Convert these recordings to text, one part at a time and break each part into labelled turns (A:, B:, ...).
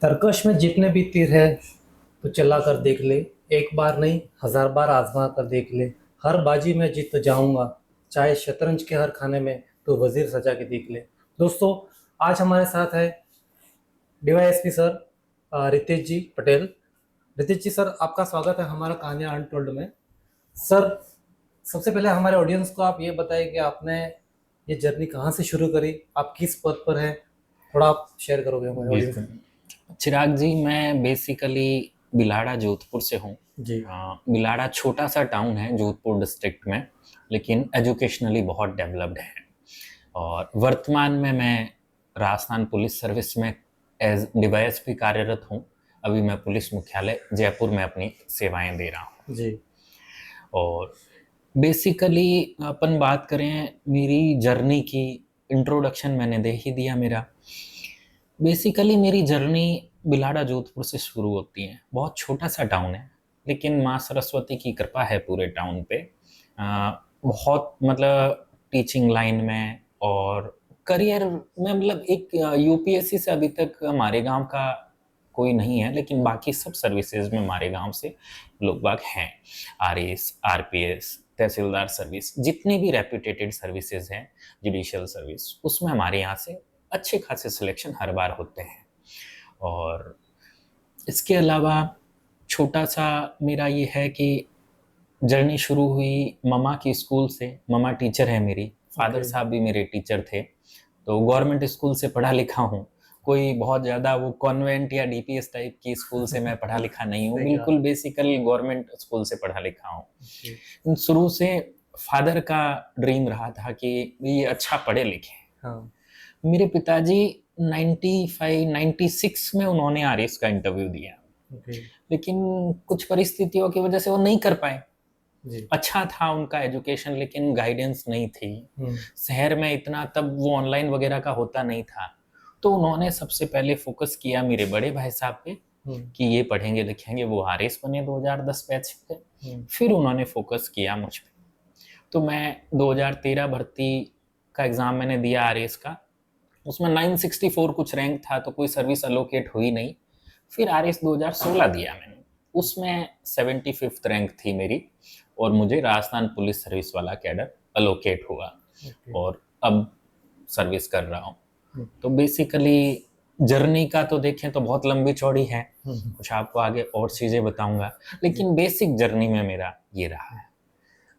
A: तरकश में जितने भी तीर है तो चला कर देख ले। एक बार नहीं, हजार बार आजमा कर देख ले। हर बाजी में जीत तो जाऊंगा, चाहे शतरंज के हर खाने में तो वजीर सजा के देख ले। दोस्तों, आज हमारे साथ है डीवाईएसपी सर, रितेश जी पटेल। रितेश जी सर, आपका स्वागत है हमारा कहानियां अनटोल्ड में। सर, सबसे पहले हमारे ऑडियंस को आप ये बताइए कि आपने ये जर्नी कहाँ से शुरू करी, आप किस पद पर हैं, थोड़ा आप शेयर करोगे हमारे ऑडियंस।
B: बिल्कुल। चिराग जी, मैं बेसिकली बिलाड़ा जोधपुर से हूँ।
A: जी।
B: बिलाड़ा छोटा सा टाउन है जोधपुर डिस्ट्रिक्ट में, लेकिन एजुकेशनली बहुत डेवलप्ड है। और वर्तमान में मैं राजस्थान पुलिस सर्विस में एज डीवाईएसपी कार्यरत हूँ। अभी मैं पुलिस मुख्यालय जयपुर में अपनी सेवाएं दे रहा हूँ।
A: जी।
B: और बेसिकली अपन बात करें मेरी जर्नी की, इंट्रोडक्शन मैंने दे ही दिया मेरा। बेसिकली मेरी जर्नी बिलाड़ा जोधपुर से शुरू होती है। बहुत छोटा सा टाउन है, लेकिन माँ सरस्वती की कृपा है पूरे टाउन पे। बहुत मतलब टीचिंग लाइन में और करियर में, मतलब एक यूपीएससी से अभी तक हमारे गांव का कोई नहीं है, लेकिन बाकी सब सर्विसेज में हमारे गांव से लोग बाग हैं। आरएस, आरपीएस, तहसीलदार सर्विस, जितनी भी रेप्यूटेटेड सर्विसेज हैं, जुडिशियल सर्विस, उसमें हमारे यहाँ से अच्छे खासे सिलेक्शन हर बार होते हैं। और इसके अलावा छोटा सा मेरा ये है कि जर्नी शुरू हुई ममा की स्कूल से। ममा टीचर है मेरी, फादर
A: ओके।
B: साहब भी मेरे टीचर थे। तो गवर्नमेंट स्कूल से पढ़ा लिखा हूँ। कोई बहुत ज़्यादा वो कॉन्वेंट या डीपीएस टाइप की स्कूल से मैं पढ़ा लिखा नहीं हूँ,
A: सही कहा।
B: बिल्कुल बेसिकल गवर्नमेंट स्कूल से पढ़ा लिखा
A: जी।
B: हूँ। शुरू से फादर का ड्रीम रहा था कि ये अच्छा पढ़े लिखे।
A: हाँ।
B: मेरे पिताजी 95 96 में उन्होंने आरएस का इंटरव्यू दिया,
A: ओके।
B: लेकिन कुछ परिस्थितियों की वजह से वो नहीं कर पाए।
A: जी।
B: अच्छा था उनका एजुकेशन, लेकिन गाइडेंस नहीं थी।
A: हम्म।
B: शहर में इतना तब वो ऑनलाइन वगैरह का होता नहीं था। तो उन्होंने सबसे पहले फोकस किया मेरे बड़े भाई साहब पे
A: हम्म।
B: कि ये पढ़ेंगे लिखेंगे। वो आरएस बने 2010 बैच पे।
A: हम्म।
B: फिर उन्होंने फोकस किया मुझ पे। तो मैं 2013 भर्ती का एग्ज़ाम मैंने दिया आरएस का। उसमें 964 कुछ रैंक था, तो कोई सर्विस अलोकेट हुई नहीं। फिर आरएस 2016 दिया मैंने, उसमें 75th रैंक थी मेरी, और मुझे राजस्थान पुलिस सर्विस वाला कैडर अलोकेट हुआ।
A: ओके।
B: और अब सर्विस कर रहा हूँ।
A: हम्म।
B: तो बेसिकली जर्नी का तो देखें तो बहुत लंबी चौड़ी है,
A: हम्म।
B: कुछ आपको आगे और चीज़ें बताऊंगा,
A: जी।
B: लेकिन बेसिक जर्नी में मेरा ये रहा है।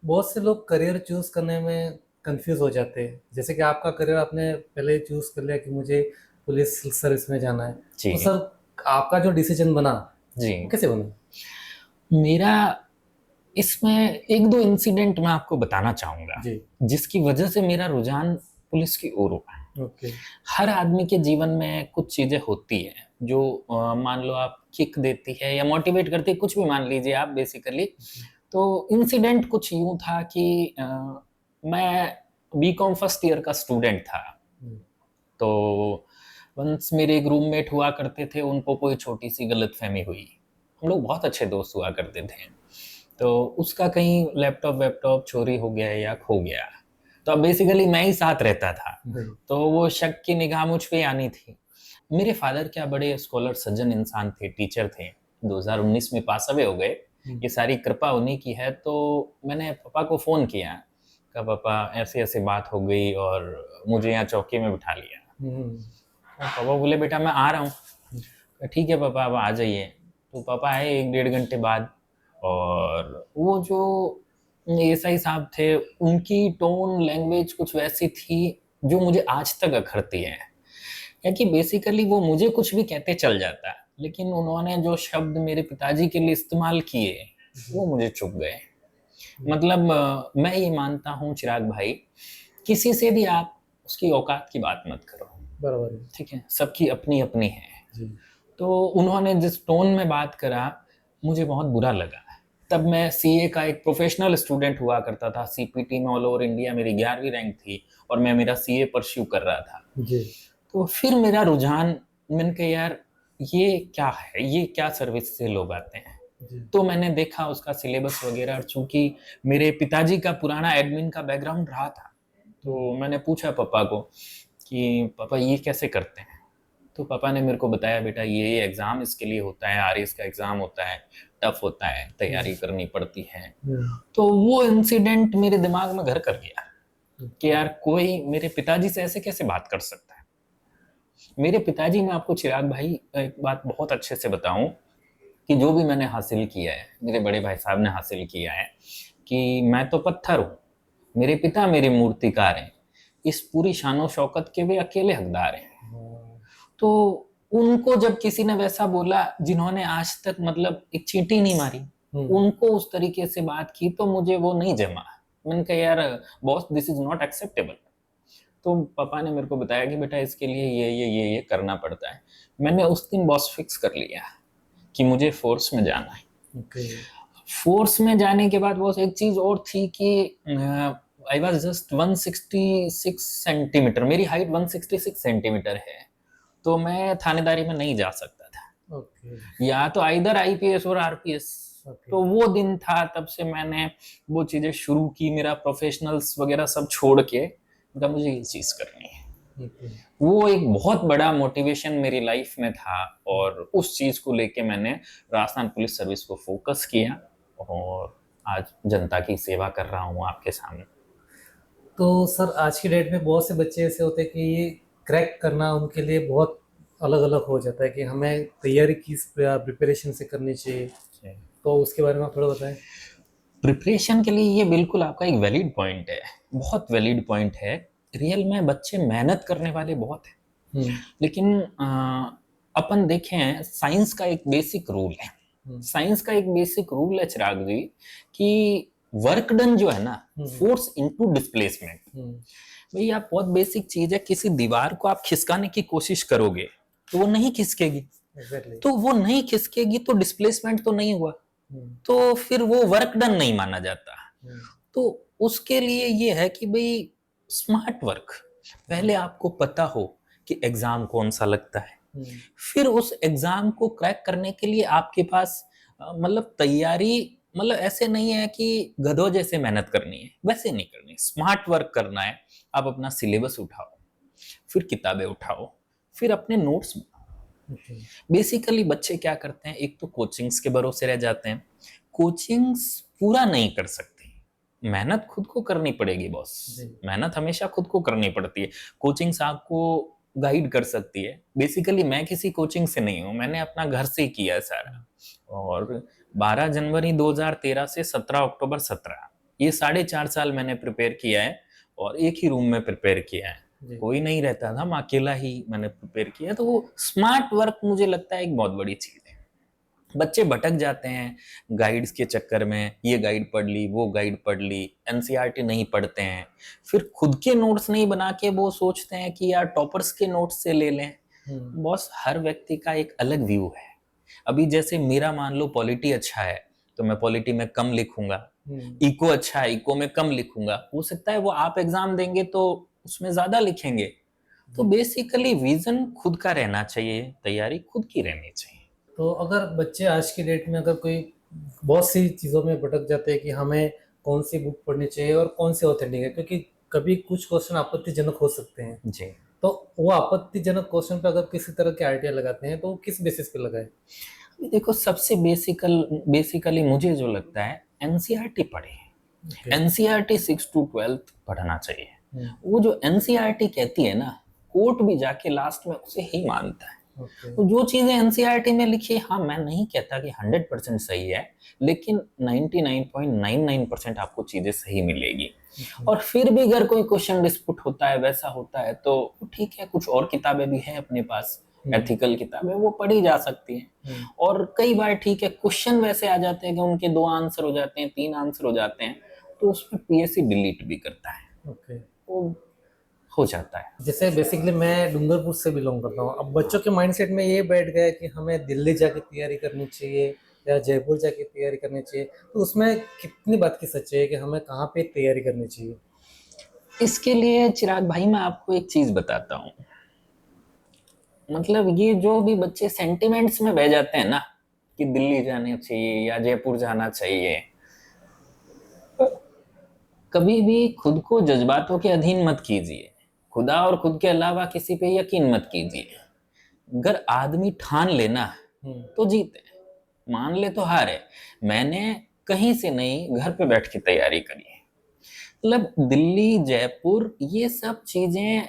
A: बहुत से लोग करियर चूज करने में कंफ्यूज हो जाते हैं, जैसे कि आपका करियर आपने पहले चूज कर लिया कि मुझे पुलिस सर्विस में जाना है। तो
B: जी।
A: सर, आपका जो डिसीजन बना
B: जी।
A: वो कैसे बना?
B: मेरा इसमें एक दो इंसिडेंट मैं आपको बताना चाहूँगा,
A: जी।
B: जिसकी वजह से मेरा रुझान पुलिस की ओर हुआ।
A: ओके।
B: हर आदमी के जीवन में कुछ चीज़ें होती हैं जो मान लो आप किक देती है या मोटिवेट करती है, कुछ भी मान लीजिए आप बेसिकली।
A: जी।
B: तो इंसिडेंट कुछ यूँ था कि मैं बीकॉम फर्स्ट ईयर का स्टूडेंट था।
A: हम्म।
B: तो वंस मेरे एक रूममेट हुआ करते थे, उनको कोई छोटी सी गलतफहमी हुई। हम लोग बहुत अच्छे दोस्त हुआ करते थे। तो उसका कहीं लैपटॉप वैपटॉप चोरी हो गया या खो गया। तो अब बेसिकली मैं ही साथ रहता था।
A: जी।
B: तो वो शक की निगाह मुझ पे आनी थी। मेरे फादर क्या बड़े स्कॉलर सज्जन इंसान थे, टीचर थे। 2019 में पास अवे हो गए।
A: हम्म।
B: ये सारी कृपा उन्हीं की है। तो मैंने पापा को फ़ोन किया, कहा पापा ऐसे ऐसे बात हो गई और मुझे यहाँ चौकी में बिठा लिया।
A: हम्म।
B: पापा बोले बेटा मैं आ रहा हूँ।
A: हम्म।
B: ठीक है पापा, अब आ जाइए। तो पापा आए एक डेढ़ घंटे बाद। और वो जो एएसआई साहब थे, उनकी टोन लैंग्वेज कुछ वैसी थी जो मुझे आज तक अखरती है। क्या कि बेसिकली वो मुझे कुछ भी कहते चल जाता, लेकिन उन्होंने जो शब्द मेरे पिताजी के लिए इस्तेमाल किए
A: जी।
B: वो मुझे चुभ गए।
A: हम्म।
B: मतलब मैं ये मानता हूँ चिराग भाई, किसी से भी आप उसकी औकात की बात मत करो।
A: बराबर है।
B: ठीक है, सबकी अपनी अपनी है।
A: जी।
B: तो उन्होंने जिस टोन में बात करा, मुझे बहुत बुरा लगा। तब मैं सीए का एक प्रोफेशनल स्टूडेंट हुआ करता था। सीपीटी में ऑल ओवर इंडिया मेरी 11वीं रैंक थी, और मैं मेरा सीए परस्यू कर रहा था।
A: जी।
B: तो फिर मेरा रुझान, मैंने कहा यार ये क्या है, ये क्या सर्विस से लोग आते हैं।
A: जी।
B: तो मैंने देखा उसका सिलेबस वगैरह, और चूंकि मेरे पिताजी का पुराना एडमिन का बैकग्राउंड रहा था,
A: हम्म।
B: तो मैंने पूछा पापा को कि पापा ये कैसे करते हैं। तो पापा ने मेरे को बताया बेटा ये एग्ज़ाम इसके लिए होता है, आरएस का एग्ज़ाम होता है, टफ होता है, तैयारी करनी पड़ती है। तो वो इंसिडेंट मेरे दिमाग में घर कर गया कि यार कोई मेरे पिताजी से ऐसे कैसे बात कर सकता है। मेरे पिताजी, मैं आपको चिराग भाई एक बात बहुत अच्छे से बताऊं कि जो भी मैंने हासिल किया है, मेरे बड़े भाई साहब ने हासिल किया है, कि मैं तो पत्थर हूँ, मेरे पिता मेरे मूर्तिकार हैं, इस पूरी शानो शौकत के वे अकेले हकदार हैं। तो उनको जब किसी ने वैसा बोला जिन्होंने आज तक मतलब एक चींटी नहीं मारी, उनको उस तरीके से बात की, तो मुझे वो नहीं जमा। मैंने कहा यार boss, this is not acceptable. तो पापा ने मेरे को बताया कि बेटा इसके लिए ये करना पड़ता है। मैंने उस दिन बॉस फिक्स कर लिया कि मुझे फोर्स में जाना है। फोर्स में जाने के बाद बॉस एक चीज और थी कि आई वॉज जस्ट 166 सेंटीमीटर, मेरी हाइट 166 सेंटीमीटर है, तो मैं थानेदारी में नहीं जा सकता था। या तो आइदर आईपीएस और आरपीएस। तो वो दिन था, तब से मैंने वो चीजें शुरू की, मेरा प्रोफेशनल्स वगैरह सब छोड़ के मतलब मुझे ये चीज करनी है। वो एक बहुत बड़ा मोटिवेशन मेरी लाइफ में था, और उस चीज को लेके मैंने राजस्थान पुलिस सर्विस को फोकस किया और आज जनता की सेवा कर रहा हूँ आपके सामने।
A: तो सर आज की डेट में बहुत से बच्चे ऐसे होते हैं कि ये क्रैक करना उनके लिए बहुत अलग अलग हो जाता है कि हमें तैयारी किस प्रिपरेशन से करनी चाहिए, तो उसके बारे में आप थोड़ा बताएं।
B: प्रिपरेशन के लिए ये बिल्कुल आपका एक वैलिड पॉइंट है, बहुत वैलिड पॉइंट है। रियल में बच्चे मेहनत करने वाले बहुत हैं, लेकिन अपन देखें साइंस का एक बेसिक रूल है, साइंस का एक बेसिक रूल है चिराग जी, कि वर्क डन जो है ना, फोर्स इनटू डिस्प्लेसमेंट। भाई आप बहुत बेसिक चीज है, किसी दीवार को आप खिसकाने की कोशिश करोगे तो वो नहीं खिसकेगी, तो वो नहीं खिसकेगी तो डिस्प्लेसमेंट तो नहीं हुआ, तो फिर वो वर्क डन नहीं माना जाता। तो उसके लिए ये है कि भाई स्मार्ट वर्क, पहले आपको पता हो कि एग्जाम कौन सा लगता है, फिर उस एग्जाम को क्रैक करने के लिए आपके पास मतलब तैयारी, मतलब ऐसे नहीं है कि गधों जैसे मेहनत करनी है, वैसे नहीं करनी, स्मार्ट वर्क करना है। आप अपना सिलेबस उठाओ, फिर किताबें उठाओ, फिर अपने नोट्स। बेसिकली बच्चे क्या करते हैं, एक तो कोचिंग्स के भरोसे रह जाते हैं, कोचिंग्स पूरा नहीं कर सकते, मेहनत खुद को करनी पड़ेगी बॉस, मेहनत हमेशा खुद को करनी पड़ती है। कोचिंग्स आपको गाइड कर सकती है। बेसिकली मैं किसी कोचिंग से नहीं हूँ, मैंने अपना घर से ही किया है सारा। और 12 जनवरी 2013 से 17 अक्टूबर 17, ये 4.5 साल मैंने प्रिपेयर किया है, और एक ही रूम में प्रिपेयर किया है, कोई नहीं रहता था, मैं अकेला ही मैंने प्रिपेयर किया। तो वो स्मार्ट वर्क मुझे लगता है एक बहुत बड़ी चीज है। बच्चे भटक जाते हैं गाइड्स के चक्कर में, ये गाइड पढ़ ली, वो गाइड पढ़ ली, एनसीईआरटी नहीं पढ़ते हैं, फिर खुद के नोट्स नहीं बना के वो सोचते हैं कि यार टॉपर्स के नोट्स से ले लें। बॉस हर व्यक्ति का एक अलग व्यू है। अभी जैसे मेरा मान लो पॉलिटी अच्छा है तो मैं पॉलिटी में कम लिखूंगा, इको अच्छा है इको में कम लिखूंगा, हो सकता है वो आप एग्जाम देंगे तो उसमें ज्यादा लिखेंगे। तो बेसिकली विजन खुद का रहना चाहिए, तैयारी खुद की रहनी चाहिए।
A: तो अगर बच्चे आज की डेट में अगर कोई बहुत सी चीज़ों में भटक जाते हैं कि हमें कौन सी बुक पढ़नी चाहिए और कौन सी ऑथेंटिक है, क्योंकि कभी कुछ क्वेश्चन आपत्तिजनक हो सकते हैं
B: जी,
A: तो वो आपत्तिजनक क्वेश्चन पे अगर किसी तरह के आइडिया लगाते हैं तो किस बेसिस पे लगाए?
B: देखो सबसे बेसिकली मुझे जो लगता है एनसीईआरटी पढ़े, एनसीईआरटी 6 to 12 पढ़ना चाहिए। वो जो एनसीईआरटी कहती है ना, कोर्ट भी जाके लास्ट में उसे ही मानता है। तो जो चीजें एनसीईआरटी में लिखी, हाँ मैं नहीं कहता कि 100% सही है, लेकिन 99.99% आपको चीजें सही मिलेगी। और फिर भी अगर कोई क्वेश्चन डिस्प्यूट होता है, वैसा होता है, तो ठीक है, कुछ और किताबें भी हैं अपने पास, एथिकल किताबें, वो पढ़ी जा सकती हैं। और कई बार ठीक है क्वेश्चन वैसे आ जाते हैं कि उनके 2 आंसर हो जाते हैं, 3 आंसर हो जाते हैं, तो उसमें पीएससी डिलीट भी करता है। वो हो जाता है।
A: जैसे बेसिकली मैं डूंगरपुर से बिलोंग करता हूँ, अब बच्चों के माइंडसेट में ये बैठ गया है कि हमें दिल्ली जाके तैयारी करनी चाहिए या जयपुर जाके तैयारी करनी चाहिए, तो उसमें कितनी बात की सच्चाई है कि हमें कहाँ पे तैयारी करनी चाहिए?
B: इसके लिए चिराग भाई मैं आपको एक चीज बताता हूँ, मतलब ये जो भी बच्चे सेंटिमेंट्स में बह जाते हैं ना कि दिल्ली जाना चाहिए या जयपुर जाना चाहिए, कभी भी खुद को जज्बातों के अधीन मत कीजिए, खुदा और खुद के अलावा किसी पे यकीन मत कीजिए। अगर आदमी ठान लेना तो जीते, मान ले तो हारे। मैंने कहीं से नहीं, घर पे बैठ के तैयारी करी है। मतलब दिल्ली, जयपुर, ये सब चीजें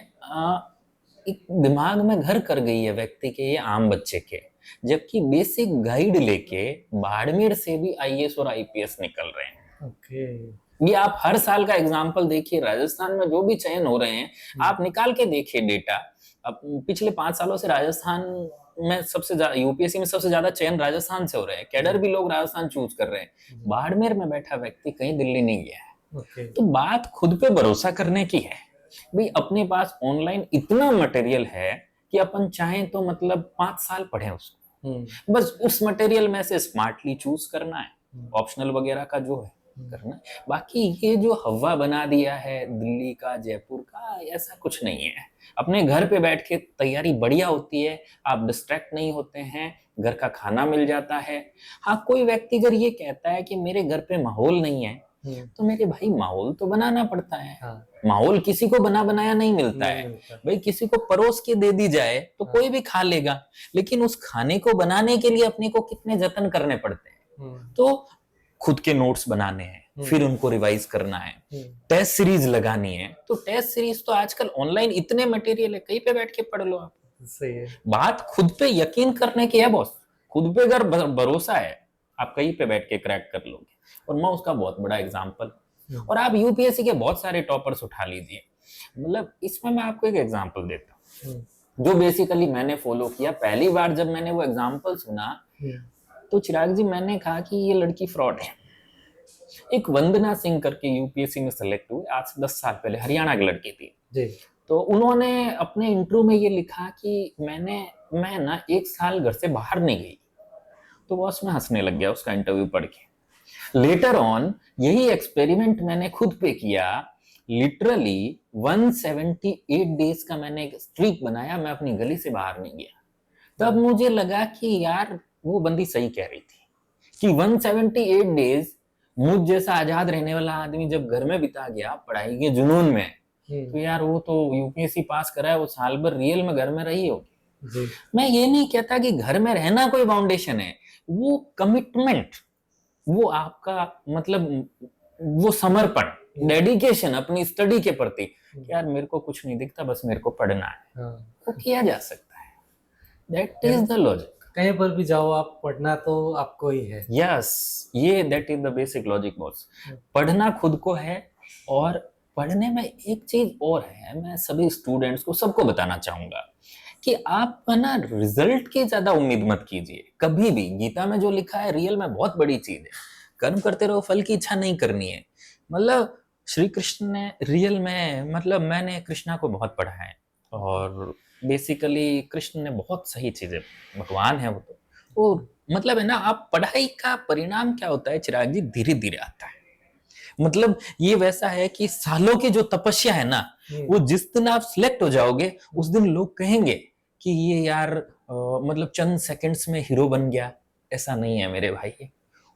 B: एक दिमाग में घर कर गई है व्यक्ति के, ये आम बच्चे के। जबकि बेसिक गाइड लेके बाड़मेर से भी आईएएस और आईपीएस निकल रहे हैं।
A: ओके।
B: ये आप हर साल का एग्जाम्पल देखिए, राजस्थान में जो भी चयन हो रहे हैं आप निकाल के देखिए डेटा। अब पिछले 5 सालों से राजस्थान में सबसे ज्यादा, यूपीएससी में सबसे ज्यादा चयन राजस्थान से हो रहे हैं, कैडर भी लोग राजस्थान चूज कर रहे हैं। बाड़मेर में बैठा व्यक्ति कहीं दिल्ली नहीं गया है।
A: ओके।
B: तो बात खुद पे भरोसा करने की है भाई। अपने पास ऑनलाइन इतना मटेरियल है कि अपन चाहें तो मतलब 5 साल पढ़े उसको, बस उस मटेरियल में से स्मार्टली चूज करना है, ऑप्शनल वगैरह का जो है करना है। बाकी ये जो हवा बना दिया है दिल्ली का, जयपुर का, ऐसा कुछ नहीं है। अपने घर पे बैठ के तैयारी बढ़िया होती है, आप डिस्ट्रैक्ट नहीं होते हैं, घर का खाना मिल जाता है। हाँ, कोई व्यक्ति अगर ये कहता है कि मेरे घर पे माहौल नहीं है, तो मेरे भाई माहौल तो बनाना पड़ता है।
A: हाँ।
B: माहौल किसी को बना बनाया नहीं मिलता
A: नहीं
B: है
A: मिलता।
B: भाई। किसी को परोस के दे दी जाए तो कोई भी खा लेगा, लेकिन उस खाने को बनाने के लिए अपने को कितने जतन करने पड़ते हैं। तो खुद के नोट्स बनाने हैं, फिर उनको रिवाइज करना है, टेस्ट सीरीज लगानी है। तो टेस्ट सीरीज तो आजकल ऑनलाइन इतने मटेरियल है, कहीं पे बैठ के पढ़ लो आप।
A: सही है।
B: बात खुद पे यकीन करने की है बॉस। खुद पे अगर भरोसा है, आप कहीं पे बैठ के क्रैक कर लोगे। और मैं उसका बहुत बड़ा एग्जांपल, और आप यूपीएससी के बहुत सारे टॉपर्स उठा लीजिए। मतलब इसमें मैं आपको एक एग्जांपल देता हूँ जो बेसिकली मैंने फॉलो किया। पहली बार जब मैंने वो एग्जांपल सुना तो चिराग जी, मैंने कहा कि ये लड़की फ्रॉड है। एक वंदना सिंह करके यूपीएससी में सेलेक्ट हुई आज से 10 साल पहले, हरियाणा की लड़की थी
A: जी।
B: तो उन्होंने अपने इंटरव्यू में ये लिखा कि मैं ना 1 साल घर से बाहर नहीं गई। तो बॉस मैं हंसने लग गया उसका इंटरव्यू पढ़ के। लेटर ऑन यही एक्सपेरिमेंट मैंने खुद पे किया। लिटरली 178 डेज का मैंने एक स्ट्रीक बनाया, मैं अपनी गली से बाहर नहीं गया। तब मुझे लगा कि यार वो बंदी सही कह रही थी कि 178 डेज मुझ जैसा आजाद रहने वाला आदमी जब घर में बिता गया पढ़ाई के जुनून में, तो यार वो तो यूपीएससी पास करा है, वो साल भर रियल में घर में रही होगी। मैं ये नहीं कहता कि घर में रहना कोई फाउंडेशन है, वो कमिटमेंट, वो आपका मतलब वो समर्पण, डेडिकेशन अपनी स्टडी के प्रति, यार मेरे को कुछ नहीं दिखता, बस मेरे को पढ़ना है, वो किया जा सकता है। That is the logic.
A: कहीं पर भी जाओ आप, पढ़ना तो आपको ही है।
B: यस, ये that is the basic logic boss. पढ़ना खुद को है। और पढ़ने में एक चीज और है, मैं सभी स्टूडेंट्स को, सबको बताना चाहूंगा कि आप ना रिजल्ट की ज्यादा उम्मीद मत कीजिए कभी भी। गीता में जो लिखा है रियल में बहुत बड़ी चीज है, कर्म करते रहो, फल की इच्छा नहीं करनी है। मतलब श्री कृष्ण ने रियल में, मतलब मैंने कृष्णा को बहुत पढ़ा है और बेसिकली कृष्ण ने बहुत सही चीजें, भगवान है वो तो मतलब है ना, आप पढ़ाई का परिणाम क्या होता है चिराग जी, धीरे धीरे आता है। मतलब ये वैसा है कि सालों की जो तपस्या है ना, वो जिस दिन आप सिलेक्ट हो जाओगे उस दिन लोग कहेंगे कि ये यार मतलब चंद सेकंड्स में हीरो बन गया। ऐसा नहीं है मेरे भाई,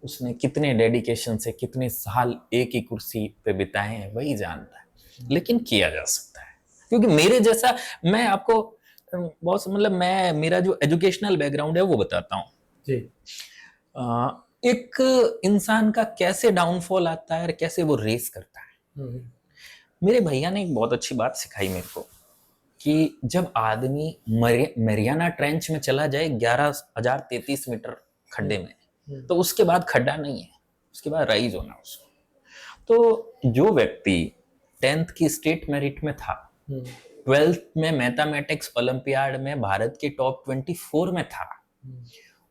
B: उसने कितने डेडिकेशन से कितने साल एक ही कुर्सी पे बिताए हैं वही जानता है। लेकिन किया जा सकता है, क्योंकि मेरे जैसा, मैं आपको बहुत मतलब मैं, मेरा जो एजुकेशनल बैकग्राउंड है वो बताता हूँ
A: जी।
B: एक इंसान का कैसे डाउनफॉल आता है और कैसे वो रेस करता है। मेरे भैया ने एक बहुत अच्छी बात सिखाई मेरे को कि जब आदमी मैरियाना ट्रेंच में चला जाए 11,033 मीटर खड्डे में, तो उसके बाद खड्डा नहीं है, उसके बाद राइज होना उसको। तो जो व्यक्ति 10th की स्टेट मेरिट में था, 12th में मैथमेटिक्स ओलंपियाड में भारत के टॉप 24 में था,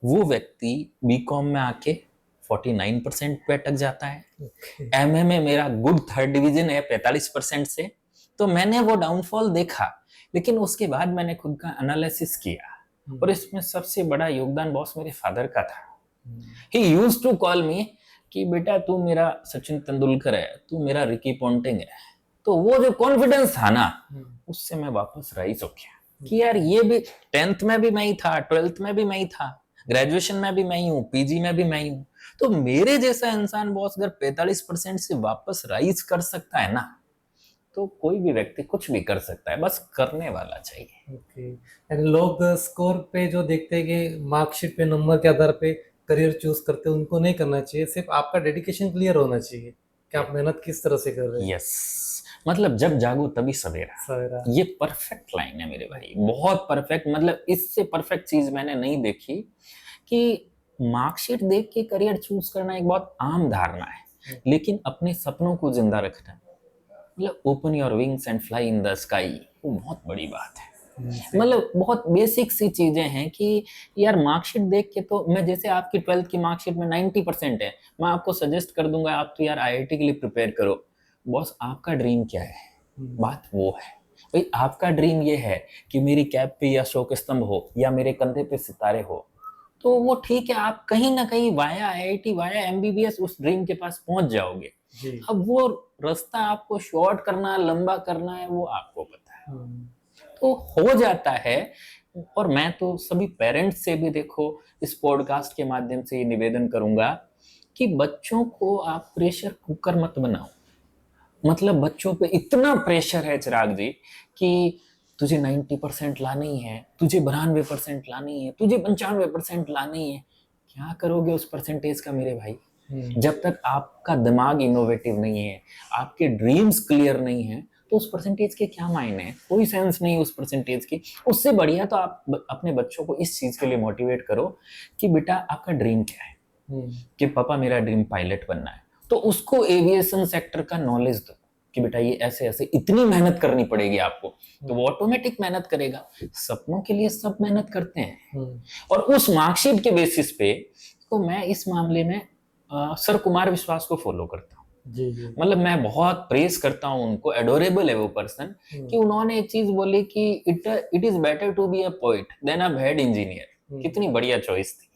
B: वो व्यक्ति बीकॉम में आके 49% पे अटक जाता है। एमए में मेरा गुड 3rd डिवीजन है 45% से। तो मैंने वो डाउनफॉल देखा, लेकिन उसके बाद मैंने खुद का एनालिसिस किया और इसमें सबसे बड़ा योगदान बॉस मेरे फादर का था। He used to call me कि बेटा तू मेरा सचिन तेंदुलकर है, तू मेरा रिकी पॉन्टिंग है। तो वो जो कॉन्फिडेंस था ना, उससे मैं वापस राइज हो गया कि यार ये भी 10th में भी मैं ही था, 12th में भी मैं ही था, ग्रेजुएशन में भी मैं ही हूँ, पीजी में भी मैं ही हूँ। तो मेरे जैसा इंसान बॉस अगर 45% से वापस राइज कर सकता है ना, तो कोई भी व्यक्ति कुछ भी कर सकता है, बस करने वाला चाहिए।
A: ओके, यानी लोग स्कोर पे जो देखते हैं कि मार्कशीट पे नंबर के आधार पे करियर चूज करते हैं, उनको नहीं करना चाहिए। सिर्फ आपका डेडिकेशन क्लियर होना चाहिए कि आप मेहनत किस तरह से कर रहे हैं।
B: यस, मतलब जब जागो तभी सवेरा,
A: सवेरा।
B: ये परफेक्ट लाइन है मेरे भाई, बहुत परफेक्ट। मतलब इससे परफेक्ट चीज मैंने नहीं देखी कि मार्कशीट देख के करियर चूज करना एक बहुत आम धारणा है, लेकिन अपने सपनों को जिंदा रखना, मतलब open your wings and fly in the sky, वो बहुत बड़ी बात है। मतलब बहुत बेसिक सी चीजें हैं कि यार मार्कशीट देख के तो मैं, जैसे आपकी 12th की मार्कशीट में 90% है, मैं आपको सजेस्ट कर दूंगा आप तो यार आईआईटी के लिए प्रिपेयर करो। बॉस आपका ड्रीम क्या है, बात वो है भाई। आपका ड्रीम ये है कि मेरी कैप पे या शोक स्तंभ हो या मेरे कंधे पे सितारे हो, तो वो ठीक है, आप कहीं ना कहीं वाया आईआईटी वाया एमबीबीएस उस ड्रीम के पास पहुंच जाओगे।
A: जी।
B: अब वो रास्ता आपको शॉर्ट करना लंबा करना है, वो आपको पता है, तो हो जाता है। और मैं तो सभी पेरेंट्स से भी देखो इस पॉडकास्ट के माध्यम से ये निवेदन करूंगा कि बच्चों को आप प्रेशर कुकर मत बनाओ। मतलब बच्चों पे इतना प्रेशर है चिराग जी कि तुझे 90% लानी है, तुझे 92% लानी है, तुझे 95% लानी है। क्या करोगे उस परसेंटेज का मेरे भाई? जब तक आपका दिमाग इनोवेटिव नहीं है, आपके ड्रीम्स क्लियर नहीं है, तो उस परसेंटेज के क्या मायने हैं? कोई सेंस नहीं उस परसेंटेज की। उससे बढ़िया तो आप अपने बच्चों को इस चीज के लिए मोटिवेट करो कि बेटा आपका ड्रीम क्या है, कि पापा मेरा ड्रीम पायलट बनना है, तो उसको एविएशन सेक्टर का नॉलेज दो कि बेटा ये ऐसे ऐसे इतनी मेहनत करनी पड़ेगी आपको, तो वो ऑटोमेटिक मेहनत करेगा। सपनों के लिए सब मेहनत करते हैं। और उस मार्कशीट के बेसिस पे तो मैं इस मामले में सर कुमार विश्वास को फॉलो करता हूँ।
A: जी जी।
B: मतलब मैं बहुत प्रेज करता हूँ उनको, एडोरेबल है वो पर्सन, कि उन्होंने एक चीज बोली कि it is better to be a poet than a bad engineer. कितनी बढ़िया चॉइस थी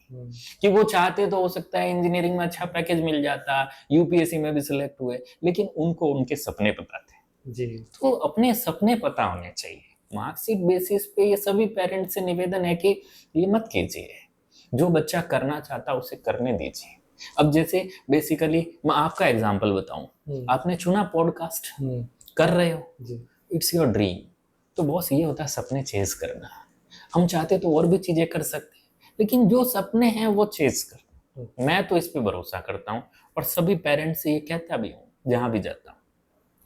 B: कि वो चाहते तो हो सकता है इंजीनियरिंग में अच्छा पैकेज मिल जाता, यूपीएससी में भी सिलेक्ट हुए, लेकिन उनको उनके सपने पता थे।
A: जी।
B: तो अपने सपने पता होने चाहिए। मार्कशीट बेसिस पे ये सभी पेरेंट्स से निवेदन है कि ये मत कीजिए, जो बच्चा करना चाहता उसे करने दीजिए। अब जैसे बेसिकली मैं आपका एग्जांपल बताऊं, आपने चुना पॉडकास्ट, कर रहे हो, इट्स योर ड्रीम। तो बॉस ये होता है सपने चेज करना। हम चाहते तो और भी चीजें कर सकते हैं, लेकिन जो सपने हैं वो चेज कर। मैं तो इस पे भरोसा करता हूँ और सभी पेरेंट्स से ये कहता भी हूँ जहां भी जाता हूँ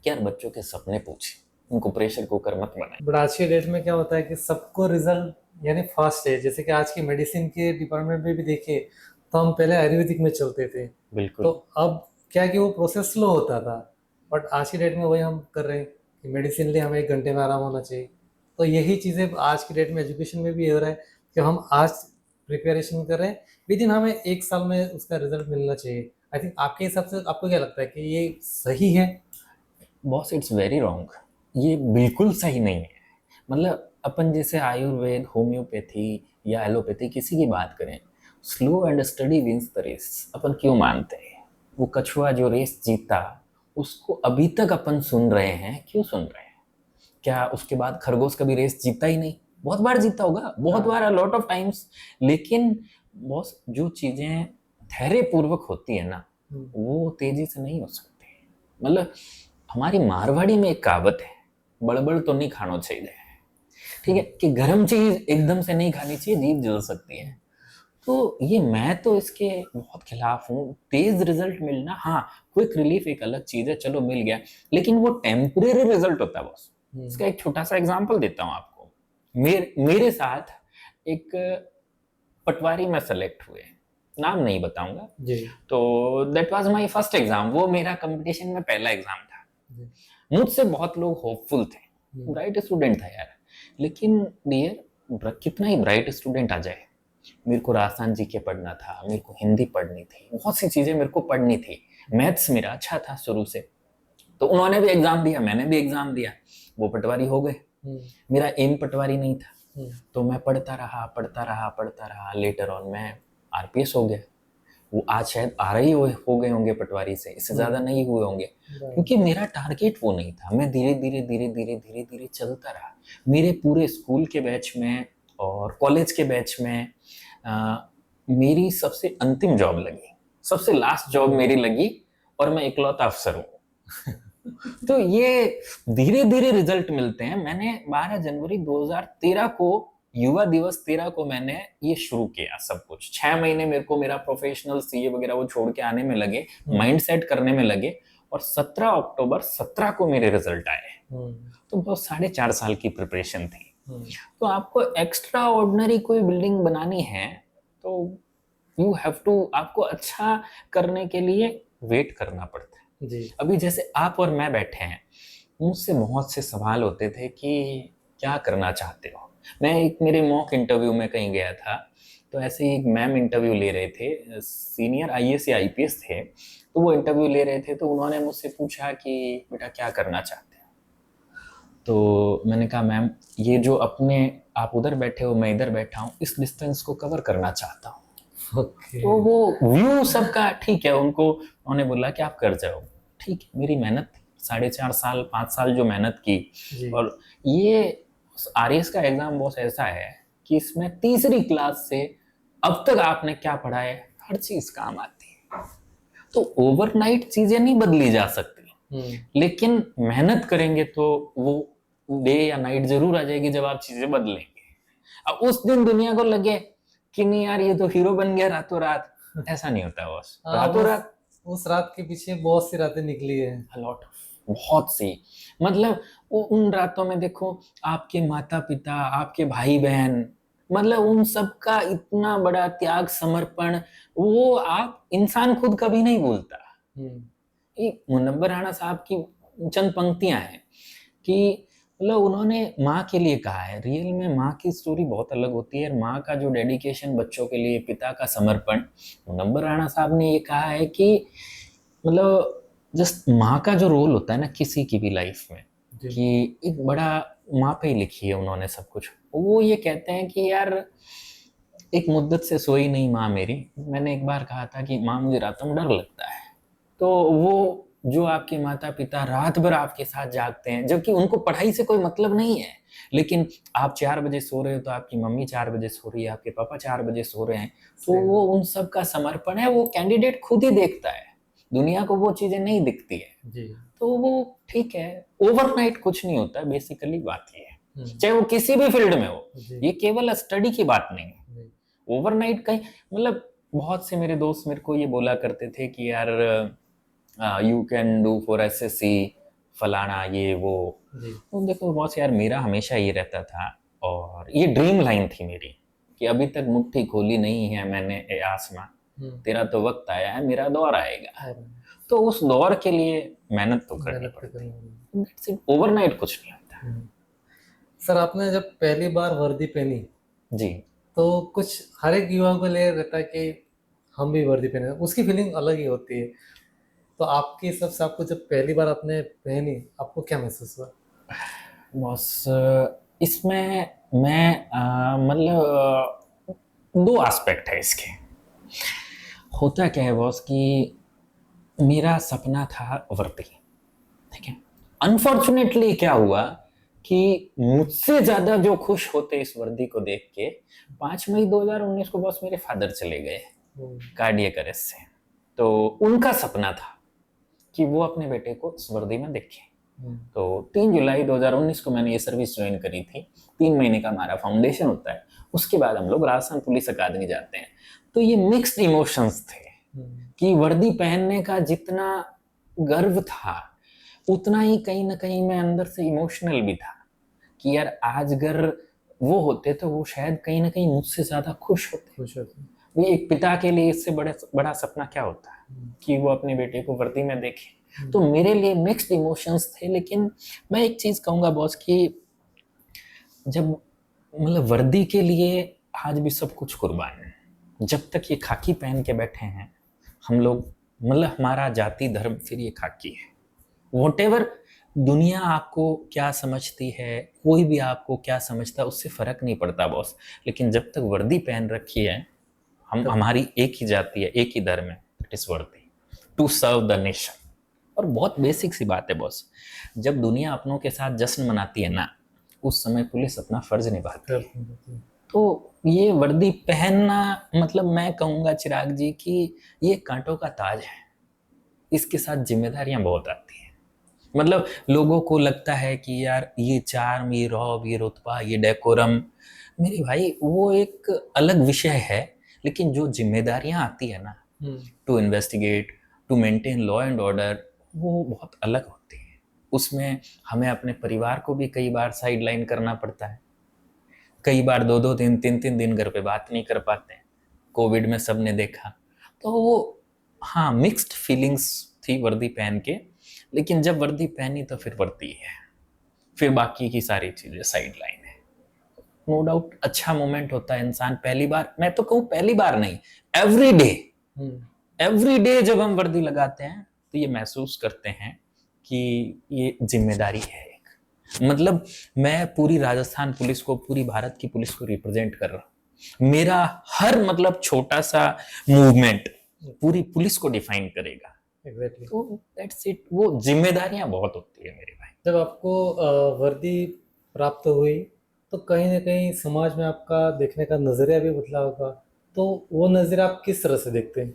B: कि यार बच्चों के सपने पूछे, उनको प्रेशर कुकर मत बनाए।
A: बट आज के डेट में क्या होता है कि सबको रिजल्ट यानी फास्ट है। जैसे कि आज की मेडिसिन के डिपार्टमेंट में भी देखिए तो हम पहले आयुर्वेदिक में चलते थे,
B: बिल्कुल।
A: तो अब क्या कि वो प्रोसेस स्लो होता था, बट आज की डेट में वही हम कर रहे हैं कि मेडिसिन लिए हमें 1 घंटे में आराम होना चाहिए। तो यही चीज़ें आज की डेट में एजुकेशन में भी हो रहा है कि हम आज प्रिपरेशन कर रहे हैं, विद इन हमें 1 साल में उसका रिजल्ट मिलना चाहिए। आई थिंक आपके हिसाब से आपको क्या लगता है कि ये सही है?
B: बॉस इट्स वेरी रॉन्ग, ये बिल्कुल सही नहीं है। मतलब अपन जैसे आयुर्वेद, होम्योपैथी या एलोपैथी किसी की बात करें, slow and steady wins the race अपन क्यों मानते हैं? वो कछुआ जो रेस जीता उसको अभी तक अपन सुन रहे हैं, क्यों सुन रहे हैं? क्या उसके बाद खरगोश कभी रेस जीता ही नहीं? बहुत बार जीता होगा, बहुत बार, अ लॉट ऑफ टाइम्स। लेकिन बॉस जो चीजें धैर्य पूर्वक होती है ना, वो तेजी से नहीं हो सकती। मतलब हमारी मारवाड़ी में एक कहावत है, बड़बड़ तो नहीं खाना चाहिए, ठीक है, कि गर्म चीज एकदम से नहीं खानी चाहिए, जीभ जल सकती है। तो ये मैं तो इसके बहुत खिलाफ हूँ। तेज रिजल्ट मिलना, हाँ क्विक रिलीफ एक अलग चीज है, चलो मिल गया, लेकिन वो टेम्परेरी रिजल्ट होता है बॉस। इसका एक छोटा सा एग्जांपल देता हूँ आपको। मेरे साथ एक पटवारी में सेलेक्ट हुए, नाम नहीं बताऊंगा
A: जी।
B: तो that was my first exam, वो मेरा कंपटीशन में पहला एग्जाम था। मुझसे बहुत लोग होपफुल थे, ब्राइट स्टूडेंट था यार, लेकिन डियर कितना ही ब्राइट स्टूडेंट आ जाए, मेरे को राजस्थान जी के पढ़ना था, मेरे को हिंदी पढ़नी थी, बहुत सी चीजें मेरे को पढ़नी थी। मैथ्स मेरा अच्छा था शुरू से, तो उन्होंने भी एग्जाम दिया, मैंने भी एग्जाम दिया, वो पटवारी हो गए। मेरा एम पटवारी नहीं था, तो मैं पढ़ता रहा, लेटर ऑन मैं आरपीएस हो गया। वो आज शायद आ रही हो गए होंगे पटवारी से, इससे ज्यादा नहीं हुए होंगे, क्योंकि मेरा टारगेट वो नहीं था। मैं धीरे धीरे चलता रहा। मेरे पूरे स्कूल के बैच में और कॉलेज के बैच में मेरी सबसे अंतिम जॉब लगी, सबसे लास्ट जॉब मेरी लगी, और मैं इकलौता अफसर हूँ। तो ये धीरे धीरे रिजल्ट मिलते हैं। मैंने 12 जनवरी 2013 को, युवा दिवस 13 को मैंने ये शुरू किया सब कुछ। 6 महीने मेरे को मेरा प्रोफेशनल सीए वगैरह वो छोड़ के आने में लगे, माइंड सेट करने में लगे, और 17 अक्टूबर 17 को मेरे रिजल्ट आए। तो वो 4.5 साल की प्रिपरेशन थी। तो आपको एक्स्ट्रा ऑर्डिनरी कोई बिल्डिंग बनानी है तो यू हैव टू, आपको अच्छा करने के लिए वेट करना पड़ता है
A: जी।
B: अभी जैसे आप और मैं बैठे हैं, मुझसे बहुत से सवाल होते थे कि क्या करना चाहते हो। मैं एक मेरे मॉक इंटरव्यू में कहीं गया था, तो ऐसे ही एक मैम इंटरव्यू ले रहे थे, सीनियर आईएएस या आईपीएस थे, तो वो इंटरव्यू ले रहे थे। तो उन्होंने मुझसे पूछा कि बेटा क्या करना चाहते हो। तो मैंने कहा मैम ये जो अपने आप उधर बैठे हो मैं इधर बैठा हूँ, इस डिस्टेंस को कवर करना चाहता हूँ।
A: ओके।
B: तो वो व्यू सबका ठीक है, उनको उन्होंने बोला कि आप कर जाओ। ठीक है, मेरी मेहनत 4.5 साल 5 साल जो मेहनत की,
A: जी।
B: और ये आरएएस का एग्जाम बहुत ऐसा है कि इसमें तीसरी क्लास से अब तक आपने क्या पढ़ा है हर चीज काम आती है। तो ओवरनाइट चीजें नहीं बदली जा सकती, लेकिन मेहनत करेंगे तो वो डे या नाइट जरूर आ जाएगी जब आप चीजें बदलेंगे। अब उस दिन दुनिया को लगे कि नहीं यार ये तो हीरो बन गया रातों रात, ऐसा नहीं होता बॉस।
A: हाँ,
B: रातों रात
A: उस रात के पीछे बहुत सी रातें निकली है।
B: लॉट, बहुत सी। मतलब उन रातों में देखो आपके माता पिता, आपके भाई बहन, मतलब उन सब का इतना बड़ा त्याग समर्पण, वो आप इंसान खुद कभी नहीं भूलता। ये मुनव्वर राणा साहब की चंद पंक्तियां हैं कि मतलब उन्होंने माँ के लिए कहा है। रियल में माँ की स्टोरी बहुत अलग होती है। माँ का जो डेडिकेशन बच्चों के लिए, पिता का समर्पण, मुनव्वर राणा साहब ने ये कहा है कि मतलब जस्ट माँ का जो रोल होता है ना किसी की भी लाइफ में, कि एक बड़ा, माँ पे ही लिखी है उन्होंने सब कुछ। वो ये कहते हैं कि यार एक मुद्दत से सोई नहीं माँ मेरी। मैंने एक बार कहा था कि माँ मुझे रातों में डर लगता है। तो वो जो आपके माता पिता रात भर आपके साथ जागते हैं, जबकि उनको पढ़ाई से कोई मतलब नहीं है, लेकिन आप 4 बजे सो रहे हो तो आपकी मम्मी 4 बजे सो रही है, आपके पापा 4 बजे सो रहे हैं, तो वो उन सब का समर्पण है। वो कैंडिडेट खुद ही देखता है, दुनिया को वो चीजें नहीं दिखती है।
A: जी।
B: तो वो ठीक है, ओवरनाइट कुछ नहीं होता बेसिकली, बात ये है। चाहे वो किसी भी फील्ड में हो, ये केवल स्टडी की बात नहीं है। ओवरनाइट का मतलब बहुत से मेरे दोस्त मेरे को ये बोला करते थे कि यार you can do for SSC फलाना ये वो। तो देखो बॉस यार मेरा हमेशा ये रहता था, और ये ड्रीम लाइन थी मेरी कि अभी तक मुट्ठी खोली नहीं है मैंने ए आसमां, तेरा तो वक्त आया है मेरा दौर आएगा। तो उस दौर के लिए मेहनत तो करनी पड़ती है, ओवरनाइट कुछ नहीं होता।
A: सर आपने जब पहली बार वर्दी पहनी
B: जी,
A: तो कुछ हर एक युवा को ले रहता है कि हम भी वर्दी पहने, उसकी फीलिंग अलग ही होती है। तो आपके हिसाब से आपको जब पहली बार आपने पहनी आपको क्या महसूस हुआ?
B: बॉस इसमें मैं मतलब 2 एस्पेक्ट है इसके। होता क्या है बॉस कि मेरा सपना था वर्दी, ठीक है। अनफॉर्चुनेटली क्या हुआ कि मुझसे ज्यादा जो खुश होते इस वर्दी को देख के, 5 मई 2019 को बॉस मेरे फादर चले गए कार्डियक अरेस्ट से। तो उनका सपना था कि वो अपने बेटे को इस वर्दी में देखें। तो 3 जुलाई 2019 को मैंने ये सर्विस ज्वाइन करी थी। 3 महीने का हमारा फाउंडेशन होता है, उसके बाद हम लोग राजस्थान पुलिस अकादमी जाते हैं। तो ये मिक्स्ड इमोशंस थे कि वर्दी पहनने का जितना गर्व था उतना ही कहीं ना कहीं मैं अंदर से इमोशनल भी था कि यार आज अगर वो होते तो वो शायद कहीं ना कहीं मुझसे ज्यादा खुश होते। वो एक पिता के लिए इससे बड़ा सपना क्या होता है कि वो अपने बेटे को वर्दी में देखे। तो मेरे लिए मिक्स्ड इमोशंस थे। लेकिन मैं एक चीज कहूंगा बॉस कि जब मतलब वर्दी के लिए आज भी सब कुछ कुर्बान है। जब तक ये खाकी पहन के बैठे हैं हम लोग, मतलब हमारा जाति धर्म फिर ये खाकी है। वॉटेवर दुनिया आपको क्या समझती है, कोई भी आपको क्या समझता है, उससे फर्क नहीं पड़ता बॉस। लेकिन जब तक वर्दी पहन रखी है, हमारी एक ही जाति है, एक ही धर्म है, दैट इज वर्दी टू सर्व द नेशन। और बहुत बेसिक सी बात है बॉस, जब दुनिया अपनों के साथ जश्न मनाती है ना, उस समय पुलिस अपना फर्ज निभाती है। तो ये वर्दी पहनना मतलब मैं कहूँगा चिराग जी कि ये कांटों का ताज है, इसके साथ जिम्मेदारियां बहुत आती हैं। मतलब लोगों को लगता है कि यार ये चार्म, ये रौब, ये रुतबा, ये डेकोरम, मेरे भाई वो एक अलग विषय है। लेकिन जो जिम्मेदारियां आती है ना,
A: हम्म।
B: To investigate, to maintain law and order, वो बहुत अलग होती है। उसमें हमें अपने परिवार को भी कई बार साइड लाइन करना पड़ता है। कई बार 2-2 दिन, 3-3 दिन घर पे बात नहीं कर पाते हैं। कोविड में सबने देखा। तो वो, हाँ, मिक्स्ड फीलिंग्स थी वर्दी पहन के। लेकिन जब वर्दी पहनी तो फिर वर्दी है, फिर बाकी की सारी चीजें साइड लाइन है। नो डाउट अच्छा मोमेंट होता है। इंसान पहली बार, मैं तो कहूँ पहली बार नहीं, एवरी डे,
A: हम्म।
B: एवरी डे जब हम वर्दी लगाते हैं तो ये महसूस करते हैं कि ये जिम्मेदारी है एक। मतलब मैं पूरी राजस्थान पुलिस को, पूरी भारत की पुलिस को रिप्रेजेंट कर रहा हूँ। मेरा हर मतलब छोटा सा मूवमेंट पूरी पुलिस को डिफाइन करेगा।
A: एग्जैक्टली।
B: तो दैट्स इट। वो जिम्मेदारियां बहुत होती है मेरे भाई।
A: जब आपको वर्दी प्राप्त हुई तो कहीं ना कहीं समाज में आपका देखने का नजरिया भी बदला होगा। तो वो नजरिया आप किस तरह से देखते हैं?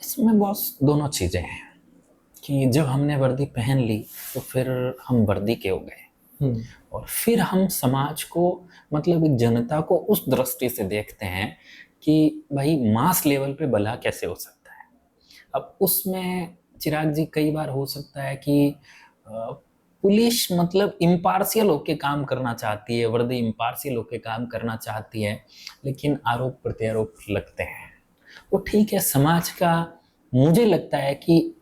B: इसमें बॉस दोनों चीजें हैं कि जब हमने वर्दी पहन ली तो फिर हम वर्दी के हो गए,
A: हम्म।
B: और फिर हम समाज को, मतलब एक जनता को उस दृष्टि से देखते हैं कि भाई मास लेवल पे भला कैसे हो सकता है। अब उसमें चिराग जी कई बार हो सकता है कि पुलिस मतलब इम्पार्शियल होके काम करना चाहती है, वर्दी इम्पार्शियल होके काम करना चाहती है, लेकिन आरोप प्रत्यारोप लगते हैं। वो ठीक है, समाज का मुझे लगता है कि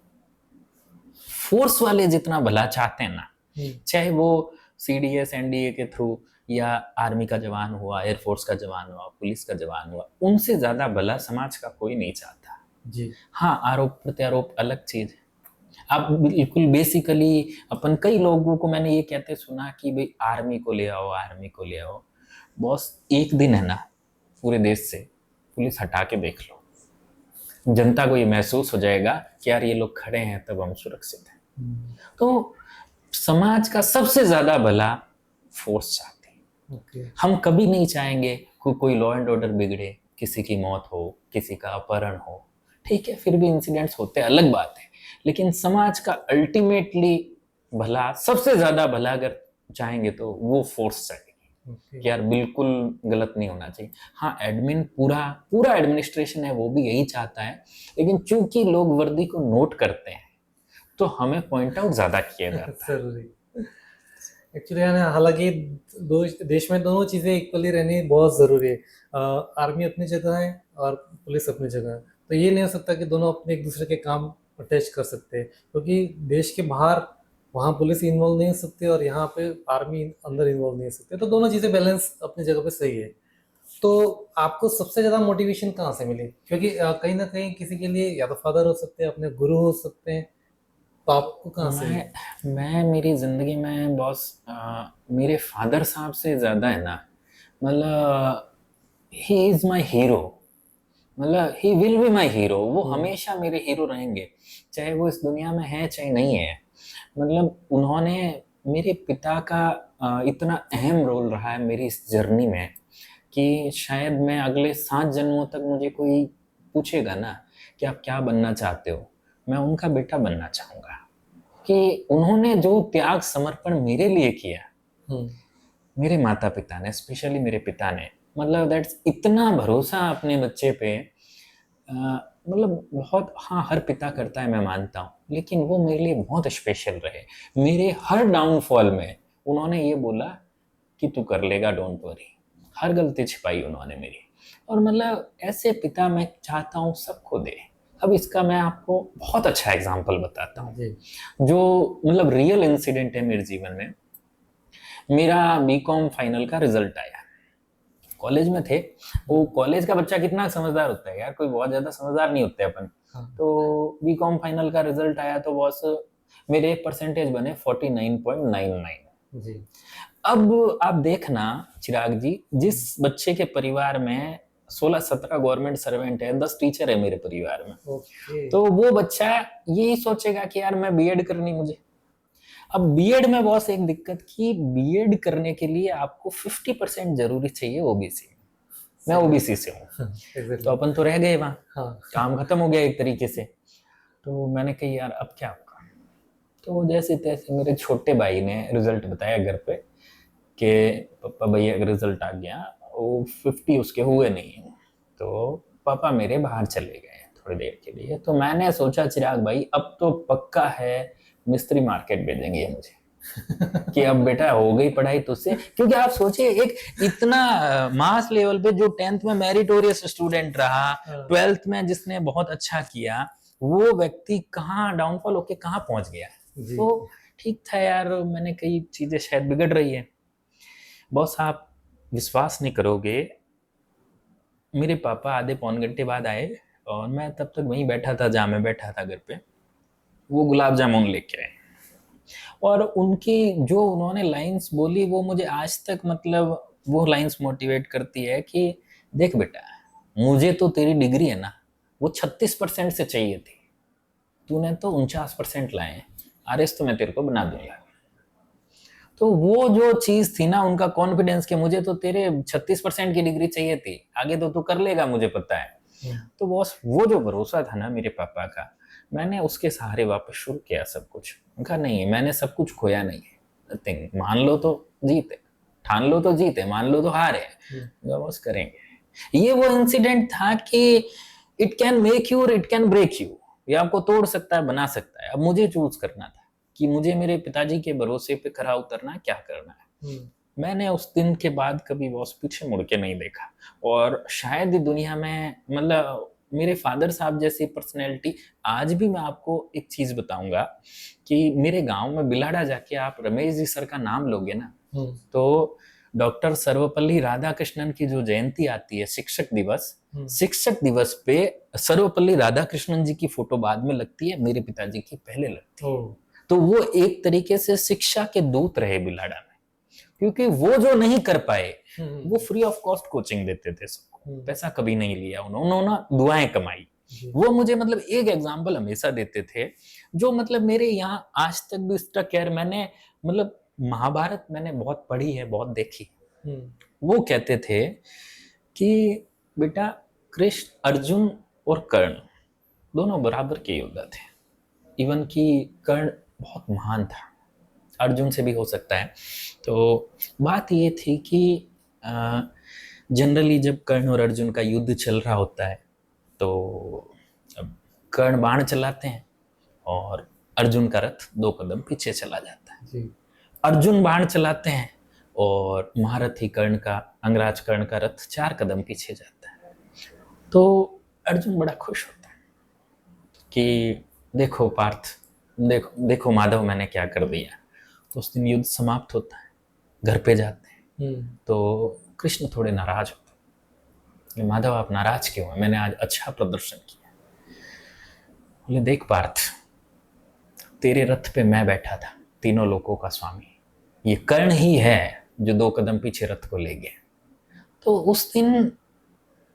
B: फोर्स वाले जितना भला चाहते हैं ना,
A: हम्म।
B: चाहे वो सीडीएस एनडीए के थ्रू या आर्मी का जवान हुआ, एयरफोर्स का जवान हुआ, पुलिस का जवान हुआ, उनसे ज्यादा भला समाज का कोई नहीं चाहता।
A: जी।
B: हाँ, आरोप प्रत्यारोप अलग चीज है। अब बिल्कुल बेसिकली अपन कई लोगों को मैंने ये कहते सुना कि भाई आर्मी को ले आओ, आर्मी को ले आओ। बॉस, एक दिन है ना, पूरे देश से पुलिस हटा के देख लो, जनता को ये महसूस हो जाएगा कि यार ये लोग खड़े हैं तब हम सुरक्षित हैं।
A: हम्म।
B: तो समाज का सबसे ज्यादा भला फोर्स चाहते हैं।
A: ओके।
B: हम कभी नहीं चाहेंगे कि कोई लॉ एंड ऑर्डर बिगड़े, किसी की मौत हो, किसी का अपहरण हो। ठीक है, फिर भी इंसिडेंट्स होते हैं, अलग बात है। लेकिन समाज का अल्टीमेटली भला, सबसे ज्यादा भला अगर चाहेंगे तो वो फोर्स चाहेगी
A: ओके।
B: कि यार बिल्कुल गलत नहीं होना चाहिए। हाँ, एडमिन पूरा पूरा एडमिनिस्ट्रेशन है वो भी यही चाहता है, लेकिन चूंकि लोग वर्दी को नोट करते हैं तो हमें पॉइंट आउट ज्यादा किया जाता है।
A: जरूरी। एक्चुअली है ना, हालांकि दो देश में दोनों चीज़ें इक्वली रहनी बहुत ज़रूरी है। आर्मी अपनी जगह है और पुलिस अपनी जगह है। तो ये नहीं हो सकता कि दोनों अपने एक दूसरे के काम अटैच कर सकते हैं, क्योंकि देश के बाहर वहाँ पुलिस इन्वॉल्व नहीं हो सकती और यहाँ पे आर्मी अंदर इन्वॉल्व नहीं हो सकते। तो दोनों चीज़ें बैलेंस अपनी जगह पे सही है। तो आपको सबसे ज़्यादा मोटिवेशन कहाँ से मिली? क्योंकि कहीं ना कहीं किसी के लिए या तो फादर हो सकते हैं, अपने गुरु हो सकते हैं। तो आपको कहाँ से?
B: मैं मेरी जिंदगी में बॉस, मेरे फादर साहब से ज्यादा है ना, मतलब ही इज माई हीरो। मतलब he will be my hero. वो
A: हम्म।
B: हमेशा मेरे हीरो रहेंगे, चाहे वो इस दुनिया में है चाहे नहीं है। मतलब उन्होंने, मेरे पिता का इतना अहम रोल रहा है मेरी इस जर्नी में कि शायद मैं अगले 7 जन्मों तक, मुझे कोई पूछेगा ना कि आप क्या बनना चाहते हो, मैं उनका बेटा बनना चाहूंगा। कि उन्होंने जो त्याग समर्पण मेरे लिए किया,
A: हम्म।
B: मेरे माता पिता ने, स्पेशली मेरे पिता ने, मतलब दैट्स इतना भरोसा अपने बच्चे पे, मतलब बहुत, हाँ हर पिता करता है मैं मानता हूँ, लेकिन वो मेरे लिए बहुत स्पेशल रहे। मेरे हर डाउनफॉल में उन्होंने ये बोला कि तू कर लेगा, डोंट वरी। हर गलती छिपाई उन्होंने मेरी। और मतलब ऐसे पिता मैं चाहता हूँ सबको दे। अब इसका मैं आपको बहुत अच्छा एग्जाम्पल बताता हूँ,
A: जी।
B: जो मतलब रियल इंसिडेंट है मेरे जीवन में। मेरा बीकॉम फाइनल का रिजल्ट आया, कॉलेज में थे। वो कॉलेज का बच्चा कितना समझदार होता है यार, कोई बहुत ज्यादा समझदार नहीं होते अपन।
A: हाँ।
B: तो बीकॉम फाइनल का रिजल्ट आया तो बॉस, मेरे परसेंटेज बने 49.99।
A: जी।
B: अब आप देखना चिराग जी, जिस बच्चे के परिवार में 16-17 गवर्नमेंट सर्वेंट है, 10 टीचर है मेरे परिवार में,
A: ओके।
B: तो वो बच्चा यही सोचेगा कि यार मैं बीएड करनी मुझे। अब बीएड में बहुत एक दिक्कत की, बीएड करने के लिए आपको 50% जरूरी चाहिए ओबीसी। मैं
A: सही बात।
B: ओबीसी से हूँ,
A: हाँ।
B: तो
A: एग्जैक्टली।
B: अपन तो रह गए वहां,
A: हाँ।
B: काम खत्म हो गया एक तरीके से। तो मैंने कही यार अब क्या होगा। तो जैसे तैसे मेरे छोटे भाई ने रिजल्ट बताया घर पे कि पापा भैया का रिजल्ट आ गया, वो 50 उसके हुए नहीं। तो पापा मेरे बाहर चले गए थोड़ी देर के लिए। तो मैंने सोचा चिराग भाई अब तो पक्का है मिस्त्री मार्केट भेजेंगे मुझे कि अब बेटा हो गई पढ़ाई तुझसे। क्योंकि आप सोचिए एक इतना मास लेवल पे जो 10th में मेरिटोरियस स्टूडेंट रहा, 12th में जिसने बहुत अच्छा किया, वो व्यक्ति कहाँ डाउनफॉल होके कहाँ पहुंच गया। तो ठीक था यार, मैंने कई चीजें शायद बिगड़ रही है। बॉस आप विश्वास नहीं करोगे, मेरे पापा आधे पौन घंटे बाद आए और मैं तब तक वहीं बैठा था जहाँ मैं बैठा था घर पे। वो गुलाब जामुन लेके आए और उनकी जो उन्होंने लाइंस बोली वो मुझे आज तक मतलब वो लाइंस मोटिवेट करती है कि देख बेटा, मुझे तो तेरी डिग्री है ना वो 36% से चाहिए थी, तूने तो 49% लाए, आरएस तो मैं तेरे को बना दूंगा। तो वो जो चीज थी ना, उनका कॉन्फिडेंस कि मुझे तो तेरे 36% की डिग्री चाहिए थी, आगे तो तू कर लेगा मुझे पता है। तो बॉस वो जो भरोसा था ना मेरे पापा का, मैंने उसके सहारे वापस शुरू किया सब कुछ। उनका नहीं, मैंने सब कुछ खोया नहीं है, नथिंग, मान लो तो जीते, ठान लो तो जीते, मान लो तो हारे, बॉस करेंगे। ये वो इंसिडेंट था कि इट कैन मेक यू और इट कैन ब्रेक यू, ये आपको तोड़ सकता है बना सकता है। अब मुझे चूज करना था कि मुझे मेरे पिताजी के भरोसे पे खरा उतरना है, क्या करना है। मैंने उस दिन के बाद कभी बॉस पीछे मुड़ के नहीं देखा। और शायद दुनिया में मतलब मेरे फादर साहब जैसी पर्सनैलिटी, आज भी मैं आपको एक चीज बताऊंगा कि मेरे गांव में बिलाड़ा जाके आप रमेश जी सर का नाम लोगे ना, तो डॉक्टर सर्वपल्ली राधाकृष्णन की जो जयंती आती है शिक्षक दिवस, शिक्षक दिवस पे सर्वपल्ली राधाकृष्णन जी की फोटो बाद में लगती है, मेरे पिताजी की पहले लगती है। तो वो एक तरीके से शिक्षा के दूत रहे बिलाड़ा में, क्योंकि वो जो नहीं कर पाए वो फ्री ऑफ कॉस्ट कोचिंग देते थे सबको, पैसा कभी नहीं लिया उन्होंने दुआएं कमाई। वो मुझे मतलब एक एग्जाम्पल हमेशा देते थे जो मतलब मेरे यहाँ आज तक भी स्टक है। मैंने मतलब महाभारत मैंने बहुत पढ़ी है, बहुत देखी। वो कहते थे कि बेटा कृष्ण, अर्जुन और कर्ण दोनों बराबर के योद्धा थे। इवन कि कर्ण बहुत महान था, अर्जुन से भी हो सकता है। तो बात ये थी कि जनरली जब कर्ण और अर्जुन का युद्ध चल रहा होता है तो अब कर्ण बाण चलाते हैं और अर्जुन का रथ 2 कदम पीछे चला जाता है जी। अर्जुन बाण चलाते हैं और महारथी कर्ण का, अंगराज कर्ण का रथ 4 कदम पीछे जाता है। तो अर्जुन बड़ा खुश होता है कि देखो पार्थ, देखो देखो माधव, मैंने क्या कर दिया। तो उस दिन युद्ध समाप्त होता है, घर पे जाते हैं तो कृष्ण थोड़े नाराज होते हैं। माधव आप नाराज क्यों हैं, मैंने आज अच्छा प्रदर्शन किया। बोले देख पार्थ, तेरे रथ पे मैं बैठा था, तीनों लोकों का स्वामी, ये कर्ण ही है जो 2 कदम पीछे रथ को ले गया। तो उस दिन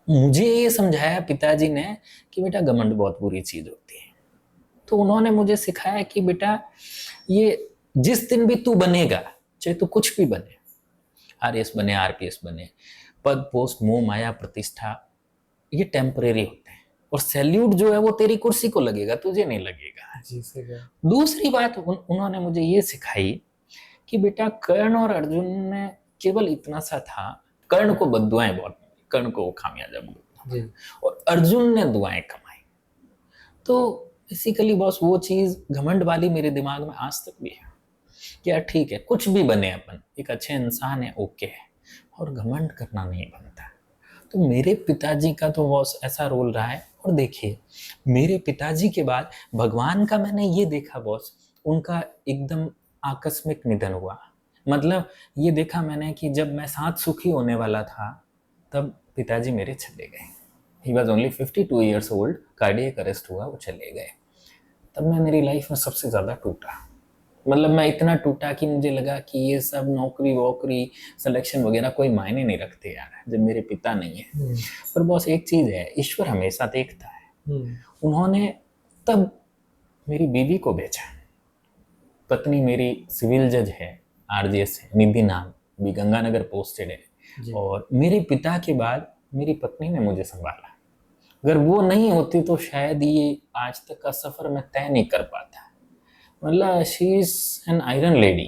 B: मुझे ये समझाया पिताजी ने कि बेटा घमंड बहुत बुरी चीज होती है। तो उन्होंने मुझे सिखाया कि बेटा ये जिस दिन भी तू बनेगा, चाहे तू कुछ भी बने, आरएस बने, आरपीएस बने, पद पोस्ट मोह माया प्रतिष्ठा, ये टेम्परेरी होते हैं और सैल्यूट जो है वो तेरी कुर्सी को लगेगा, तुझे नहीं लगेगा जी। दूसरी बात उन्होंने मुझे ये सिखाई कि बेटा कर्ण और अर्जुन ने केवल इतना सा था, कर्ण को बद्दुआएं बहुत, कर्ण को खामियाजा और अर्जुन ने दुआएं कमाई। तो बेसिकली बॉस वो चीज घमंड वाली मेरे दिमाग में आज तक भी है कि यार ठीक है, कुछ भी बने, अपन एक अच्छे इंसान है, ओके है, और घमंड करना नहीं बनता। तो मेरे पिताजी का तो बॉस ऐसा रोल रहा है। और देखिए मेरे पिताजी के बाद भगवान का मैंने ये देखा बॉस, उनका एकदम आकस्मिक निधन हुआ। मतलब ये देखा मैंने कि जब मैं 7 सुखी होने वाला था तब पिताजी मेरे चले गए। He was only 52 years old, cardiac arrest हुआ, वो चले गए। तब मैं मेरी लाइफ में सबसे ज़्यादा टूटा। मतलब मैं इतना टूटा कि मुझे लगा कि ये सब नौकरी वोकरी सिलेक्शन वगैरह कोई मायने नहीं रखते यार, जब मेरे पिता नहीं है। पर बॉस एक चीज़ है, ईश्वर हमेशा देखता है। उन्होंने तब मेरी बीवी को भेजा, पत्नी मेरी सिविल जज है, आरजीएस है, निधि नाम, भी गंगानगर पोस्टेड है। और मेरे पिता के बाद मेरी पत्नी ने मुझे संभाला। अगर वो नहीं होती तो शायद ये आज तक का सफर मैं तय नहीं कर पाता। मतलब she is an iron lady.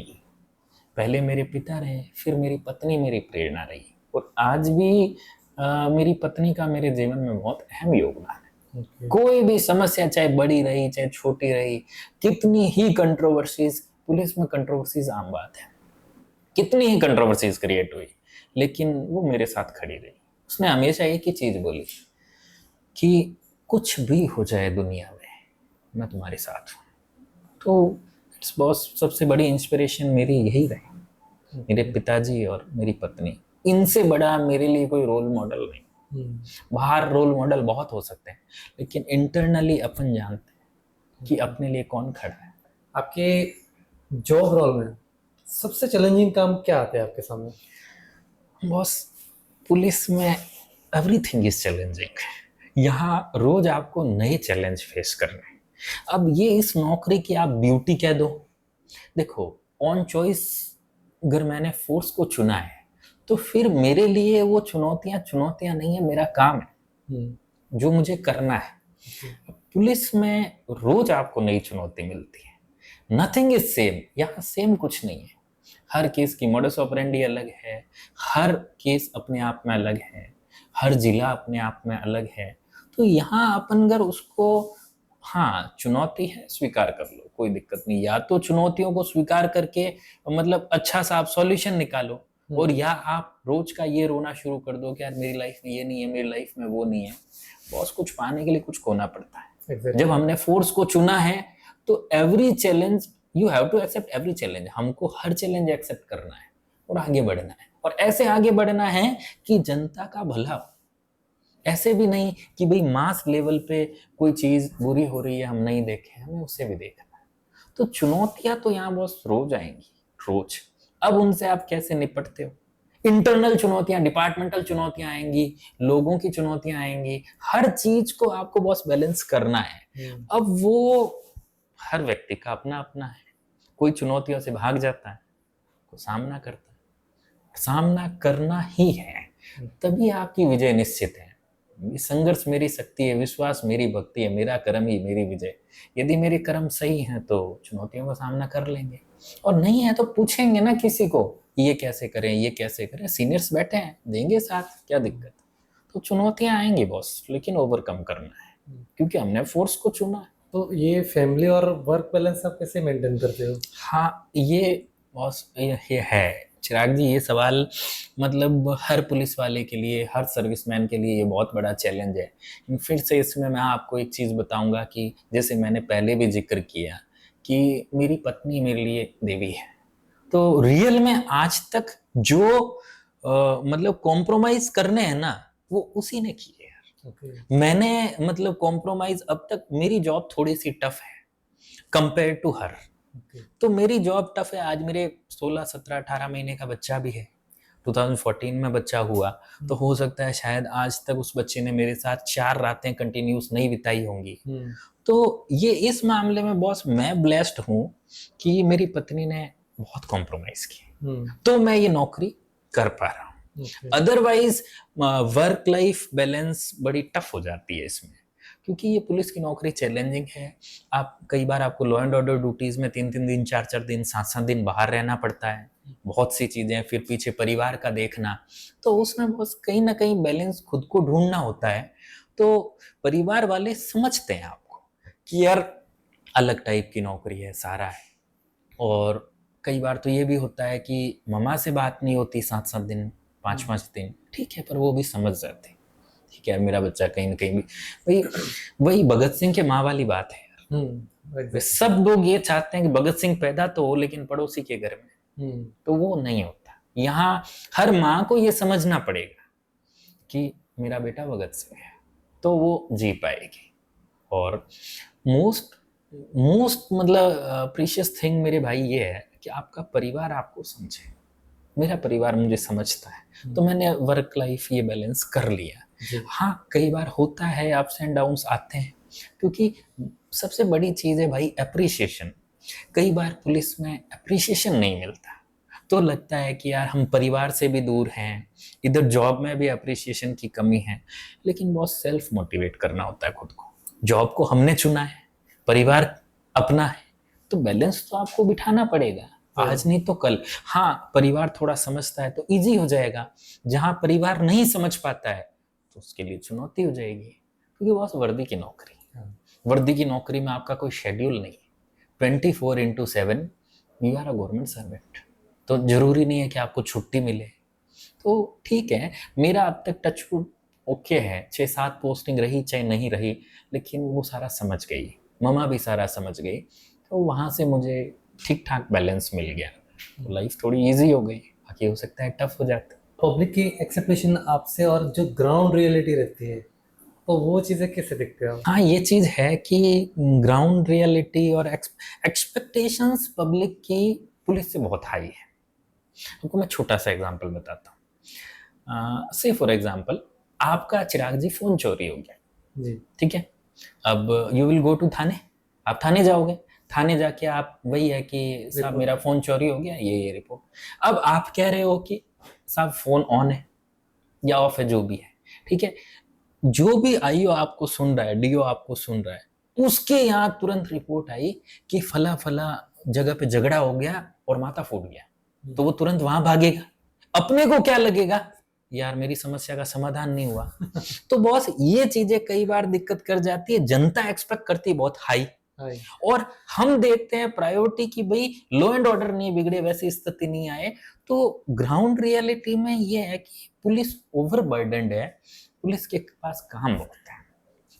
B: पहले मेरे पिता रहे, फिर मेरी पत्नी मेरी प्रेरणा रही, और आज भी मेरी पत्नी का मेरे जीवन में बहुत अहम योगदान है।
A: Okay.
B: कोई भी समस्या चाहे बड़ी रही चाहे छोटी रही, कितनी ही कंट्रोवर्सीज, पुलिस में कंट्रोवर्सीज आम बात है, कितनी ही कंट्रोवर्सीज क्रिएट हुई, लेकिन वो मेरे साथ खड़ी रही। उसने हमेशा एक ही चीज बोली कि कुछ भी हो जाए दुनिया में, मैं तुम्हारे साथ हूँ। तो इट्स बॉस सबसे बड़ी इंस्पिरेशन मेरी यही रही, मेरे पिताजी और मेरी पत्नी। इनसे बड़ा मेरे लिए कोई रोल मॉडल नहीं। बाहर रोल मॉडल बहुत हो सकते हैं, लेकिन इंटरनली अपन जानते हैं कि अपने लिए कौन खड़ा है।
A: आपके जॉब रोल में सबसे चैलेंजिंग काम क्या आते हैं आपके सामने?
B: बॉस, पुलिस में एवरीथिंग इज चैलेंजिंग। यहाँ रोज आपको नए चैलेंज फेस करने हैं। अब ये इस नौकरी की आप ब्यूटी कह दो। देखो, ऑन चॉइस अगर मैंने फोर्स को चुना है, तो फिर मेरे लिए वो चुनौतियां चुनौतियां नहीं है, मेरा काम है जो मुझे करना है। पुलिस में रोज आपको नई चुनौती मिलती है। नथिंग इज सेम, यहाँ सेम कुछ नहीं है। हर केस की मोडस ऑपरेंडी अलग है, हर केस अपने आप में अलग है, हर जिला अपने आप में अलग है। तो यहाँ अपन अगर उसको, हाँ चुनौती है स्वीकार कर लो, कोई दिक्कत नहीं। या तो चुनौतियों को स्वीकार करके मतलब अच्छा सा आप सॉल्यूशन निकालो, और या आप रोज का ये रोना शुरू कर दो कि यार मेरी लाइफ में ये नहीं है, मेरी लाइफ में वो नहीं है। बॉस, कुछ पाने के लिए कुछ खोना पड़ता है।
A: Exactly.
B: जब हमने फोर्स को चुना है तो every challenge you have to accept every challenge. हमको हर चैलेंज एक्सेप्ट करना है और आगे बढ़ना है, और ऐसे आगे बढ़ना है कि जनता का भला हो। ऐसे भी नहीं कि भाई मास लेवल पे कोई चीज बुरी हो रही है हम नहीं देखें, हमें उसे भी देखना है। तो चुनौतियां तो यहाँ बस रोज आएंगी, रोज। अब उनसे आप कैसे निपटते हो? इंटरनल चुनौतियां, डिपार्टमेंटल चुनौतियां आएंगी, लोगों की चुनौतियां आएंगी, हर चीज को आपको बस बैलेंस करना है। अब वो हर व्यक्ति का अपना अपना है। कोई चुनौतियों से भाग जाता है, कोई सामना करता है। सामना करना ही है, तभी आपकी विजय निश्चित है। संघर्ष मेरी शक्ति है, विश्वास मेरी भक्ति है, मेरा कर्म ही मेरी विजय। यदि मेरे कर्म सही हैं तो चुनौतियों का सामना कर लेंगे, और नहीं है तो पूछेंगे ना किसी को, ये कैसे करें, ये कैसे करें। सीनियर्स बैठे हैं, देंगे साथ, क्या दिक्कत। तो चुनौतियां आएंगी बॉस, लेकिन ओवरकम करना है, क्योंकि हमने फोर्स को चुना है।
A: तो ये फैमिली और वर्क बैलेंस आप कैसे मेंटेन करते हो?
B: हाँ, ये बॉस ये है चिराग जी, ये सवाल मतलब हर पुलिस वाले के लिए, हर सर्विसमैन के लिए ये बहुत बड़ा चैलेंज है। फिर से इसमें मैं आपको एक चीज़ बताऊंगा कि जैसे मैंने पहले भी जिक्र किया कि मेरी पत्नी मेरे लिए देवी है। तो रियल में आज तक जो मतलब कॉम्प्रोमाइज करने हैं ना, वो उसी ने किए यार। मैंने मतलब कॉम्प्रोमाइज, अब तक मेरी जॉब थोड़ी सी टफ है कंपेयर टू हर। तो मेरी जॉब टफ है। आज मेरे 16 17 18 महीने का बच्चा भी है, 2014 में बच्चा हुआ। तो हो सकता है शायद आज तक उस बच्चे ने मेरे साथ 4 रातें कंटिन्यूस नहीं बिताई होंगी। तो ये इस मामले में बॉस मैं ब्लेस्ड हूँ कि मेरी पत्नी ने बहुत कॉम्प्रोमाइज की, तो मैं ये नौकरी कर पा रहा हूँ। अदरवाइज वर्क लाइफ बैलेंस बड़ी टफ हो जाती है इसमें, क्योंकि ये पुलिस की नौकरी चैलेंजिंग है। आप कई बार आपको लॉ एंड ऑर्डर ड्यूटीज में 3-3 दिन, 4-4 दिन, 7-7 दिन बाहर रहना पड़ता है। बहुत सी चीजें, फिर पीछे परिवार का देखना, तो उसमें बस कहीं ना कहीं बैलेंस खुद को ढूंढना होता है। तो परिवार वाले समझते हैं आपको कि यार अलग टाइप की नौकरी है, सारा है। और कई बार तो ये भी होता है कि मम्मा से बात नहीं होती 7-7 दिन, 5-5 दिन, ठीक है, पर वो भी समझ जाते, ठीक है मेरा बच्चा कहीं ना कहीं भी वही भगत सिंह के माँ वाली बात है यार। सब लोग ये चाहते हैं कि भगत सिंह पैदा तो हो लेकिन पड़ोसी के घर में, तो वो नहीं होता। यहाँ हर माँ को ये समझना पड़ेगा कि मेरा बेटा भगत सिंह है, तो वो जी पाएगी। और मोस्ट मतलब प्रीशियस थिंग मेरे भाई ये है कि आपका परिवार आपको समझे। मेरा परिवार मुझे समझता है, तो मैंने वर्क लाइफ ये बैलेंस कर लिया। हाँ, कई बार होता है, अप्स एंड डाउन्स आते हैं, क्योंकि सबसे बड़ी चीज़ है भाई अप्रिसिएशन। कई बार पुलिस में अप्रिसिएशन नहीं मिलता, तो लगता है कि यार हम परिवार से भी दूर हैं, इधर जॉब में भी अप्रिसिएशन की कमी है। लेकिन बहुत सेल्फ मोटिवेट करना होता है खुद को। जॉब को हमने चुना है, परिवार अपना है, तो बैलेंस तो आपको बिठाना पड़ेगा, आज नहीं तो कल। हाँ, परिवार थोड़ा समझता है तो इजी हो जाएगा, जहां परिवार नहीं समझ पाता है तो उसके लिए चुनौती हो जाएगी, क्योंकि बॉस वर्दी की नौकरी, वर्दी की नौकरी में आपका कोई शेड्यूल नहीं है, 24/7 you are a government servant, तो जरूरी नहीं है कि आपको छुट्टी मिले। तो ठीक है, मेरा अब तक टचवुड ओके है, 6-7 पोस्टिंग रही चाहे नहीं रही, लेकिन वो सारा समझ गई, ममा भी सारा समझ गई, तो वहाँ से मुझे ठीक ठाक बैलेंस मिल गया, तो लाइफ थोड़ी इजी हो गई। बाकी हो सकता है टफ हो जाता।
A: पब्लिक की एक्सपेक्टेशन आपसे और जो ग्राउंड रियलिटी रहती है, तो वो चीज़ें कैसे देखते हो?
B: हाँ, ये चीज़ है कि ग्राउंड रियलिटी और एक्सपेक्टेशंस पब्लिक की पुलिस से बहुत हाई है। आपको मैं छोटा सा एग्जांपल बताता हूँ। से फॉर एग्जांपल, आपका चिराग जी फोन चोरी हो गया
A: जी।
B: ठीक है, अब यू विल गो टू थाने, आप थाने जाओगे, थाने जाके आप वही है कि साहब मेरा फोन चोरी हो गया, ये रिपोर्ट। अब आप कह रहे हो कि साहब फोन ऑन है या ऑफ है, जो भी है, ठीक है, जो भी आईओ आपको सुन रहा है, डीओ आपको सुन रहा है, उसके यहाँ तुरंत रिपोर्ट आई कि फला फला जगह पे झगड़ा हो गया और माथा फूट गया, तो वो तुरंत वहां भागेगा। अपने को क्या लगेगा, यार मेरी समस्या का समाधान नहीं हुआ। तो बॉस ये चीजें कई बार दिक्कत कर जाती है, जनता एक्सपेक्ट करती है बहुत हाई, और हम देखते हैं प्रायोरिटी की भाई लॉ एंड ऑर्डर नहीं बिगड़े, वैसी स्थिति नहीं आए। तो ग्राउंड रियलिटी में ये है कि पुलिस ओवरबर्डनड है, पुलिस के पास काम बहुत है,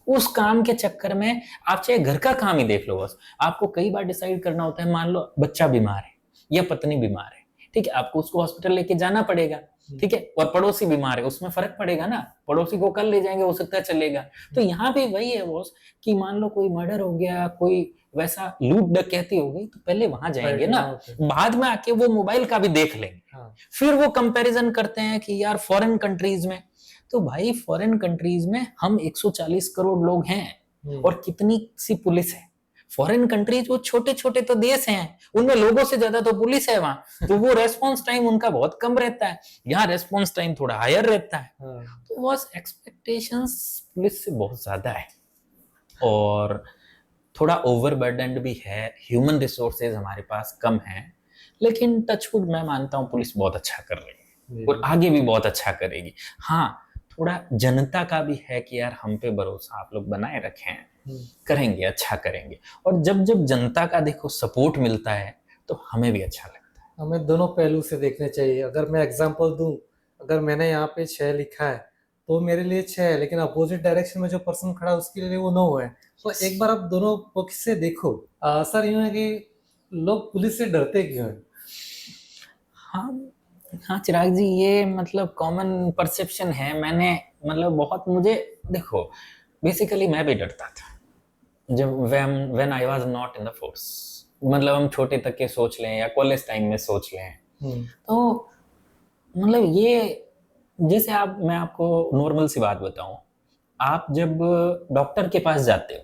B: उस काम के चक्कर में आप चाहे घर का काम ही देख लो बस, आपको कई बार डिसाइड करना होता है, मान लो बच्चा बीमार है या पत्नी बीमार है, ठीक है, आपको उसको हॉस्पिटल लेके जाना पड़ेगा, ठीक है, और पड़ोसी बीमार है, उसमें फर्क पड़ेगा ना, पड़ोसी को कल ले जाएंगे, हो सकता है चलेगा। तो यहाँ भी वही है बॉस कि मान लो कोई मर्डर हो गया, कोई वैसा लूट डकैती हो गई, तो पहले वहां जाएंगे ना, बाद में आके वो मोबाइल का भी देख लेंगे। फिर वो कंपैरिजन करते हैं कि यार फॉरेन कंट्रीज में, तो भाई फॉरेन कंट्रीज में हम 140 करोड़ लोग हैं और कितनी सी पुलिस है। फॉरेन कंट्रीज वो छोटे छोटे तो देश हैं, उनमें लोगों से ज्यादा तो पुलिस है वहां, तो वो रेस्पॉन्स टाइम उनका बहुत कम रहता है, यहाँ रेस्पॉन्स टाइम थोड़ा हायर रहता है। तो बस एक्सपेक्टेशंस पुलिस से बहुत ज्यादा है और थोड़ा ओवरबर्डन्ड भी है, ह्यूमन रिसोर्सेज हमारे पास कम है, लेकिन टचवुड मैं मानता हूँ पुलिस बहुत अच्छा कर रही है और आगे भी बहुत अच्छा करेगी। हाँ, थोड़ा जनता का भी है कि यार हम पे भरोसा आप लोग बनाए रखे हैं, करेंगे, अच्छा करेंगे, और जब जब जनता का देखो सपोर्ट मिलता है तो हमें भी अच्छा लगता है।
A: हमें दोनों पहलू से देखने चाहिए। अगर मैं एग्जांपल दूं, अगर मैंने यहाँ पे 6 लिखा है तो मेरे लिए 6 है, लेकिन अपोजिट डायरेक्शन में जो पर्सन खड़ा है उसके लिए वो 9 है। तो एक बार आप दोनों पक्ष से देखो। सर यूं है कि लोग पुलिस से डरते क्यों हैं?
B: हाँ हाँ चिराग जी, ये मतलब कॉमन परसेप्शन है, मैंने मतलब बहुत, मुझे देखो बेसिकली मैं भी डरता था जब when I was not in the force, मतलब हम छोटे तक के सोच लें या कॉलेज टाइम में सोच लें, तो मतलब ये जैसे आप, मैं आपको नॉर्मल सी बात बताऊं, आप जब डॉक्टर के पास जाते हो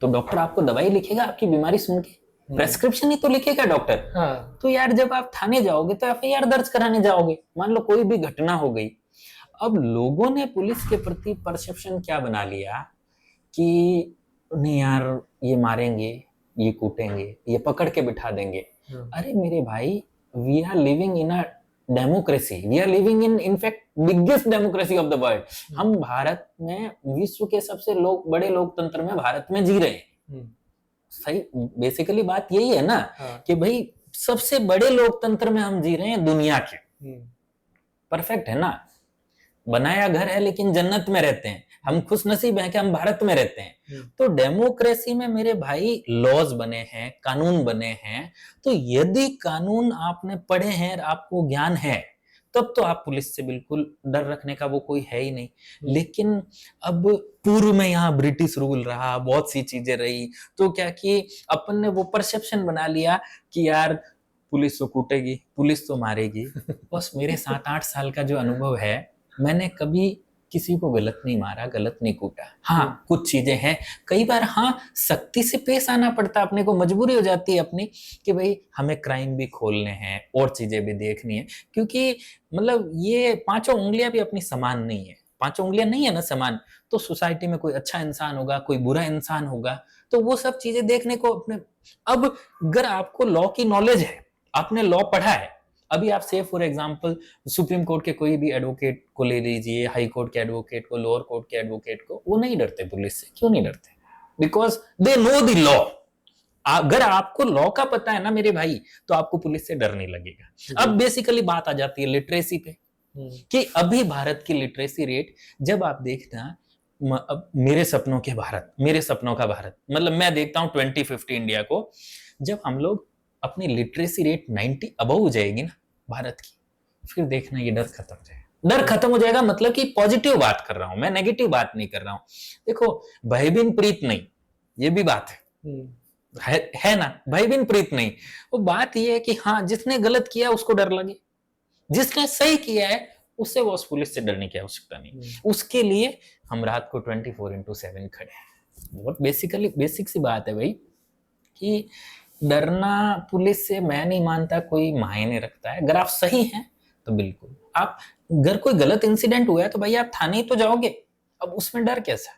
B: तो डॉक्टर आपको दवाई लिखेगा आपकी बीमारी सुन के, प्रेस्क्रिप्शन ही तो लिखेगा डॉक्टर। तो यार जब आप थाने जाओगे तो एफआईआर दर्ज कराने जाओगे, मान लो कोई भी घटना हो गई, अब लोगों ने पुलिस के प्रति परसेप्शन क्या बना लिया कि नहीं यार ये मारेंगे, ये कूटेंगे, ये पकड़ के बिठा देंगे। अरे मेरे भाई, we are living in a democracy, we are living in in fact biggest democracy of the world. हम भारत में, विश्व के सबसे बड़े लोकतंत्र में भारत में जी रहे हैं। सही, बेसिकली बात यही है ना कि भाई सबसे बड़े लोकतंत्र में हम जी रहे हैं दुनिया के। परफेक्ट है ना, बनाया घर है लेकिन जन्नत में रहते हैं, हम खुश नसीब हैं कि हम भारत में रहते हैं। तो डेमोक्रेसी में मेरे भाई लॉज बने हैं, कानून बने हैं, तो यदि कानून आपने पढ़े हैं, आपको ज्ञान है, तब तो आप पुलिस से बिल्कुल डर रखने का वो कोई है ही नहीं। लेकिन अब पूर्व में यहाँ ब्रिटिश रूल रहा, बहुत सी चीजें रही, तो क्या कि अपन ने वो परसेप्शन बना लिया कि यार पुलिस तो कूटेगी, पुलिस तो मारेगी। बस मेरे 7-8 साल का जो अनुभव है, मैंने कभी किसी को गलत नहीं मारा, गलत नहीं कूटा। हाँ, कुछ चीजें हैं कई बार, हाँ सख्ती से पेश आना पड़ता, अपने को मजबूरी हो जाती है अपनी कि भाई हमें क्राइम भी खोलने हैं और चीजें भी देखनी है, क्योंकि मतलब ये 5 उंगलियां भी अपनी समान नहीं है। पांचों उंगलियां नहीं है ना समान, तो सोसाइटी में कोई अच्छा इंसान होगा, कोई बुरा इंसान होगा, तो वो सब चीजें देखने को अपने। अब अगर आपको लॉ की नॉलेज है, आपने लॉ पढ़ा है, अभी आप से फॉर एग्जांपल सुप्रीम कोर्ट के कोई भी एडवोकेट को ले लीजिए, हाई कोर्ट के एडवोकेट को, लोअर कोर्ट के एडवोकेट को, वो नहीं डरते पुलिस से। क्यों नहीं डरते? Because they know the law. अगर आपको लॉ का पता है ना मेरे भाई, तो आपको पुलिस से डर नहीं लगेगा। अब बेसिकली बात आ जाती है लिटरेसी पे, कि अभी भारत की लिटरेसी रेट, जब आप देखना, अब मेरे सपनों के भारत, मेरे सपनों का भारत, मतलब मैं देखता हूं 2050 इंडिया को, जब हम लोग अपनी लिटरेसी रेट 90 अबव हो जाएगी ना भारत की, फिर देखना ये डर खत्म हो जाएगा। डर खत्म हो जाएगा मतलब कि पॉजिटिव बात कर रहा हूं मैं, नेगेटिव बात नहीं कर रहा हूं। देखो, भय बिन प्रीत नहीं, ये भी बात है ना, भय बिन प्रीत नहीं। वो बात ये है कि हाँ, जिसने गलत किया उसको डर लगे, जिसने सही किया है उससे वो पुलिस से डरने की आवश्यकता नहीं। उसके लिए हम रात को 24/7 खड़े हैं। बहुत बेसिकली बेसिक सी बात है भाई, कि डरना पुलिस से मैं नहीं मानता कोई मायने रखता है। अगर आप सही हैं तो बिल्कुल, आप अगर कोई गलत इंसिडेंट हुआ है तो भाई आप थाने ही तो जाओगे, अब उसमें डर कैसा?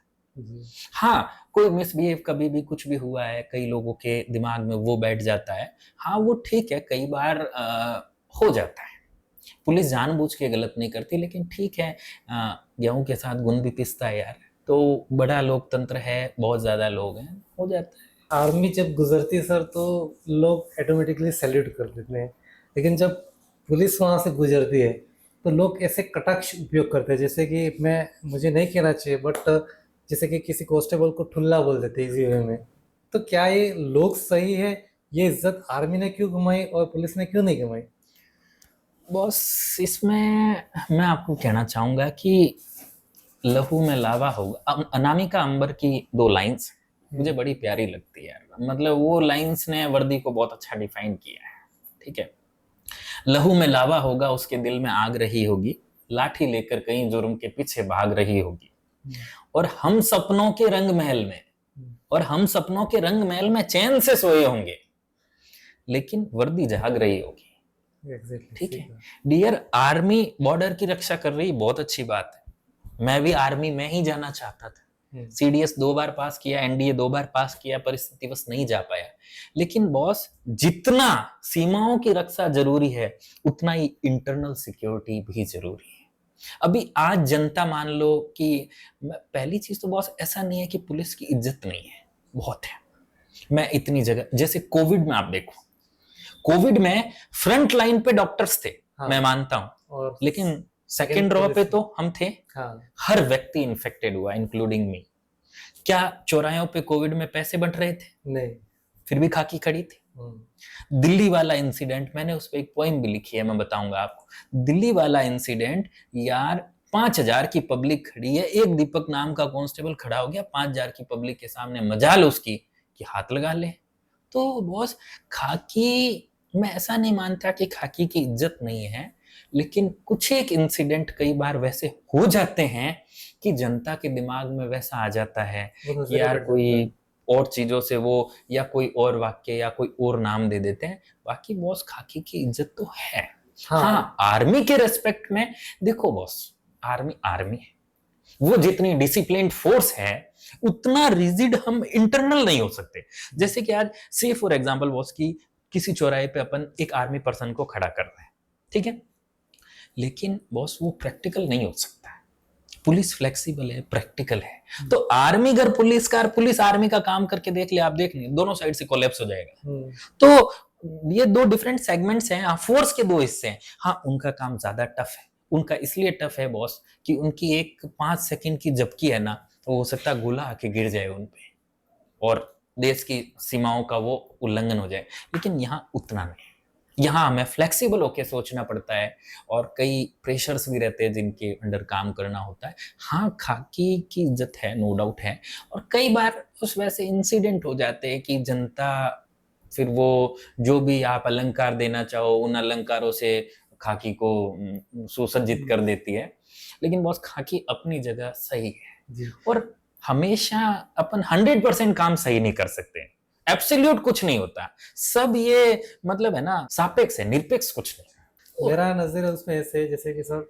B: हाँ, कोई मिसबिहेव कभी भी कुछ भी हुआ है, कई लोगों के दिमाग में वो बैठ जाता है, हाँ वो ठीक है, कई बार हो जाता है, पुलिस जानबूझ के गलत नहीं करती, लेकिन ठीक है, गेहूं के साथ गुण भी पिसता है यार, तो बड़ा लोकतंत्र है, बहुत ज्यादा लोग हैं, हो जाता है।
A: आर्मी जब गुजरती है सर, तो लोग ऑटोमेटिकली सैल्यूट कर देते हैं, लेकिन जब पुलिस वहाँ से गुजरती है तो लोग ऐसे कटाक्ष उपयोग करते हैं, जैसे कि मुझे नहीं कहना चाहिए, बट जैसे कि किसी कांस्टेबल को ठुल्ला बोल देते हैं इजी वे में। तो क्या ये लोग सही है? ये इज्जत आर्मी ने क्यों कमाई और पुलिस ने क्यों नहीं कमाई?
B: बॉस, इसमें मैं आपको कहना चाहूंगा कि लहू में लावा होगा, अनामिका अंबर की 2 लाइंस मुझे बड़ी प्यारी लगती है यार। मतलब वो लाइंस ने वर्दी को बहुत अच्छा डिफाइन किया है। ठीक है, लहू में लावा होगा, उसके दिल में आग रही होगी, लाठी लेकर कहीं जुर्म के पीछे भाग रही होगी, और हम सपनों के रंग महल में, और हम सपनों के रंग महल में चैन से सोए होंगे, लेकिन वर्दी जाग रही होगी। ठीक है डियर, आर्मी बॉर्डर की रक्षा कर रही, बहुत अच्छी बात है। मैं भी आर्मी में ही जाना चाहता था, सीडीएस 2 बार पास किया, एनडीए 2 बार पास किया, परिस्थिति बस नहीं जा पाया। लेकिन बॉस, जितना सीमाओं की रक्षा जरूरी है, उतना ही इंटरनल सिक्योरिटी भी जरूरी है। अभी आज जनता मान लो कि, पहली चीज तो बॉस ऐसा नहीं है कि पुलिस की इज्जत नहीं है, बहुत है। मैं इतनी जगह, जैसे कोविड में आप देखो, कोविड में फ्रंट लाइन पे डॉक्टर्स थे,
A: हाँ,
B: मैं मानता हूं, लेकिन सेकेंड रो पे तो हम थे।
A: हाँ,
B: हर व्यक्ति इन्फेक्टेड हुआ, इंक्लूडिंग मी। क्या चौराहों पे कोविड में पैसे बंट रहे थे?
A: नहीं,
B: फिर भी खाकी खड़ी थी। दिल्ली वाला इंसिडेंट, मैंने उस पर एक पोइम भी लिखी है, मैं बताऊंगा आपको। दिल्ली वाला इंसिडेंट यार, 5,000 की पब्लिक खड़ी है, एक दीपक नाम का कांस्टेबल खड़ा हो गया 5,000 की पब्लिक के सामने, मजाल उसकी कि हाथ लगा ले। तो बॉस, खाकी, मैं ऐसा नहीं मानता कि खाकी की इज्जत नहीं है, लेकिन कुछ एक इंसिडेंट कई बार वैसे हो जाते हैं कि जनता के दिमाग में वैसा आ जाता है कि यार कोई और चीजों से वो, या कोई और वाक्य या कोई और नाम दे देते हैं। बाकी बॉस, खाकी की इज्जत तो है। हाँ, आर्मी के रेस्पेक्ट में देखो बॉस, आर्मी आर्मी है, वो जितनी डिसिप्लिन्ड फोर्स है, उतना रिजिड हम इंटरनल नहीं हो सकते। जैसे कि आज से फॉर एग्जांपल बॉस, की किसी चौराहे पे अपन एक आर्मी पर्सन को खड़ा कर रहे हैं, ठीक है, लेकिन बॉस वो प्रैक्टिकल नहीं हो सकता। पुलिस फ्लेक्सिबल है, प्रैक्टिकल है। तो आर्मी अगर पुलिस आर्मी का काम करके देख ले, आप देख ले, दोनों साइड से कोलैप्स हो जाएगा। तो ये 2 डिफरेंट सेगमेंट्स हैं, फोर्स के 2 हिस्से हैं। हाँ, उनका काम ज्यादा टफ है। उनका इसलिए टफ है बॉस कि उनकी एक 5 सेकंड की झपकी है ना, तो हो सकता है गोला आके गिर जाए उन पे और देश की सीमाओं का वो उल्लंघन हो जाए। लेकिन यहाँ उतना नहीं, यहाँ हमें फ्लेक्सिबल होके सोचना पड़ता है, और कई प्रेशर्स भी रहते हैं जिनके अंडर काम करना होता है। हाँ, खाकी की इज्जत है, नो डाउट है, और कई बार उस वैसे इंसिडेंट हो जाते हैं कि जनता फिर वो जो भी आप अलंकार देना चाहो, उन अलंकारों से खाकी को सुसज्जित कर देती है। लेकिन बॉस, खाकी अपनी जगह सही है, और हमेशा अपन 100% काम सही नहीं कर सकते, एब्सोल्यूट कुछ नहीं होता, सब ये मतलब है ना, सापेक्ष है, निरपेक्ष कुछ नहीं।
A: मेरा नजर उसमें ऐसे, जैसे कि सर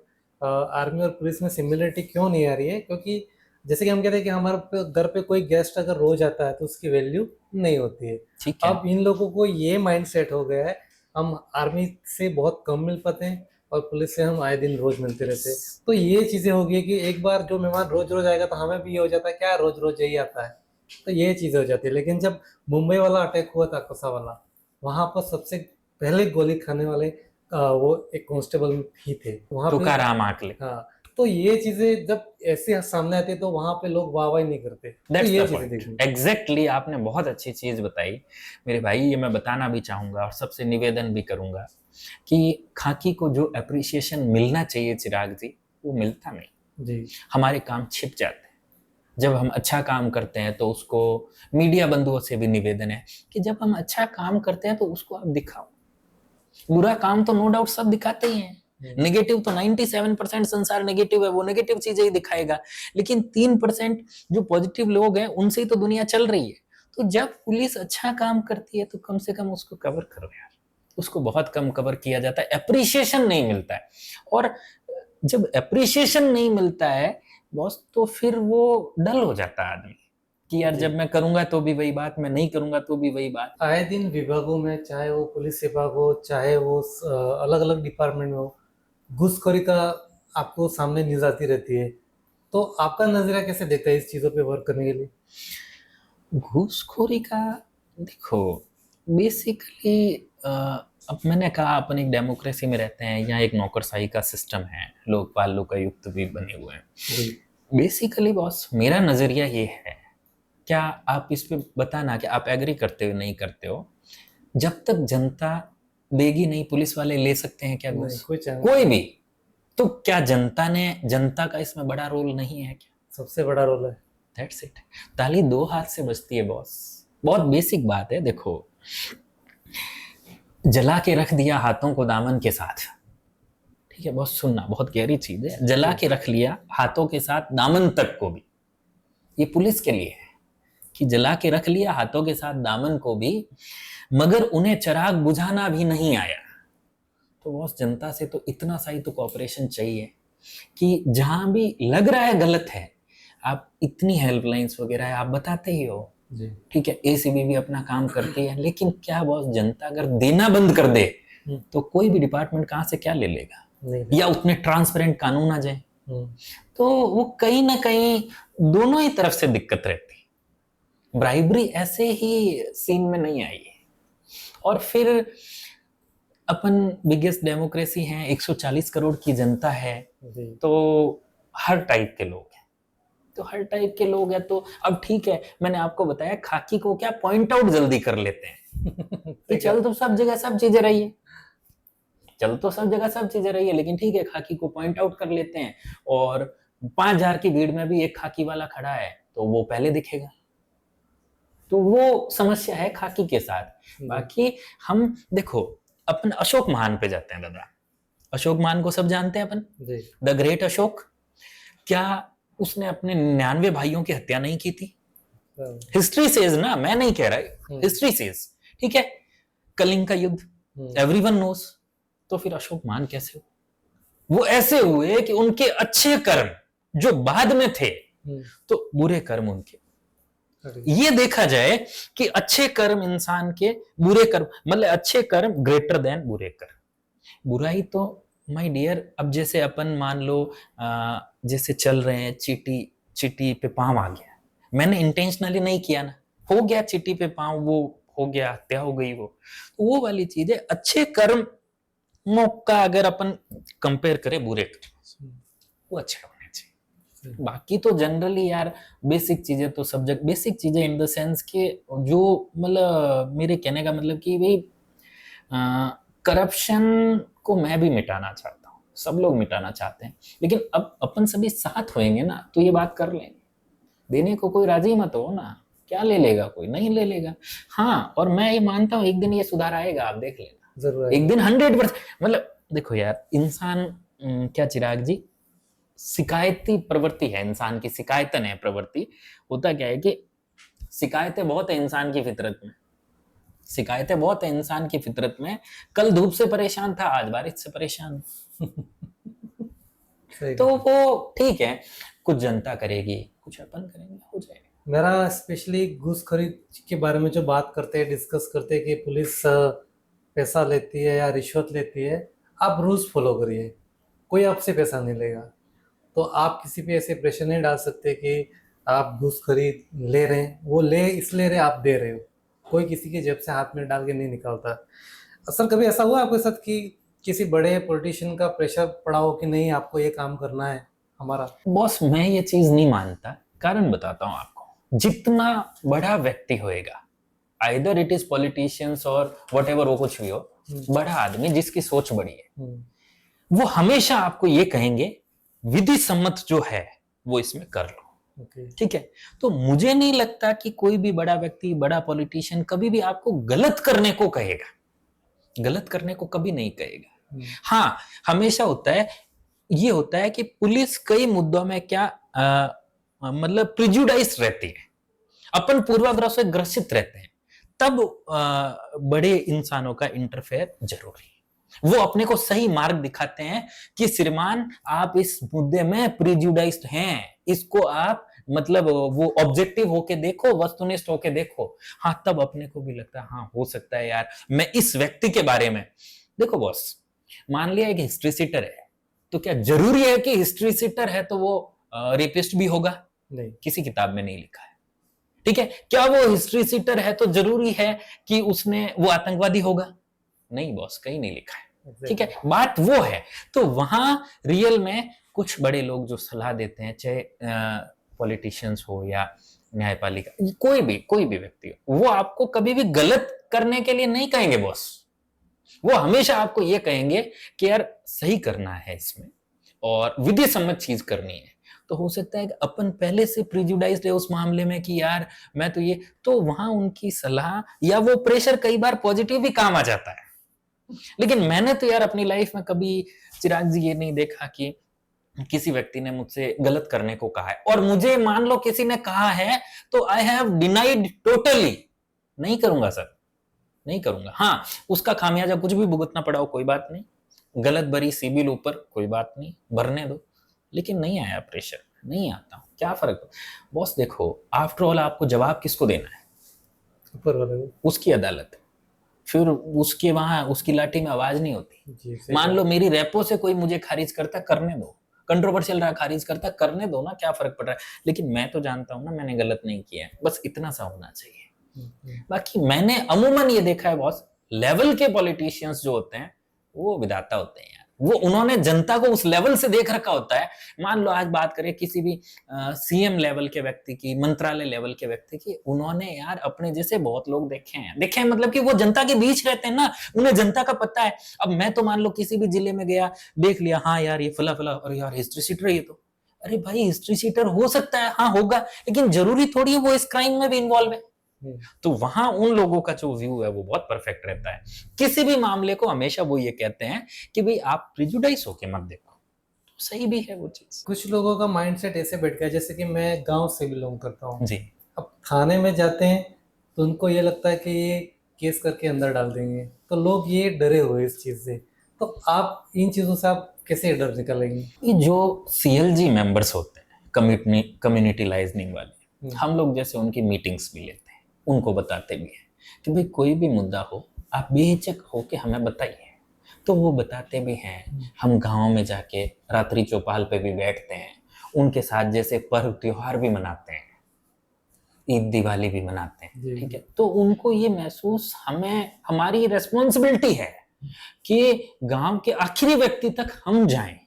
A: आर्मी और पुलिस में सिमिलरिटी क्यों नहीं आ रही है, क्योंकि जैसे कि हम कहते हैं कि हमारे घर पे कोई गेस्ट अगर रोज आता है तो उसकी वैल्यू नहीं होती है।
B: ठीक है।
A: अब इन लोगों को ये माइंड सेट हो गया है, हम आर्मी से बहुत कम मिल पाते हैं और पुलिस से हम आए दिन रोज मिलते रहते हैं। तो ये चीजें हो गई कि एक बार जो मेहमान रोज रोज आएगा तो हमें भी ये हो जाता है क्या रोज रोज यही आता है, तो ये चीजें हो जाती है। लेकिन जब मुंबई वाला अटैक हुआ था कोसा वाला, वहां पर सबसे पहले गोली खाने वाले वो एक कांस्टेबल ही थे वहां पे।
B: तुकाराम आकले।
A: हाँ, तो ये चीजें जब ऐसे सामने आती है तो वहां पे लोग वाहवाही नहीं करते, तो
B: दैट्स
A: ये
B: द
A: चीजें
B: पॉइंट।
A: देखनी।
B: एग्जैक्टली, आपने बहुत अच्छी चीज बताई मेरे भाई। ये मैं बताना भी चाहूंगा और सबसे निवेदन भी करूंगा कि खाकी को जो अप्रिसिएशन मिलना चाहिए चिराग जी, वो मिलता नहीं।
A: जी
B: हमारे काम छिप जाते हैं। जब हम अच्छा काम करते हैं तो उसको, मीडिया बंधुओं से भी निवेदन है कि जब हम अच्छा काम करते हैं तो उसको आप दिखाओ। बुरा काम तो नो डाउट सब दिखाते ही हैं। नेगेटिव तो 97% संसार नेगेटिव है, वो नेगेटिव चीजें ही दिखाएगा। लेकिन 3% जो पॉजिटिव लोग हैं उनसे ही तो दुनिया चल रही है। तो जब पुलिस अच्छा काम करती है तो कम से कम उसको कवर करो यार। उसको बहुत कम कवर किया जाता है, अप्रिसिएशन नहीं मिलता है। और जब अप्रिसिएशन नहीं मिलता है बॉस, तो फिर वो डल हो जाता है आदमी कि यार जब मैं करूंगा तो भी वही बात, मैं नहीं करूंगा तो भी वही बात।
A: आए दिन विभागों में, चाहे वो पुलिस विभाग हो, चाहे वो अलग अलग डिपार्टमेंट में हो, घूसखोरी का आपको सामने न्यूज आती रहती है। तो आपका नजरिया कैसे देखता है इस चीजों पे वर्क करने के लिए?
B: घूसखोरी का देखो, बेसिकली अब मैंने कहा अपन एक डेमोक्रेसी में रहते हैं, यहाँ एक नौकरशाही का सिस्टम है, लोकपाल लोकायुक्त भी बने हुए हैं।
A: जी
B: बेसिकली बॉस, मेरा नजरिया ये है, क्या आप इस पे बताना कि आप एग्री करते हो नहीं करते हो। जब तक जनता देगी नहीं, पुलिस वाले ले सकते हैं क्या
A: नहीं,
B: घूस?
A: कोई चांस
B: कोई भी। तो क्या जनता का इसमें बड़ा रोल नहीं है क्या?
A: सबसे बड़ा रोल है।
B: That's it. ताली दो हाथ से बजती है बॉस। बहुत बेसिक बात है। देखो, जला के रख दिया हाथों को दामन के साथ। ठीक है बॉस, सुनना, बहुत गहरी चीज है। जला के रख लिया हाथों के साथ दामन तक को भी, ये पुलिस के लिए है कि जला के रख लिया हाथों के साथ दामन को भी, मगर उन्हें चिराग बुझाना भी नहीं आया। तो बॉस, जनता से तो इतना सा ही तो कॉपरेशन चाहिए कि जहां भी लग रहा है गलत है, आप इतनी हेल्पलाइंस वगैरह है, आप बताते ही हो।
A: जी
B: ठीक है, एसीबी भी अपना काम करती है, लेकिन क्या बॉस, जनता अगर देना बंद कर दे तो कोई भी डिपार्टमेंट कहां से क्या ले लेगा,
A: नहीं
B: या उतने ट्रांसपेरेंट कानून आ जाए।
A: हम्म,
B: तो वो कहीं ना कहीं दोनों ही तरफ से दिक्कत रहती। ब्राइबरी ऐसे ही सीन में नहीं आई है। और फिर अपन बिगेस्ट डेमोक्रेसी है, 140 करोड़ की जनता है,
A: जी
B: तो हर टाइप के लोग हैं। तो हर टाइप के लोग हैं तो अब ठीक है, मैंने आपको बताया खाकी को क्या पॉइंट आउट जल्दी कर लेते हैं कि चल तो सब जगह सब चीजें रही है, चल तो सब जगह सब चीजें रही है, लेकिन ठीक है, खाकी को पॉइंट आउट कर लेते हैं। और 5,000 की भीड़ में भी एक खाकी वाला खड़ा है तो वो पहले दिखेगा। तो वो समस्या है खाकी के साथ। बाकी हम देखो, अपन अशोक महान पे जाते हैं दादा। अशोक महान को सब जानते हैं अपन,
A: जी
B: द ग्रेट अशोक। क्या उसने अपने 99 भाइयों की हत्या नहीं की थी? हिस्ट्री सेज ना, मैं नहीं कह रहा, हिस्ट्री सेज। ठीक है, कलिंग का युद्ध, एवरीवन नोस। तो फिर अशोक महान कैसे हुए? वो ऐसे हुए कि उनके अच्छे कर्म जो बाद में थे, तो बुरे कर्म उनके। ये देखा जाए कि अच्छे कर्म इंसान के, बुरे कर्म मतलब अच्छे कर्म ग्रेटर देन बुरे कर्म। बुराई तो माय डियर, अब जैसे अपन मान लो जैसे चल रहे हैं, चीटी चीटी पे पांव आ गया, मैंने इंटेंशनली नहीं किया ना, हो गया चीटी पे पांव, वो हो गया, हत्या हो गई। वो वाली चीज है। अच्छे कर्म का अगर अपन कंपेयर करें बुरे कर्म, वो अच्छे होने चाहिए। बाकी तो जनरली यार बेसिक चीजें तो सब्जेक्ट, बेसिक चीजें इन द सेंस के जो, मतलब मेरे कहने का मतलब कि भाई करप्शन को मैं भी मिटाना चाहता हूँ, सब लोग मिटाना चाहते हैं, लेकिन अब अपन सभी साथ होएंगे ना तो ये बात कर लेंगे। देने को कोई राजी मत हो ना, क्या ले लेगा, कोई नहीं ले लेगा। हाँ, और मैं ये मानता हूँ एक दिन ये सुधार आएगा, आप देख लेना
A: जरूर
B: एक दिन 100%। मतलब देखो यार, इंसान क्या चिराग जी, शिकायती प्रवृत्ति है इंसान की, शिकायतन है प्रवृत्ति। होता क्या है कि शिकायतें बहुत है इंसान की फितरत में, शिकायतें बहुत है इंसान की फितरत में। कल धूप से परेशान था, आज बारिश से परेशान।
A: सही
B: तो
A: बात है।
B: वो ठीक है, कुछ जनता करेगी, कुछ अपन करेंगे, हो जाएगा।
A: मेरा स्पेशली घूस खरीद के बारे में जो बात करते हैं, डिस्कस करते हैं कि पुलिस पैसा लेती है या रिश्वत लेती है, आप रूल्स फॉलो करिए, कोई आपसे पैसा नहीं लेगा। तो आप किसी पे ऐसे प्रेशर नहीं डाल सकते कि आप घूस खरीद ले रहे हैं, वो ले इसलिए रहे आप दे रहे हो। कोई किसी के जेब से हाथ में डाल के नहीं निकालता। असल कभी ऐसा हुआ आपके साथ कि किसी बड़े पॉलिटिशियन का प्रेशर पड़ा हो कि नहीं आपको ये काम करना है हमारा?
B: बॉस मैं ये चीज नहीं मानता, कारण बताता हूँ आपको। जितना बड़ा व्यक्ति होएगा, आइदर इट इज पॉलिटिशियंस और वट एवर, वो कुछ भी हो, बड़ा आदमी जिसकी सोच बड़ी है, वो हमेशा आपको ये कहेंगे विधि सम्मत जो है वो इसमें कर लो।
A: ओके।
B: ठीक है, तो मुझे नहीं लगता कि कोई भी बड़ा व्यक्ति, बड़ा पॉलिटिशियन कभी भी आपको गलत करने को कहेगा, गलत करने को कभी नहीं कहेगा। हाँ, हमेशा होता है, ये होता है कि पुलिस कई मुद्दों में क्या मतलब प्रिजुडाइज रहती है, अपन पूर्वाग्रह से ग्रसित रहते हैं, तब बड़े इंसानों का इंटरफेयर जरूरी है। वो अपने को सही मार्ग दिखाते हैं कि श्रीमान आप इस मुद्दे में प्रिजुडाइज्ड हैं, इसको आप मतलब वो ऑब्जेक्टिव होके देखो, वस्तुनिष्ठ होके देखो। हाँ, तब अपने को भी लगता है हाँ हो सकता है यार मैं इस व्यक्ति के बारे में। देखो बॉस, मान लिया एक हिस्ट्री सीटर है, तो क्या जरूरी है कि हिस्ट्री सीटर है तो वो रेपिस्ट भी होगा?
A: नहीं।
B: किसी किताब में नहीं लिखा है। ठीक है, क्या वो हिस्ट्री सीटर है तो जरूरी है कि उसने वो आतंकवादी होगा? नहीं बॉस, कहीं नहीं लिखा है। ठीक है, बात वो है। तो वहां रियल में कुछ बड़े लोग जो सलाह देते हैं, चाहे पॉलिटिशियंस हो या न्यायपालिका, कोई भी व्यक्ति हो, वो आपको कभी भी गलत करने के लिए नहीं कहेंगे बॉस। वो हमेशा आपको ये कहेंगे कि यार सही करना है इसमें और विधि सम्मत चीज करनी है। तो हो सकता है कि अपन पहले से प्रिजुडाइज्ड है उस मामले में कि यार मैं तो ये, तो वहां उनकी सलाह या वो प्रेशर कई बार पॉजिटिव भी काम आ जाता है। लेकिन मैंने तो यार अपनी लाइफ में कभी, चिराग जी, ये नहीं देखा कि किसी व्यक्ति ने मुझसे गलत करने को कहा है और मुझे मान लो किसी ने कहा है तो आई हैव डिनाइड टोटली, नहीं करूंगा सर, नहीं करूंगा। हाँ, उसका खामियाजा कुछ भी भुगतना पड़ा हो कोई बात नहीं, गलत भरी सिबिल ऊपर कोई बात नहीं, भरने दो। लेकिन नहीं आया प्रेशर, नहीं आता हूं, क्या फर्क। बॉस देखो, आफ्टर ऑल आपको जवाब किसको देना है?
A: ऊपर वाले को।
B: उसकी अदालत। फिर उसके वहां उसकी लाठी में आवाज नहीं होती।
A: जी, सही
B: मान
A: बात।
B: लो मेरी रेपो से कोई मुझे खारिज करता, करने दो, कंट्रोवर्शियल रहा, खारिज करता, करने दो ना, क्या फर्क पड़ रहा है। लेकिन मैं तो जानता हूं ना मैंने गलत नहीं किया है, बस इतना सा होना चाहिए। बाकी मैंने अमूमन ये देखा है बॉस, लेवल के पॉलिटिशियंस जो होते हैं वो विधाता होते हैं यार, वो उन्होंने जनता को उस लेवल से देख रखा होता है। मान लो आज बात करें किसी भी सीएम लेवल के व्यक्ति की, मंत्रालय लेवल के व्यक्ति की, उन्होंने यार अपने जैसे बहुत लोग देखे हैं मतलब कि वो जनता के बीच रहते हैं ना, उन्हें जनता का पता है। अब मैं तो मान लो किसी भी जिले में गया, देख लिया हाँ यार ये फला फला, अरे यार हिस्ट्री सीटर है ये तो, अरे भाई हिस्ट्री सीटर हो सकता है, हाँ होगा, लेकिन जरूरी थोड़ी है वो इस क्राइम में भी इन्वॉल्व है। तो वहां उन लोगों का जो व्यू है वो बहुत परफेक्ट रहता है। किसी भी मामले को हमेशा वो ये कहते हैं कि भाई आप प्रिजुडाइज होके मत देखो, तो सही भी है वो चीज।
A: कुछ लोगों का माइंडसेट ऐसे बैठ गया, जैसे कि मैं गांव से बिलोंग करता हूँ।
B: जी।
A: अब थाने में जाते हैं तो उनको ये लगता है कि ये केस करके अंदर डाल देंगे, तो लोग ये डरे हुए इस चीज़ से। तो आप इन चीज़ों से आप कैसे डर निकालेंगे?
B: ये जो सीएलजी मेंबर्स होते हैं, कम्युनिटी लाइजनिंग वाले, हम लोग जैसे उनकी मीटिंग्स भी लेते हैं, उनको बताते भी हैं कि भाई कोई भी मुद्दा हो आप बेहिचक होके हमें बताइए, तो वो बताते भी हैं। हम गाँव में जाके रात्रि चौपाल पे भी बैठते हैं, उनके साथ जैसे पर्व त्योहार भी मनाते हैं, ईद दिवाली भी मनाते हैं। ठीक है, तो उनको ये महसूस, हमें हमारी रेस्पॉन्सिबिलिटी है कि गांव के आखिरी व्यक्ति तक हम जाएं।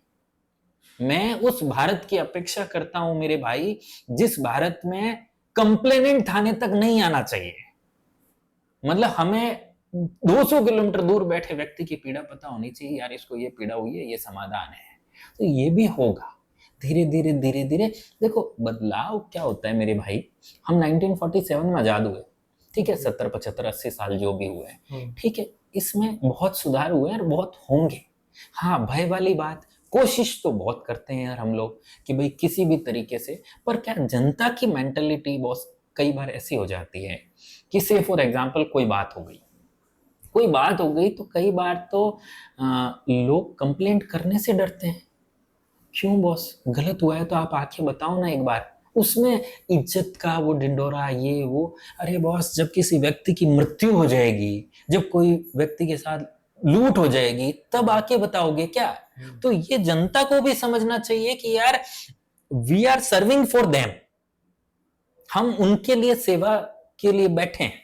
B: मैं उस भारत की अपेक्षा करता हूं मेरे भाई, जिस भारत में कंप्लेनेंट थाने तक नहीं आना चाहिए। मतलब हमें 200 किलोमीटर दूर बैठे व्यक्ति की पीड़ा पता होनी चाहिए, यार इसको ये पीड़ा हुई है, ये समाधान है। तो ये भी होगा धीरे धीरे धीरे धीरे। देखो बदलाव क्या होता है मेरे भाई, हम 1947 में आजाद हुए, ठीक है, 70 75 80 साल जो भी हुए, ठीक है, इसमें बहुत सुधार हुए और बहुत होंगे। हाँ, भय वाली बात, कोशिश तो बहुत करते हैं यार हम लोग कि भाई किसी भी तरीके से, पर क्या जनता की मेंटलिटी बहुत कई बार ऐसी हो जाती है कि से फॉर एग्जाम्पल कोई बात हो गई तो कई बार तो लोग कंप्लेंट करने से डरते हैं। क्यों बॉस, गलत हुआ है तो आप आके बताओ ना एक बार। उसमें इज्जत का वो डिंडोरा ये वो, अरे बॉस जब किसी व्यक्ति की मृत्यु हो जाएगी, जब कोई व्यक्ति के साथ लूट हो जाएगी, तब आके बताओगे क्या? तो ये जनता को भी समझना चाहिए कि यार we are serving for them, हम उनके लिए सेवा के लिए बैठे हैं,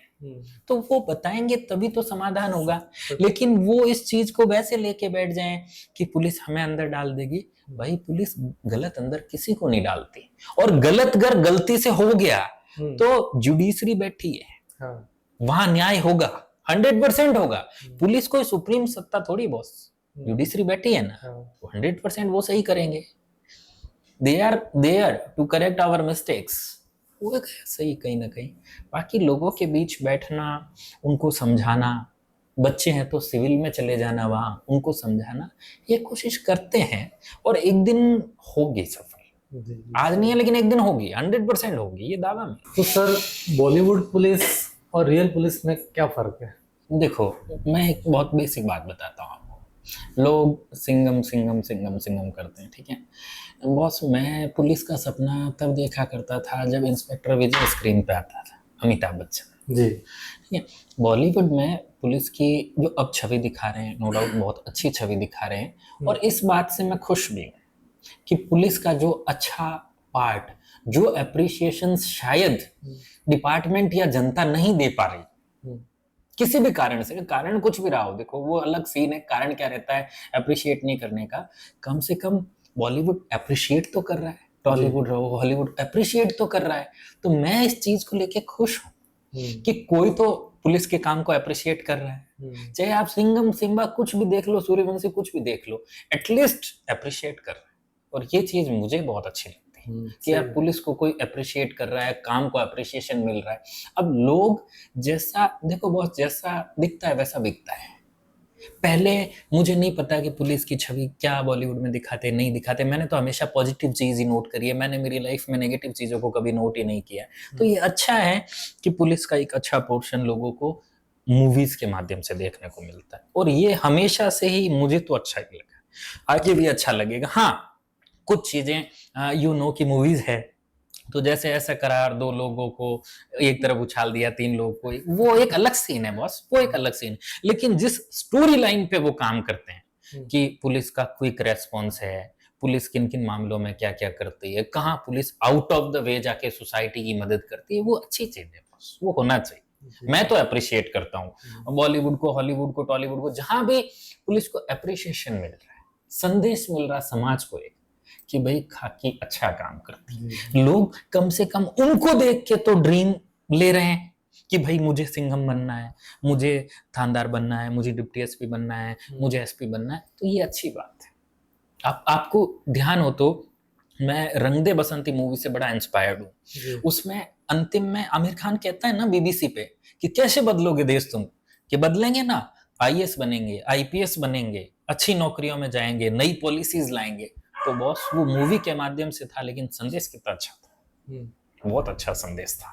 B: तो वो बताएंगे तभी तो समाधान होगा। लेकिन वो इस चीज को वैसे लेके बैठ जाएं कि पुलिस हमें अंदर डाल देगी। भाई पुलिस गलत अंदर किसी को नहीं डालती, और गलत अगर गलती से हो गया तो जुडिशरी बैठी है,
A: हाँ,
B: वहां न्याय होगा, 100% होगा। पुलिस कोई सुप्रीम सत्ता थोड़ी बॉस, जुडिशरी बैठी है ना, 100% वो सही करेंगे। They are there to correct our mistakes, वो सही कहीं ना कहीं। बाकी लोगों के बीच बैठना, उनको समझाना, बच्चे हैं तो सिविल में चले जाना, वहां उनको समझाना, ये कोशिश करते हैं, और एक दिन होगी सफल। आज नहीं है लेकिन एक दिन होगी, 100% होगी, ये दावा में।
A: तो सर बॉलीवुड पुलिस और रियल पुलिस में क्या फर्क है?
B: देखो मैं एक बहुत बेसिक बात बताता हूँ आपको। लोग सिंघम सिंघम सिंघम सिंघम करते हैं, ठीक है बॉस। मैं पुलिस का सपना तब देखा करता था जब इंस्पेक्टर विजय स्क्रीन पे आता था, अमिताभ बच्चन
A: जी।
B: ठीक है। बॉलीवुड में पुलिस की जो अब छवि दिखा रहे हैं, नो डाउट बहुत अच्छी छवि दिखा रहे हैं, और इस बात से मैं खुश भी हूँ कि पुलिस का जो अच्छा पार्ट, जो अप्रिसिएशन शायद डिपार्टमेंट या जनता नहीं दे पा रही किसी भी कारण से, कारण कुछ भी रहा हो, देखो वो अलग सीन है, कारण क्या रहता है अप्रिशिएट नहीं करने का, कम से कम बॉलीवुड अप्रिशिएट तो कर रहा है, टॉलीवुड रहो हॉलीवुड अप्रिशिएट तो कर रहा है। तो मैं इस चीज को लेके खुश हूँ कि कोई तो पुलिस के काम को अप्रिशिएट कर रहा है। चाहे आप सिंघम सिम्बा कुछ भी देख लो, सूर्यवंशी कुछ भी देख लो, एटलीस्ट अप्रिशिएट कर रहा है, और ये चीज मुझे बहुत अच्छी लगती है कि यार पुलिस को कोई अप्रिशिएट कर रहा है, काम को अप्रिशिएशन मिल रहा है। अब लोग जैसा देखो बॉस, जैसा दिखता है वैसा बिकता है। पहले मुझे नहीं पता कि पुलिस की छवि क्या बॉलीवुड में दिखाते नहीं दिखाते, मैंने तो हमेशा पॉजिटिव चीज ही नोट करी है, मैंने मेरी लाइफ में नेगेटिव चीजों को कभी नोट ही नहीं किया। तो ये अच्छा है कि पुलिस का एक अच्छा पोर्शन लोगों को मूवीज के माध्यम से देखने को मिलता है, और ये हमेशा से ही मुझे तो अच्छा ही लगा, आगे भी अच्छा लगेगा। हाँ कुछ चीजें यू नो की मूवीज है, तो जैसे ऐसा करार, दो लोगों को एक तरफ उछाल दिया, तीन लोगों को, वो एक अलग सीन है बॉस, वो एक अलग सीन। लेकिन जिस स्टोरी लाइन पे वो काम करते हैं कि पुलिस का क्विक रेस्पॉन्स है, पुलिस किन किन मामलों में क्या क्या करती है, कहाँ police out of the way जाके सोसाइटी की मदद करती है, वो अच्छी चीज है बॉस, वो होना चाहिए। मैं तो अप्रिशिएट करता हूँ बॉलीवुड को, हॉलीवुड को, टॉलीवुड को, जहां भी पुलिस को अप्रिशिएशन मिल रहा है, संदेश मिल रहा है समाज को एक कि भाई खाकी अच्छा काम करती है, लोग कम से कम उनको देख के तो ड्रीम ले रहे हैं कि भाई मुझे सिंघम बनना है, मुझे थानेदार बनना है, मुझे डिप्टी एसपी बनना है, मुझे एसपी बनना है। तो ये अच्छी बात है। आपको ध्यान हो तो मैं रंग दे बसंती मूवी से बड़ा इंस्पायर्ड हूँ। उसमें अंतिम में आमिर खान कहता है ना बीबीसी पे कि कैसे बदलोगे देश तुम, कि बदलेंगे ना, आईएएस बनेंगे, आईपीएस बनेंगे, अच्छी नौकरियों में जाएंगे, नई पॉलिसीज लाएंगे। तो बॉस वो मूवी के माध्यम से था, लेकिन संदेश कितना अच्छा था, बहुत अच्छा संदेश था।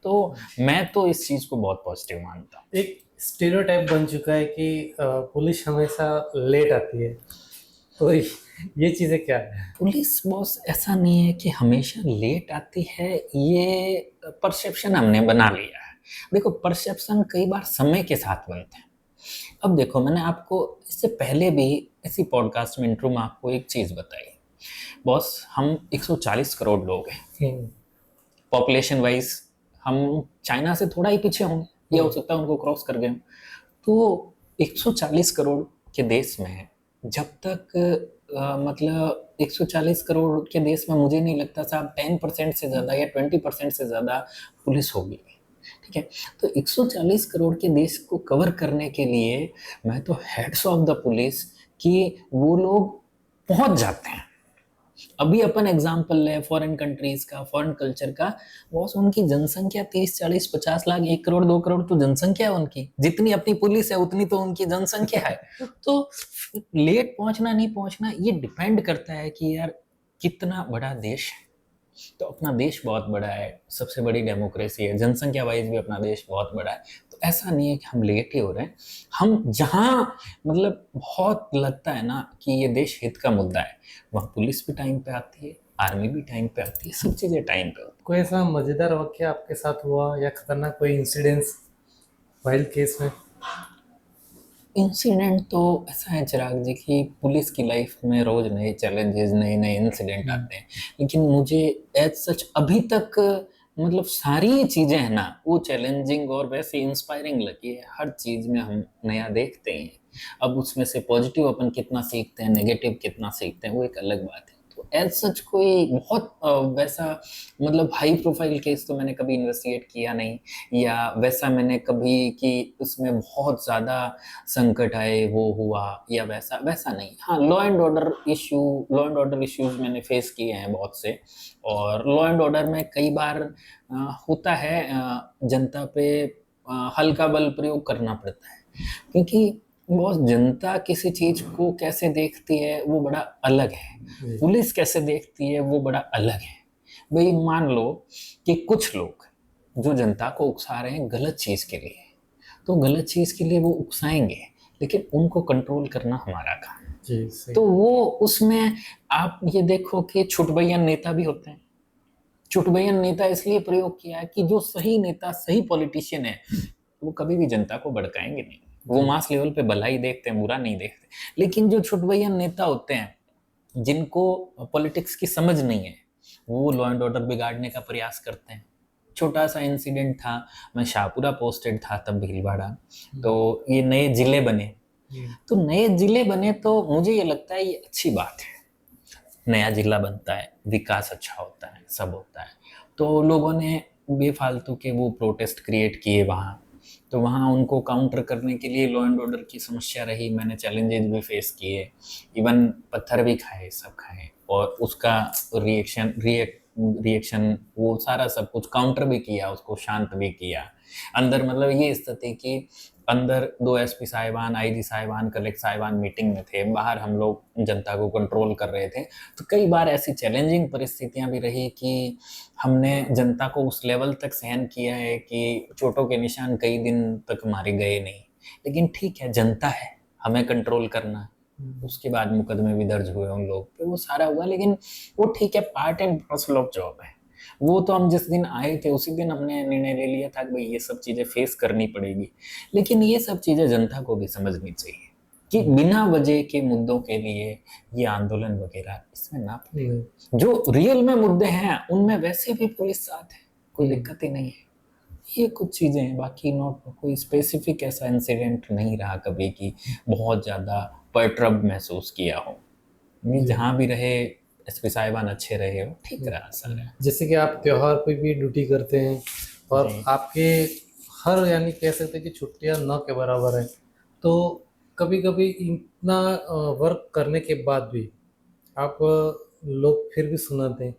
B: तो मैं तो इस चीज को बहुत पॉजिटिव मानता हूँ।
A: एक स्टीरियोटाइप बन चुका है कि पुलिस हमेशा लेट आती है, तो ये चीजें क्या है?
B: पुलिस बॉस ऐसा नहीं है कि हमेशा लेट आती है, ये परसेप्शन हमने बना लिया है। देखो परसेप्शन कई बार समय के साथ बनते हैं। अब देखो मैंने आपको इससे पहले भी इसी पॉडकास्ट में इंट्रो में आपको एक चीज बताई बॉस, हम 140 करोड़ लोग हैं, पॉपुलेशन वाइज हम चाइना से थोड़ा ही पीछे होंगे, या हो सकता है उनको क्रॉस कर गए। तो 140 करोड़ के देश में जब तक मतलब 140 करोड़ के देश में मुझे नहीं लगता साहब 10% से ज़्यादा या 20% से ज़्यादा पुलिस होगी, ठीक है। तो 140 करोड़ के देश को कवर करने के लिए मैं तो हेड्स ऑफ द पुलिस कि वो लोग पहुंच जाते हैं। अभी अपन एग्जांपल ले फॉरेन कंट्रीज का, फॉरेन कल्चर का, बॉस उनकी जनसंख्या 30, 40, 50 लाख, 1 करोड़ 2 करोड़ तो जनसंख्या है उनकी, जितनी अपनी पुलिस है उतनी तो उनकी जनसंख्या है। तो लेट पहुंचना नहीं पहुंचना ये डिपेंड करता है कि यार कितना बड़ा देश है, तो अपना देश बहुत बड़ा है, सबसे बड़ी डेमोक्रेसी है, जनसंख्या वाइज भी अपना देश बहुत बड़ा है। तो ऐसा नहीं है कि हम लेट ही हो रहे हैं। हम जहाँ मतलब बहुत लगता है ना कि ये देश हित का मुद्दा है, वहाँ पुलिस भी टाइम पे आती है, आर्मी भी टाइम पे आती है, सब चीज़ें टाइम पे होती
A: कोई ऐसा मजेदार वाक्य आपके साथ हुआ या खतरनाक कोई इंसिडेंस वाइल्ड केस में?
B: है। इंसिडेंट तो ऐसा है चिराग जी कि पुलिस की लाइफ में रोज नए चैलेंजेस, नए नए इंसिडेंट
A: हम्म।
B: आते हैं, लेकिन मुझे एज सच अभी तक मतलब सारी चीज़ें हैं ना वो चैलेंजिंग और वैसे इंस्पायरिंग लगी है। हर चीज़ में हम नया देखते हैं। अब उसमें से पॉजिटिव अपन कितना सीखते हैं, नेगेटिव कितना सीखते हैं, वो एक अलग बात है। तो एज सच कोई बहुत वैसा मतलब हाई प्रोफाइल केस तो मैंने कभी इन्वेस्टिगेट किया नहीं, या वैसा मैंने कभी कि उसमें बहुत ज़्यादा संकट आए वो हुआ, या वैसा वैसा नहीं। हाँ, लॉ एंड ऑर्डर इश्यूज मैंने फेस किए हैं बहुत से। और लॉ एंड ऑर्डर में कई बार होता है जनता पे हल्का बल प्रयोग करना पड़ता है, क्योंकि बहुत जनता किसी चीज को कैसे देखती है वो बड़ा अलग है,
A: जी।
B: पुलिस कैसे देखती है वो बड़ा अलग है। भाई मान लो कि कुछ लोग जो जनता को उकसा रहे हैं गलत चीज के लिए, तो गलत चीज के लिए वो उकसाएंगे, लेकिन उनको कंट्रोल करना हमारा काम है।
A: जी सही।
B: तो वो उसमें आप ये देखो कि छुटभैया नेता भी होते हैं। छुटभैया नेता इसलिए प्रयोग किया है कि जो सही नेता, सही पॉलिटिशियन है, वो कभी भी जनता को भड़काएंगे नहीं। वो
A: जी।
B: मास लेवल पे भलाई देखते हैं, बुरा नहीं देखते। लेकिन जो छुटभैया नेता होते हैं, जिनको पॉलिटिक्स की समझ नहीं है, वो लॉ एंड ऑर्डर बिगाड़ने का प्रयास करते हैं। छोटा सा इंसिडेंट था, मैं शाहपुरा पोस्टेड था तब भीलवाड़ा, तो ये नए जिले बने।
A: हम्म।
B: तो नए जिले बने तो मुझे ये लगता है ये अच्छी बात है, नया जिला बनता है, विकास अच्छा होता है, सब होता है। तो लोगों ने बेफालतू के वो प्रोटेस्ट क्रिएट किए वहाँ, तो वहाँ उनको काउंटर करने के लिए लॉ एंड ऑर्डर की समस्या रही, मैंने चैलेंजेस भी फेस किए, इवन पत्थर भी खाए, सब खाए, और उसका रिएक्शन वो सारा सब कुछ काउंटर भी किया, उसको शांत भी किया। अंदर मतलब ये स्थिति कि अंदर दो एसपी साहिबान, आईजी साहिबान, कलेक्टर साहिबान मीटिंग में थे, बाहर हम लोग जनता को कंट्रोल कर रहे थे। तो कई बार ऐसी चैलेंजिंग परिस्थितियां भी रही कि हमने जनता को उस लेवल तक सहन किया है कि चोटों के निशान कई दिन तक हमारे गए नहीं। लेकिन ठीक है, जनता है, हमें कंट्रोल करना है। उसके बाद मुकदमे भी दर्ज हुए उन लोग पे, वो सारा हुआ, लेकिन वो ठीक है, part and parcel of job है। वो तो हम जिस दिन आए थे उसी दिन हमने निर्णय ले लिया था कि भाई ये सब चीजें फेस करनी पड़ेगी। लेकिन ये सब चीजें जनता को भी समझनी चाहिए कि बिना वजह के मुद्दों के लिए ये आंदोलन वगैरह इसमें ना पड़े। जो रियल में मुद्दे हैं उनमें वैसे भी पुलिस साथ है, कोई दिक्कत ही नहीं है। ये कुछ चीजें हैं, बाकी नॉट कोई स्पेसिफिक ऐसा इंसिडेंट नहीं रहा कभी कि बहुत ज्यादा परट्रब महसूस किया हो। ये जहाँ भी रहे एसपी साहिबान अच्छे रहे हो, ठीक रहा सारा।
A: जैसे कि आप त्योहार पे भी ड्यूटी करते हैं और
B: जी।
A: आपके हर यानी कह सकते हैं कि छुट्टियां न के बराबर हैं, तो कभी कभी इतना वर्क करने के बाद भी आप लोग फिर भी सुनाते हैं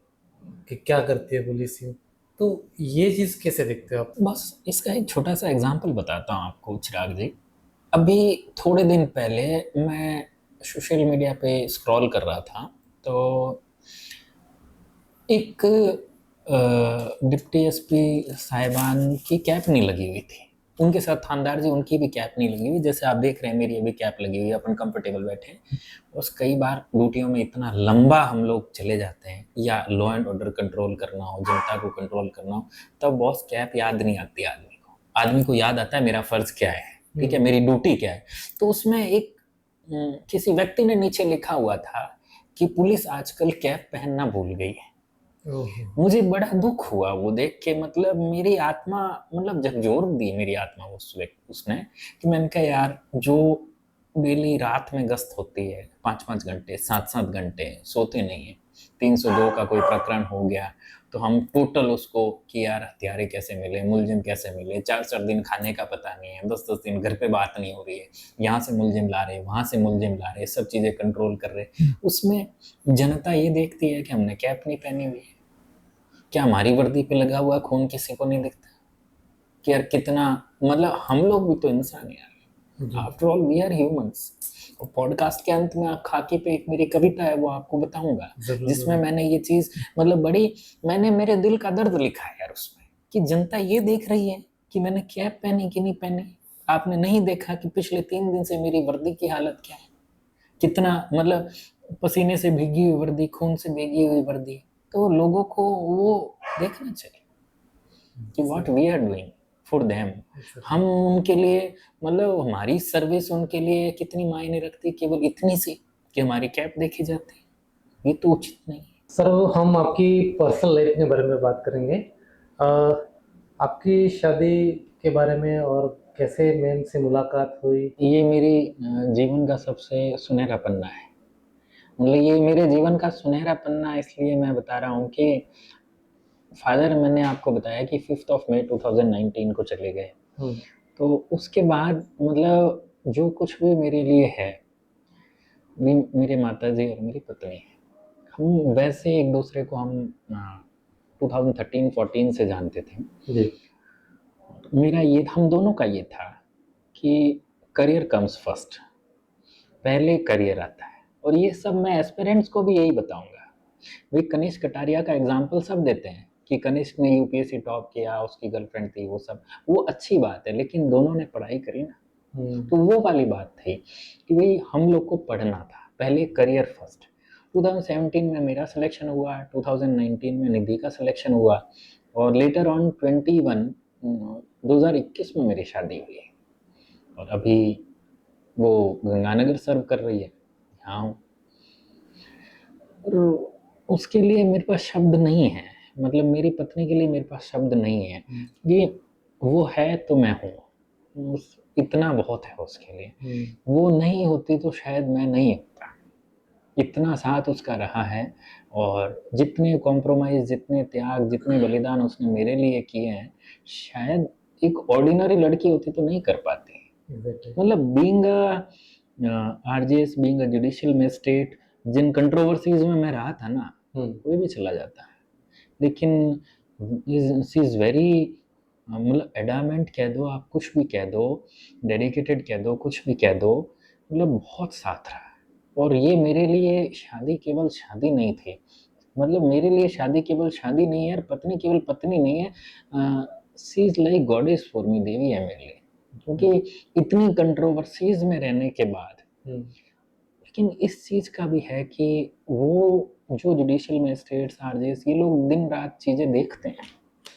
A: कि क्या करती है पुलिस यूँ, तो ये चीज़ कैसे देखते हो आप?
B: बस इसका एक छोटा सा एग्जांपल बताता हूँ आपको चिराग जी। अभी थोड़े दिन पहले मैं सोशल मीडिया पे स्क्रॉल कर रहा था, तो एक डिप्टी एसपी साहिबान की कैप नहीं लगी हुई थी, उनके साथ थानेदार जी, उनकी भी कैप नहीं लगी हुई। जैसे आप देख रहे हैं मेरी अभी कैप लगी हुई है, अपन कंफर्टेबल बैठे हैं। बस कई बार ड्यूटियों में इतना लंबा हम लोग चले जाते हैं, या लॉ एंड ऑर्डर कंट्रोल करना हो, जनता को कंट्रोल करना हो, तब बॉस कैप याद नहीं आती आदमी को याद आता है मेरा फर्ज क्या है, ठीक है, मेरी ड्यूटी क्या है। तो उसमें एक किसी व्यक्ति ने नीचे लिखा हुआ था कि पुलिस आजकल कैप पहनना भूल गई है।
A: ओहो।
B: मुझे बड़ा दुख हुआ वो देख के, मतलब मेरी आत्मा मतलब झकझोर दी मेरी आत्मा उसने, कि मैंने कहा यार, जो डेली रात में गश्त होती है 5-5 घंटे, 7-7 घंटे सोते नहीं है, 302 का कोई प्रकरण हो गया तो हम टोटल उसको कि यार हत्यारे कैसे मिले, मुलजिम कैसे मिले, 4-4 दिन खाने का पता नहीं है, 10-10 दिन घर पे बात नहीं हो रही है, यहाँ से मुलजिम ला रहे, वहां से मुलजिम ला रहे, सब चीजें कंट्रोल कर रहे। उसमें जनता ये देखती है कि हमने कैप नहीं पहनी हुई है, क्या हमारी वर्दी पे लगा हुआ खून किसी को नहीं दिखता, कि यार कितना, मतलब हम लोग भी तो इंसान हैं यार।
A: जी
B: after all we are humans. और पॉडकास्ट के अंत में खाकी पे एक मेरी कविता है, वो आपको बताऊंगा,
A: जरूर
B: जिसमें
A: जरूर।
B: मैंने ये चीज मतलब बड़ी, मैंने मेरे दिल का दर्द लिखा है यार उसमें, कि जनता ये देख रही है कि मैंने कैप पहनी कि नहीं पहनी। आपने नहीं देखा कि पिछले 3 दिन से मेरी वर्दी की हालत क्या है, कितना मतलब पसीने से भीगी हुई वर्दी, खून से भीगी हुई वर्दी। तो लोगों को वो देखना चाहिए कि what we are doing for them. हम उनके लिए मतलब हमारी सर्विस उनके लिए कितनी मायने रखती है, केवल इतनी सी कि हमारी कैप देखी जाती है। ये तो उचित नहीं है।
A: सर हम आपकी पर्सनल लाइफ के बारे में बात करेंगे। अ, आपकी शादी के बारे में और कैसे मैम से मुलाकात हुई।
B: ये मेरी जीवन का सबसे सुनहरा पन्ना है। मतलब ये मेरे जीवन का सुनहरा पन्ना इसलिए मैं बता रहा हूँ कि फादर, मैंने आपको बताया कि 5 मई 2019 को चले गए।
A: हम्म,
B: तो उसके बाद मतलब जो कुछ भी मेरे लिए है, भी मेरे माता जी और मेरी पत्नी है। हम वैसे एक दूसरे को हम 2013-14 से जानते थे।
A: जी
B: मेरा ये, हम दोनों का ये था कि करियर कम्स फर्स्ट, पहले करियर आता है। और ये सब मैं एस्पिरेंट्स को भी यही बताऊंगा। भाई कनिष्क कटारिया का एग्जाम्पल सब देते हैं कि कनिष्क ने यूपीएससी टॉप किया, उसकी गर्लफ्रेंड थी, वो सब वो अच्छी बात है, लेकिन दोनों ने पढ़ाई करी ना।
A: हम्म,
B: तो वो वाली बात थी कि भाई हम लोग को पढ़ना था, पहले करियर फर्स्ट। 2017 में मेरा सिलेक्शन हुआ, 2019 में निधि का सिलेक्शन हुआ, और लेटर ऑन 2021 में मेरी शादी हुई। और अभी वो गंगानगर सर्व कर रही है, यहाँ हूँ। और उसके लिए मेरे पास शब्द नहीं है, मतलब मेरी पत्नी के लिए मेरे पास शब्द नहीं है। ये वो है तो मैं हूँ, इतना बहुत है उसके लिए। वो नहीं होती तो शायद मैं नहीं होता। इतना साथ उसका रहा है, और जितने कॉम्प्रोमाइज, जितने त्याग, जितने बलिदान उसने मेरे लिए किए हैं, शायद एक ऑर्डिनरी लड़की होती तो नहीं कर पाती।
A: एग्जैक्टली।
B: मतलब being RJS, being judicial magistrate, जिन कंट्रोवर्सीज में मैं रहा था ना, कोई भी चला जाता है। लेकिन शी इज वेरी, मतलब एडामेंट कह दो, आप कुछ भी कह दो, डेडिकेटेड कह दो, कुछ भी कह दो, मतलब बहुत साथ रहा। और ये मेरे लिए शादी केवल शादी नहीं थी, मतलब मेरे लिए शादी केवल शादी नहीं है, और पत्नी केवल पत्नी नहीं है। She is like goddess for me, देवी है मेरे लिए। क्योंकि इतनी कंट्रोवर्सीज में रहने के बाद, लेकिन इस चीज का भी है कि वो जो जुडिशियल मजिस्ट्रेट्स, आरजेस, ये लोग दिन रात चीजें देखते हैं,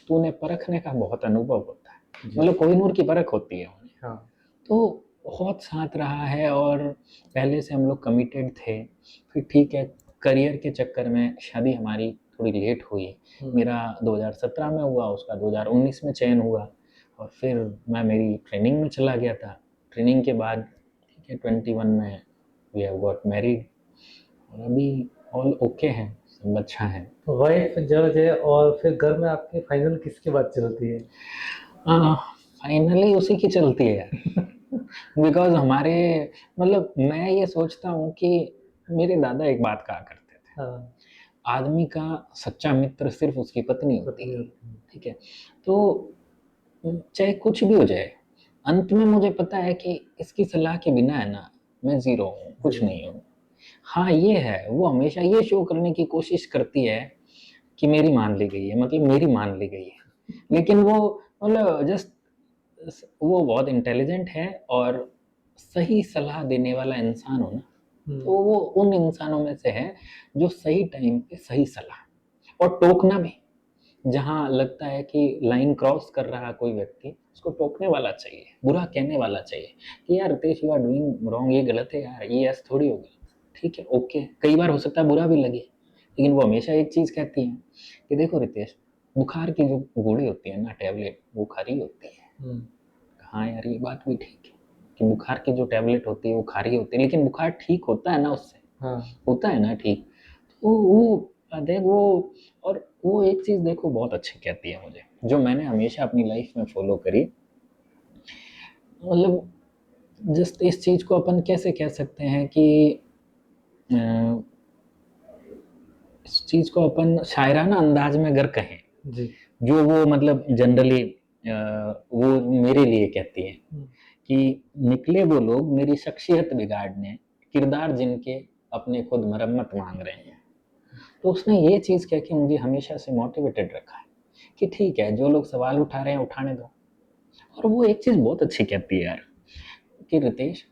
B: तो उन्हें परखने का बहुत अनुभव होता है। मतलब कोहिनूर की परख होती है उन्हें।
A: हाँ
B: तो बहुत साथ रहा है, और पहले से हम लोग कमिटेड थे। फिर ठीक है, करियर के चक्कर में शादी हमारी थोड़ी लेट हुई। मेरा 2017 में हुआ, उसका 2019 में चयन हुआ। और फिर मैं मेरी ट्रेनिंग में चला गया था। ट्रेनिंग के बाद ठीक है 21 में वी हैव गॉट मैरिड, और अभी ऑल ओके है, सब अच्छा है।
A: वाइफ जज है और फिर घर में आपके फाइनल किसकी बात चलती है।
B: फाइनली उसी की चलती है यार। बिकॉज हमारे, मतलब मैं ये सोचता हूँ कि मेरे दादा एक बात कहा करते थे,
A: हाँ
B: आदमी का सच्चा मित्र सिर्फ उसकी पत्नी होती
A: पत्नी
B: है।
A: होती है।
B: ठीक है, तो चाहे कुछ भी हो जाए, अंत में मुझे पता है कि इसकी सलाह के बिना है ना, मैं जीरो हूँ, कुछ
A: जरूर।
B: नहीं हूँ। हाँ ये है, वो हमेशा ये शो करने की कोशिश करती है कि मेरी मान ली गई है, मतलब मेरी मान ली गई है। लेकिन वो मतलब जस्ट, वो बहुत इंटेलिजेंट है, और सही सलाह देने वाला इंसान हो ना, तो वो उन इंसानों में से है जो सही टाइम पे सही सलाह, और टोकना भी, जहाँ लगता है कि लाइन क्रॉस कर रहा कोई व्यक्ति, उसको टोकने वाला चाहिए, बुरा कहने वाला चाहिए कि यार Ritesh, you are doing wrong, ये गलत है यार, ये ऐसा थोड़ी होगा। ठीक है, ओके, कई बार हो सकता है बुरा भी लगे, लेकिन वो हमेशा एक चीज़ कहती है कि देखो रितेश, बुखार की जो गोली होती है ना, टैबलेट, वो खारी होती है। हाँ यार, ये बात भी ठीक है कि बुखार की जो टैबलेट होती है वो खारी होती है, लेकिन बुखार ठीक होता है ना उससे,
A: हाँ
B: होता है ना ठीक। तो वो देख वो, और वो एक चीज़ देखो बहुत अच्छी कहती है मुझे, जो मैंने हमेशा अपनी लाइफ में फॉलो करी। मतलब जस्ट इस चीज़ को अपन कैसे कह सकते हैं कि अ, इस चीज़ को अपन शायराना अंदाज में अगर कहें,
A: जी
B: जो वो मतलब जनरली वो मेरे लिए कहती है कि निकले वो लोग मेरी शख्सियत बिगाड़ने, किरदार जिनके अपने खुद मरम्मत मांग रहे हैं। तो उसने ये चीज़ कह के मुझे हमेशा से मोटिवेटेड रखा है कि ठीक है, जो लोग सवाल उठा रहे हैं उठाने दो। और वो एक चीज़ बहुत अच्छी कहती है यार कि रितेश,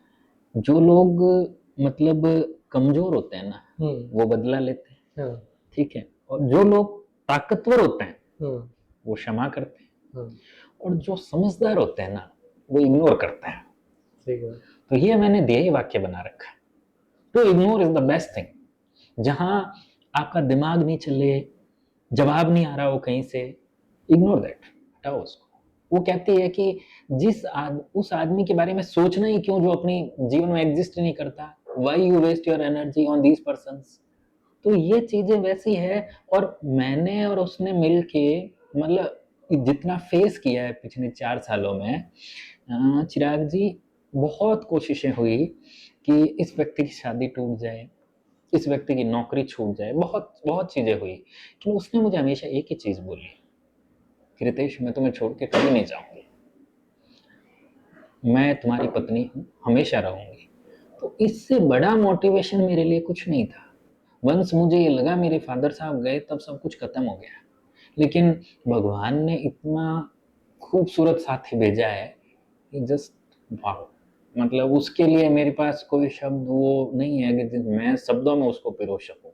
B: जो लोग मतलब कमज़ोर होते हैं ना, वो बदला लेते हैं,
A: हाँ,
B: ठीक है? और जो लोग ताकतवर होते हैं,
A: हाँ,
B: वो क्षमा करते हैं,
A: हाँ,
B: और जो समझदार होते हैं ना, वो इग्नोर करते हैं।
A: सही बात।
B: तो ये मैंने ध्येय वाक्य बना रखा है, to ignore is the best thing. जहाँ आपका दिमाग नहीं चले, जवाब नहीं आ रहा हो कहीं से, इग्नोर दैट, हटाओ उसको। वो कहती है कि उस आदमी के बारे में सोचना ही क्यों जो अपनी जीवन में एग्जिस्ट ही नहीं करता, why you waste your energy on these persons. तो ये चीजें वैसी है। और मैंने और उसने मिल के मतलब जितना फेस किया है पिछले 4 सालों में, चिराग जी, बहुत कोशिशें हुई कि इस व्यक्ति की शादी टूट जाए, इस व्यक्ति की नौकरी छूट जाए, बहुत बहुत चीजें हुई, लेकिन उसने मुझे हमेशा एक ही चीज बोली कि रितेश, मैं तुम्हें छोड़ के कभी नहीं जाऊंगी, मैं तुम्हारी पत्नी हूँ, हमेशा रहूंगी। तो इससे बड़ा मोटिवेशन मेरे लिए कुछ नहीं था। वंस मुझे ये लगा मेरे फादर साहब गए तब सब कुछ खत्म हो गया, लेकिन भगवान ने इतना खूबसूरत साथी भेजा है कि जस्ट वाह। मतलब उसके लिए मेरे पास कोई शब्द वो नहीं है कि मैं शब्दों में उसको पिरो सकूं।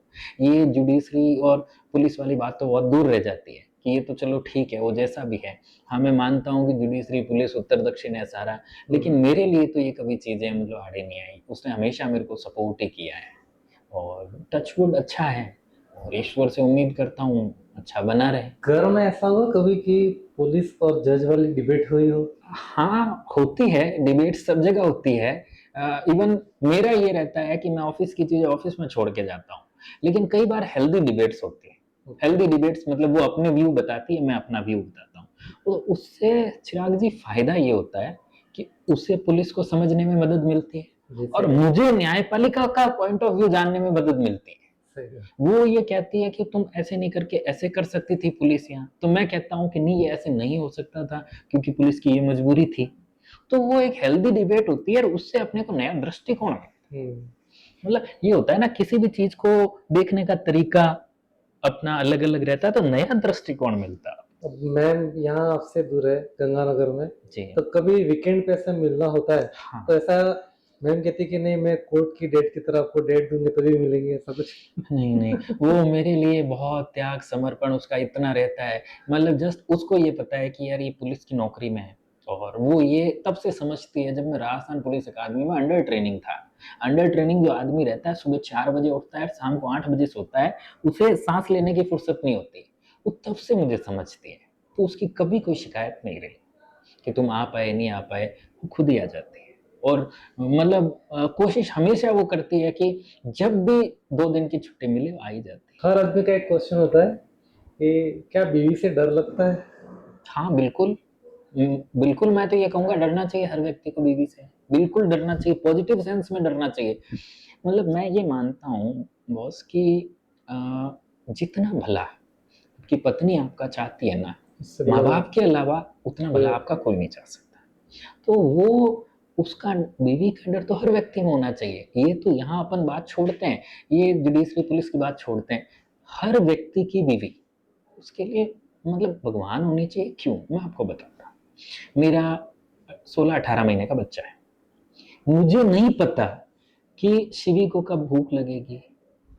B: ये जुडिशरी और पुलिस वाली बात तो बहुत दूर रह जाती है कि ये तो चलो ठीक है, वो जैसा भी है। हाँ, मैं मानता हूँ कि जुडिशरी, पुलिस उत्तर दक्षिण है सारा, लेकिन मेरे लिए तो ये कभी चीज़ें मतलब आड़े नहीं आई। उसने हमेशा मेरे को सपोर्ट ही किया है, और टचवुड अच्छा है, और ईश्वर से उम्मीद करता हूँ अच्छा बना रहे।
A: घर में ऐसा हुआ कभी कि पुलिस और जज वाली डिबेट हुई हो?
B: हाँ, होती है डिबेट, सब जगह होती है। इवन मेरा ये रहता है कि मैं ऑफिस की चीज़ें ऑफिस में छोड़ के जाता हूँ, लेकिन कई बार हेल्दी डिबेट्स होती है। हेल्दी डिबेट्स मतलब वो अपने व्यू बताती है, मैं अपना व्यू बताता हूँ। तो उससे चिराग जी फायदा ये होता है कि उससे पुलिस को समझने में मदद मिलती है,
A: जी,
B: और
A: सही है,
B: मुझे न्यायपालिका का पॉइंट ऑफ व्यू जानने में मदद मिलती है।
A: सही है।
B: वो ये कहती है कि तुम ऐसे नहीं करके ऐसे कर सकती थी पुलिस यहाँ, तो मैं कहता हूँ कि नहीं, ये ऐसे नहीं हो सकता था क्योंकि पुलिस की ये मजबूरी थी। तो वो एक हेल्दी डिबेट होती है, और उससे अपने को नया दृष्टिकोण मिलता है।
A: हम्म।
B: मतलब ये होता है ना, किसी भी चीज को देखने का तरीका अपना अलग अलग रहता है, तो नया दृष्टिकोण मिलता है।
A: अब मैम यहाँ आपसे दूर है, गंगानगर में,
B: जी
A: तो कभी वीकेंड पे ऐसा मिलना होता है,
B: हाँ।
A: तो ऐसा मैम कहती कि नहीं, मैं कोर्ट की डेट की तरह आपको डेट दूंगी तभी मिलेंगे, ऐसा कुछ?
B: नहीं नहीं, वो मेरे लिए बहुत त्याग समर्पण उसका इतना रहता है। मतलब जस्ट उसको ये पता है कि यार ये पुलिस की नौकरी में है, और वो ये तब से समझती है जब मैं राजस्थान पुलिस अकादमी में अंडर ट्रेनिंग था। अंडर ट्रेनिंग जो आदमी रहता है, सुबह 4 बजे उठता है, शाम को 8 बजे सोता है, उसे सांस लेने की फुर्सत नहीं होती, वो तब से मुझे समझती है। तो उसकी कभी कोई शिकायत नहीं रही कि तुम आ पाए नहीं आ पाए, वो खुद ही आ जाती है। और मतलब कोशिश हमेशा वो करती है कि जब भी 2 दिन की छुट्टी मिले वो आ ही जाती है।
A: हर आदमी का एक क्वेश्चन होता है कि क्या बीवी से डर लगता है?
B: हाँ बिल्कुल। बिल्कुल, मैं तो ये कहूँगा डरना चाहिए हर व्यक्ति को बीवी से। बिल्कुल डरना चाहिए, पॉजिटिव सेंस में डरना चाहिए। मतलब मैं ये मानता हूँ बॉस कि अ, जितना भला आपकी पत्नी आपका चाहती है ना,
A: इससे
B: माँ
A: बड़ा
B: बाप के अलावा उतना
A: कोई
B: भला आपका कोई नहीं चाह सकता। तो वो उसका बीवी का डर तो हर व्यक्ति में होना चाहिए। ये तो यहाँ अपन बात छोड़ते हैं, ये जुडिशरी पुलिस की बात छोड़ते हैं। हर व्यक्ति की बीवी उसके लिए मतलब भगवान होनी चाहिए। क्यों, मैं आपको बताता हूँ। मेरा 16-18 महीने का बच्चा है। मुझे नहीं पता कि शिवी को कब भूख लगेगी,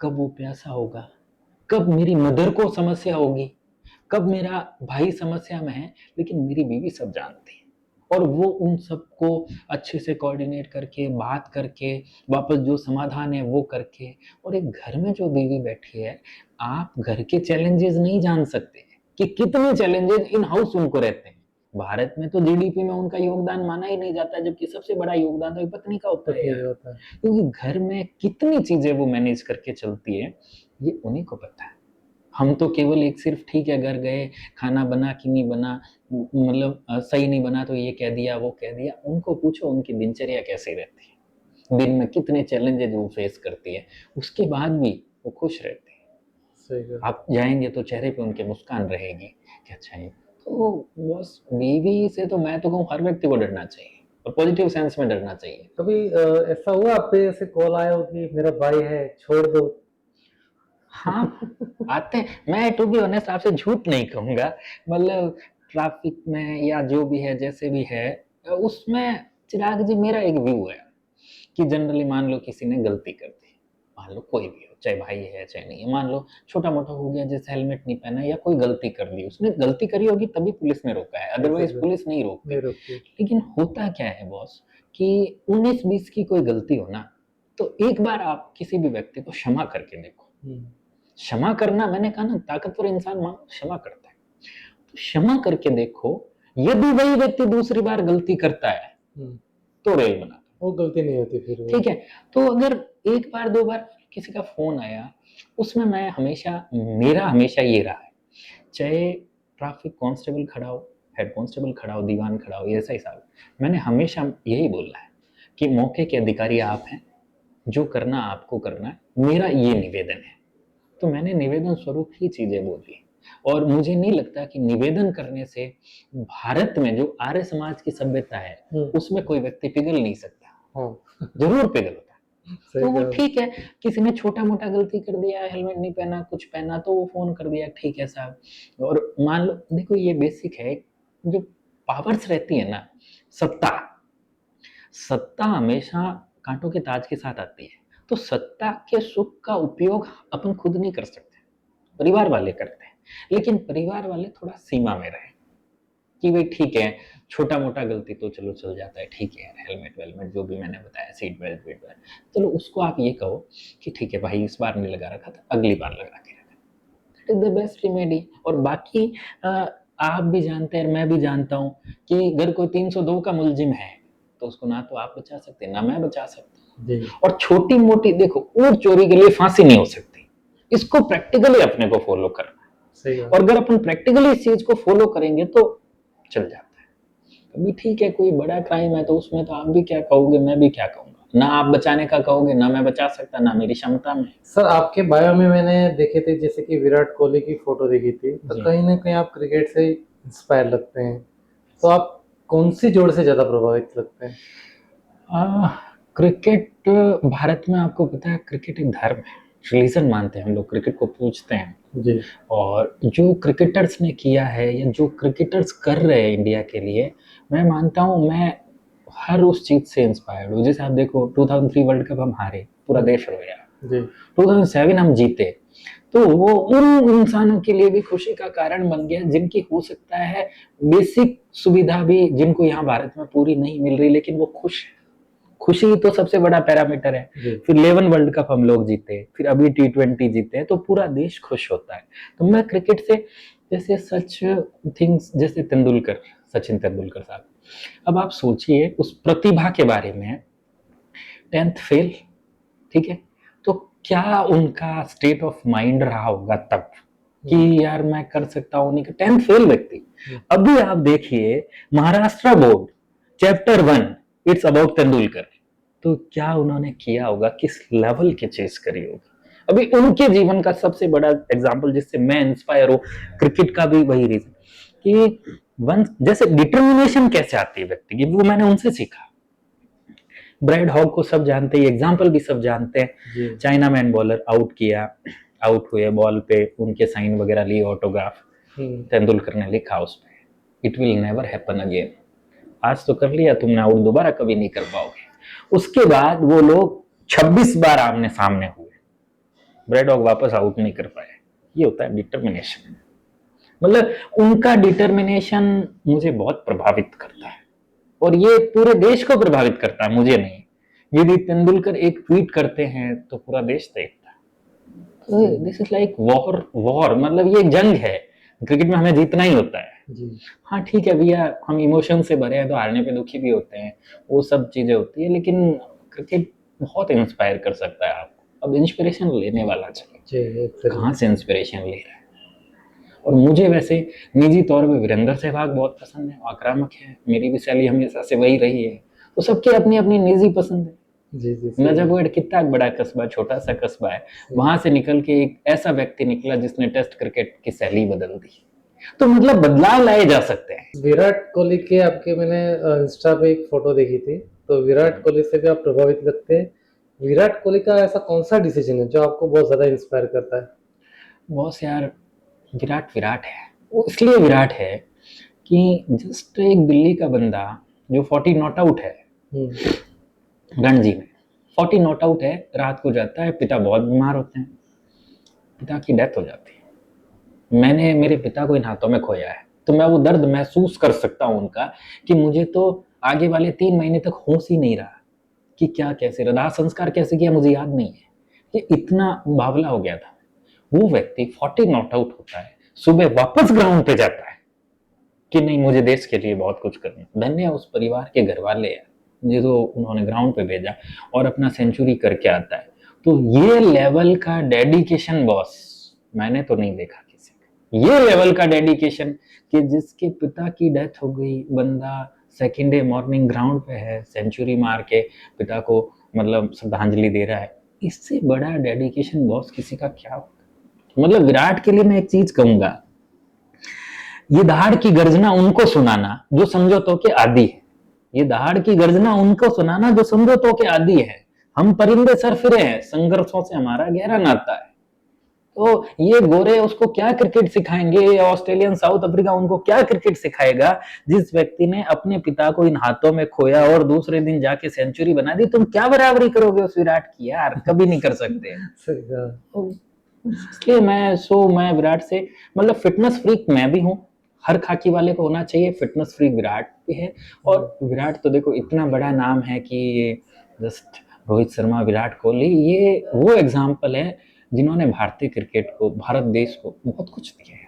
B: कब वो प्यासा होगा, कब मेरी मदर को समस्या होगी, कब मेरा भाई समस्या में है, लेकिन मेरी बीवी सब जानती है। और वो उन सबको अच्छे से कोऑर्डिनेट करके, बात करके, वापस जो समाधान है वो करके। और एक घर में जो बीवी बैठी है, आप घर के चैलेंजेस नहीं जान सकते कि कितने चैलेंजेस इन हाउस उनको रहते हैं। भारत में तो जीडीपी में उनका योगदान माना ही नहीं जाता, जबकि सबसे बड़ा योगदान तो एक पत्नी का होता है
A: पत्नी
B: यार।
A: का होता है।
B: क्योंकि घर में कितनी चीजें वो मैनेज करके चलती है, ये उन्हीं को पता है। हम तो केवल एक सिर्फ ठीक है, घर गए, खाना बना कि नहीं बना, मतलब सही नहीं बना तो ये कह दिया वो कह दिया। उनको पूछो उनकी दिनचर्या कैसी रहती है, दिन में कितने चैलेंजेस वो फेस करती है, उसके बाद भी वो खुश रहती है।
A: सही है।
B: आप जाएंगे तो चेहरे पे उनके मुस्कान रहेगी कि अच्छा है। तो बस बीवी से तो मैं तो कहूँ हर व्यक्ति को डरना चाहिए। और पॉजिटिव सेंस में डरना चाहिए।
A: कभी ऐसा हुआ आप पे ऐसे कॉल आया हो कि मेरा भाई है छोड़ दो?
B: हाँ, आते हैं। मैं टू बी ऑनेस्ट आपसे झूठ नहीं कहूँगा, मतलब ट्रैफिक में या जो भी है, जैसे भी है, उसमें चिराग जी मेरा एक व्यू है कि जनरली मान लो किसी ने गलती कर दी, मान लो कोई भी हो, चाहे भाई है चाहे नहीं है, मान लो छोटा-मोटा हो गया, जैसे हेलमेट नहीं पहना या कोई गलती कर दी, उसने गलती करी होगी तभी पुलिस ने रोका है, अदरवाइज़
A: Exactly.
B: पुलिस नहीं रोकती।
A: नहीं रोकती।
B: लेकिन होता क्या है बॉस कि 19-20 की कोई गलती हो ना, तो एक बार आप किसी भी व्यक्ति को क्षमा करके देखो। क्षमा करना, मैंने कहा ना, ताकतवर इंसान क्षमा करता है। तो क्षमा करके देखो, यदि वही व्यक्ति दूसरी बार गलती करता है तो रेल बना
A: वो गलती नहीं होती फिर वो।
B: ठीक है। तो अगर एक बार दो बार किसी का फोन आया, उसमें मेरा हमेशा ये रहा है, चाहे ट्रैफिक कांस्टेबल खड़ा हो, हेड कांस्टेबल खड़ा हो, दीवान खड़ा हो, ये ऐसा हिसाब, मैंने हमेशा यही बोला है कि मौके के अधिकारी आप हैं, जो करना आपको करना है, मेरा ये निवेदन है। तो मैंने निवेदन स्वरूप ही चीजें बोली, और मुझे नहीं लगता कि निवेदन करने से भारत में जो आर्य समाज की सभ्यता है उसमें कोई व्यक्ति पिघल नहीं सकता। जरूर पिघल होता है। तो वो ठीक है, किसी ने छोटा मोटा गलती कर दिया, हेलमेट नहीं पहना, कुछ पहना, तो वो फोन कर दिया, ठीक है साहब। और मान लो, देखो ये बेसिक है, जो पावर्स रहती है ना, सत्ता हमेशा कांटों के ताज के साथ आती है। तो सत्ता के सुख का उपयोग अपन खुद नहीं कर सकते, परिवार वाले करते हैं, लेकिन परिवार वाले थोड़ा सीमा में रहे कि भाई ठीक है, छोटा मोटा गलती तो चलो चल जाता है, ठीक है, हेलमेट वेलमेट जो भी मैंने बताया, सीट बेल्ट चलो उसको आप ये कहो कि ठीक है भाई, इस बार नहीं लगा रखा था, अगली बार लगा के रखा, that is the best remedy. और बाकी आप भी जानते हैं, मैं भी जानता हूँ कि अगर कोई 302 का मुलजिम है तो उसको ना तो आप बचा सकते, ना मैं बचा सकता। और छोटी मोटी देखो, और चोरी के लिए फांसी नहीं हो सकती, इसको प्रैक्टिकली अपने को फॉलो करना। और अगर अपन प्रैक्टिकली इस चीज को फॉलो करेंगे तो चल जाता है। कभी ठीक है, कोई बड़ा क्राइम है तो उसमें तो आप भी क्या कहोगे, मैं भी क्या कहूंगा, ना आप बचाने का कहोगे, ना मैं बचा सकता, ना मेरी क्षमता में।
A: सर आपके बायो में मैंने देखे थे, जैसे कि विराट कोहली की फोटो देखी थी, तो कहीं ना कहीं आप क्रिकेट से इंस्पायर लगते हैं, तो आप कौन सी जोड़ से ज्यादा प्रभावित लगते हैं?
B: क्रिकेट भारत में आपको पता है, क्रिकेट एक धर्म है, रिलीजन मानते हैं हम लोग, क्रिकेट को पूजते हैं
A: जी।
B: और जो क्रिकेटर्स ने किया है या जो क्रिकेटर्स कर रहे हैं इंडिया के लिए, मैं मानता हूँ, मैं हर उस चीज से इंस्पायर्ड हूँ। जैसे आप देखो 2003 वर्ल्ड कप हम हारे, पूरा देश रोया। 2007 हम जीते, तो वो उन इंसानों के लिए भी खुशी का कारण बन गया जिनकी हो सकता है बेसिक सुविधा भी जिनको यहाँ भारत में पूरी नहीं मिल रही, लेकिन वो खुश है। खुशी तो सबसे बड़ा पैरामीटर है। फिर 11 वर्ल्ड कप हम लोग जीते, फिर अभी T20 जीते, तो पूरा देश खुश होता है। तो मैं क्रिकेट से, जैसे सच थिंग्स, जैसे सचिन तेंदुलकर साहब, अब आप सोचिए उस प्रतिभा के बारे में, 10th फेल, ठीक है, तो क्या उनका स्टेट ऑफ माइंड रहा होगा तब कि यार मैं कर सकता हूँ, नहीं, 10th फेल व्यक्ति। अभी आप देखिए Maharashtra board chapter 1 it's about Tendulkar, तो क्या उन्होंने किया होगा, किस लेवल की चीज करी होगी। अभी उनके जीवन का सबसे बड़ा एग्जाम्पल जिससे मैं इंस्पायर हूँ, क्रिकेट का भी वही रीजन कि जैसे डिटर्मिनेशन कैसे आती है व्यक्ति की, वो मैंने उनसे सीखा। ब्रैड हॉग को सब जानते हैं, एग्जाम्पल भी सब जानते हैं, चाइना मैन बॉलर आउट किया, आउट हुए, बॉल पे उनके साइन वगैरह लिए, ऑटोग्राफ, तेंदुलकर ने लिखा उस पे, it will never happen again. आज तो कर लिया तुमने आउट, दोबारा कभी नहीं कर पाओगे। उसके बाद वो लोग 26 बार आमने सामने हुए, ब्रैड हॉग वापस आउट नहीं कर पाए। ये होता है डिटर्मिनेशन। मतलब उनका डिटर्मिनेशन मुझे बहुत प्रभावित करता है, और ये पूरे देश को प्रभावित करता है, मुझे नहीं। यदि तेंदुलकर एक ट्वीट करते हैं तो पूरा देश देखता है। दिस इज लाइक वॉर, मतलब ये जंग है। क्रिकेट में हमें जीतना ही होता है। हाँ ठीक है भैया, हम इमोशन से भरे हैं तो हारने पे दुखी भी होते हैं, वो सब चीजें होती है, लेकिन क्रिकेट बहुत इंस्पायर कर सकता है आपको। अब इंस्पिरेशन लेने वाला चाहिए, कहाँ से इंस्पिरेशन ले रहा है। और मुझे वैसे निजी तौर पे वीरेंद्र सहवाग बहुत पसंद है, आक्रामक है, मेरी भी शैली हमेशा से वही रही है। तो सबकी अपनी अपनी निजी पसंद है। नजफगढ़ कितना बड़ा कस्बा, छोटा सा कस्बा है, वहां से निकल के एक ऐसा व्यक्ति निकला जिसने टेस्ट क्रिकेट की शैली बदल दी। तो मतलब बदलाव लाए जा सकते हैं।
A: विराट कोहली के आपके मैंने इंस्टा पे एक फोटो देखी थी, तो विराट कोहली से भी आप प्रभावित लगते हैं। विराट कोहली का ऐसा कौन सा डिसीजन है जो आपको बहुत ज्यादा इंस्पायर करता है?
B: बॉस यार, विराट विराट है। वो इसलिए विराट है कि जस्ट एक दिल्ली का बंदा जो 40 नॉट आउट है रणजी में, 40 नॉट आउट है, रात को जाता है, पिता बहुत बीमार होते हैं, पिता की डेथ हो जाती है। मैंने मेरे पिता को इन हाथों में खोया है, तो मैं वो दर्द महसूस कर सकता हूँ उनका, कि मुझे तो आगे वाले 3 महीने तक होश ही नहीं रहा कि क्या कैसे रहा, दाह संस्कार कैसे किया मुझे याद नहीं है। ये इतना बावला हो गया था। वो व्यक्ति 40 नॉट आउट होता है, सुबह वापस ग्राउंड पे जाता है कि नहीं मुझे देश के लिए बहुत कुछ करना। धन्य है उस परिवार के घर वाले यार, जिसको उन्होंने ग्राउंड पे भेजा और अपना सेंचुरी करके आता है। तो ये लेवल का डेडिकेशन बॉस मैंने तो नहीं देखा किसी का। ये लेवल का डेडिकेशन कि जिसके पिता की डेथ हो गई, बंदा सेकेंड डे मॉर्निंग ग्राउंड पे है, सेंचुरी मार के पिता को मतलब श्रद्धांजलि दे रहा है। इससे बड़ा डेडिकेशन बॉस किसी का क्या होगा। मतलब विराट के लिए मैं एक चीज कहूंगा, ये दहाड़ की गर्जना उनको सुनाना जो समझौतों के आदी है। ये दहाड़ की गर्जना उनको सुनाना जो समझौतों के आदी है। हम परिंदे सर फिरे हैं, संघर्षों से हमारा गहरा नाता है। तो ये गोरे उसको क्या क्रिकेट सिखाएंगे, ऑस्ट्रेलियन साउथ अफ्रीका उनको क्या क्रिकेट सिखाएगा, जिस व्यक्ति ने अपने पिता को इन हाथों में खोया और दूसरे दिन जाके सेंचुरी बना दी। तुम क्या बराबरी करोगे उस विराट की यार, कभी नहीं कर सकते।
A: सही कहा।
B: तो इसलिए मैं विराट से मतलब फिटनेस फ्रीक मैं भी हूँ, हर खाकी वाले को होना चाहिए, फिटनेस फ्रीक विराट भी है। और विराट तो देखो इतना बड़ा नाम है कि ये जस्ट रोहित शर्मा, विराट कोहली, ये वो एग्जाम्पल है जिन्होंने भारतीय क्रिकेट को, भारत देश को बहुत कुछ दिया है,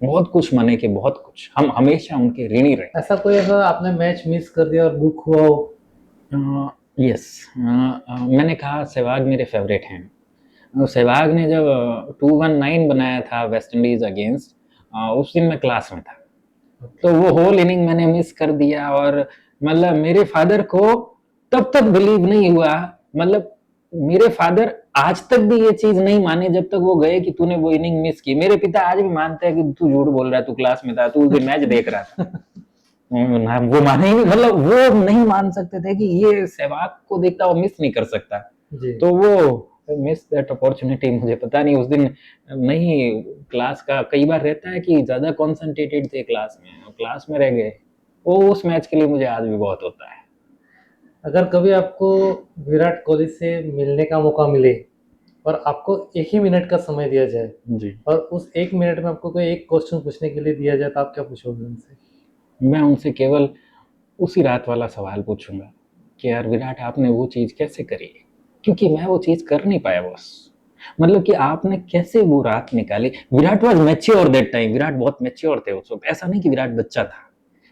B: बहुत कुछ माने कि बहुत कुछ। हम हमेशा उनके ऋणी रहे।
A: ऐसा कोई ऐसा आपने मैच मिस कर दिया और दुख हुआ हो?
B: यस, मैंने कहा सहवाग मेरे फेवरेट हैं। सहवाग ने जब 219 बनाया था वेस्ट इंडीज अगेंस्ट, उस दिन मैं क्लास में था, तो वो होल इनिंग मैंने मिस कर दिया। और मतलब मेरे फादर को तब तक बिलीव नहीं हुआ, मतलब मेरे फादर आज तक भी ये चीज नहीं माने जब तक वो गए कि तूने वो इनिंग मिस की। मेरे पिता आज भी मानते हैं कि तू झूठ बोल रहा है, तू क्लास में था, तू उस दिन मैच देख रहा था। वो माने ही नहीं, मतलब वो नहीं मान सकते थे कि ये सहवाग को देखता वो मिस नहीं कर सकता।
A: जी।
B: तो वो मिस दैट अपॉर्चुनिटी। मुझे पता नहीं उस दिन नहीं, क्लास का कई बार रहता है कि ज्यादा कॉन्सेंट्रेटेड थे क्लास में, क्लास में रह गए। वो उस मैच के लिए मुझे आज भी बहुत होता है।
A: अगर कभी आपको विराट कोहली से मिलने का मौका मिले और आपको 1 ही मिनट का समय दिया जाए
B: जी,
A: और उस 1 मिनट में आपको कोई एक क्वेश्चन पूछने के लिए दिया जाए, तो आप क्या पूछोगे उनसे?
B: मैं उनसे केवल उसी रात वाला सवाल पूछूंगा कि यार विराट आपने वो चीज कैसे करी, क्योंकि मैं वो चीज कर नहीं पाया बॉस। मतलब कि आपने कैसे वो रात निकाली। Virat was mature that time, Virat बहुत मैच्योर थे उस वक्त, ऐसा नहीं कि विराट बच्चा था।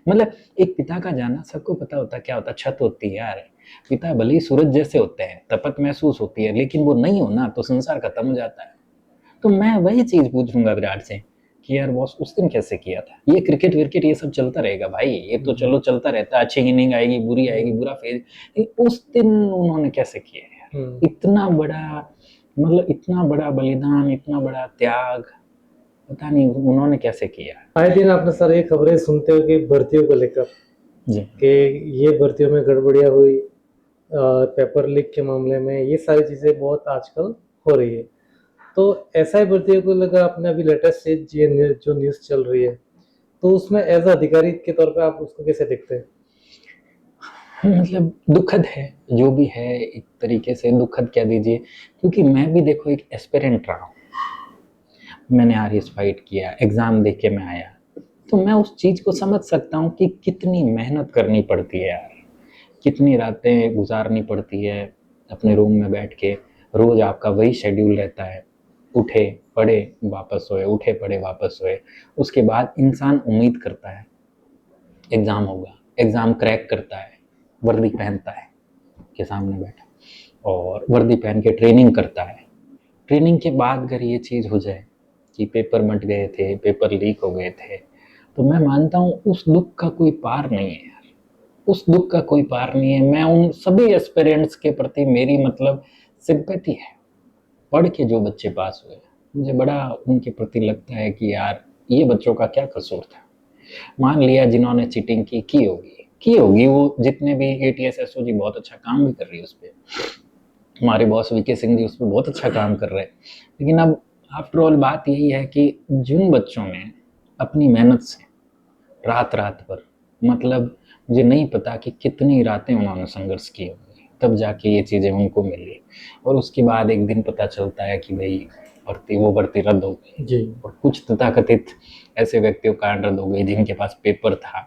B: मतलब एक पिता का जाना सबको पता होता क्या होता, छत होती है यार। पिता भले ही सूरज जैसे होते हैं, तपत महसूस होती है, लेकिन वो नहीं हो ना तो संसार खत्म हो जाता है। तो मैं वही चीज पूछूंगा विराट से कि यार बॉस उस दिन कैसे किया था। ये क्रिकेट विकेट ये सब चलता रहेगा भाई, ये तो चलो चलता रहता है, अच्छी इनिंग आएगी, बुरी आएगी, बुरा फेज, उस दिन उन्होंने कैसे किया यार, इतना बड़ा, मतलब इतना बड़ा बलिदान, इतना बड़ा त्याग, पता नहीं उन्होंने कैसे किया।
A: आए दिन आपने सर ये खबरें सुनते हो कि भर्तियों को लेकर
B: जी,
A: कि ये भर्तियों में गड़बड़ियां हुई, पेपर लीक के मामले में, ये सारी चीजें बहुत आजकल हो रही है। तो ऐसा ही भर्तियों को लेकर आपने अभी लेटेस्ट जो न्यूज़ चल रही है, तो उसमें एज अधिकारी के तौर पे आप उसको कैसे देखते हैं?
B: मतलब दुखद है, जो भी है एक तरीके से दुखद कह दीजिए, क्योंकि मैं भी देखो एक एस्पिरेंट रहा हूँ। मैंने आरएस फाइट किया, एग्जाम दे के मैं आया, तो मैं उस चीज को समझ सकता हूँ कि कितनी मेहनत करनी पड़ती है यार, कितनी रातें गुजारनी पड़ती है अपने रूम में बैठ के। रोज आपका वही शेड्यूल रहता है, उठे पढ़े वापस सोए, उठे पढ़े वापस सोए। उसके बाद इंसान उम्मीद करता है एग्जाम होगा, एग्जाम क्रैक करता है, वर्दी पहनता है के सामने बैठा, और वर्दी पहन के ट्रेनिंग करता है। ट्रेनिंग के बाद अगर ये चीज़ हो जाए कि पेपर मट गए थे, पेपर लीक हो गए थे, तो मैं मानता हूँ उस दुख का कोई पार नहीं है यार, उस दुख का कोई पार नहीं है। मैं उन सभी एस्पिरेंट्स के प्रति मेरी मतलब सिंपैथी है। पढ़ के जो बच्चे पास हुए, मुझे बड़ा उनके प्रति लगता है कि यार ये बच्चों का क्या कसूर था। मान लिया जिन्होंने चीटिंग की होगी, वो जितने भी एटीएस एसओजी बहुत अच्छा काम भी कर रही है उस पर, हमारे बॉस वीके सिंह जी उस पर बहुत अच्छा काम कर रहे हैं। लेकिन अब आफ्टर ऑल बात यही है कि जिन बच्चों ने अपनी मेहनत से रात रात भर, मतलब मुझे नहीं पता कि कितनी रातें उन्होंने संघर्ष किए होंगे, तब जाके ये चीज़ें उनको मिली, और उसके बाद एक दिन पता चलता है कि भाई भर्ती रद्द हो गई।
A: जी
B: और कुछ तथाकथित ऐसे व्यक्तियों का कारण रद्द हो गई जिनके पास पेपर था।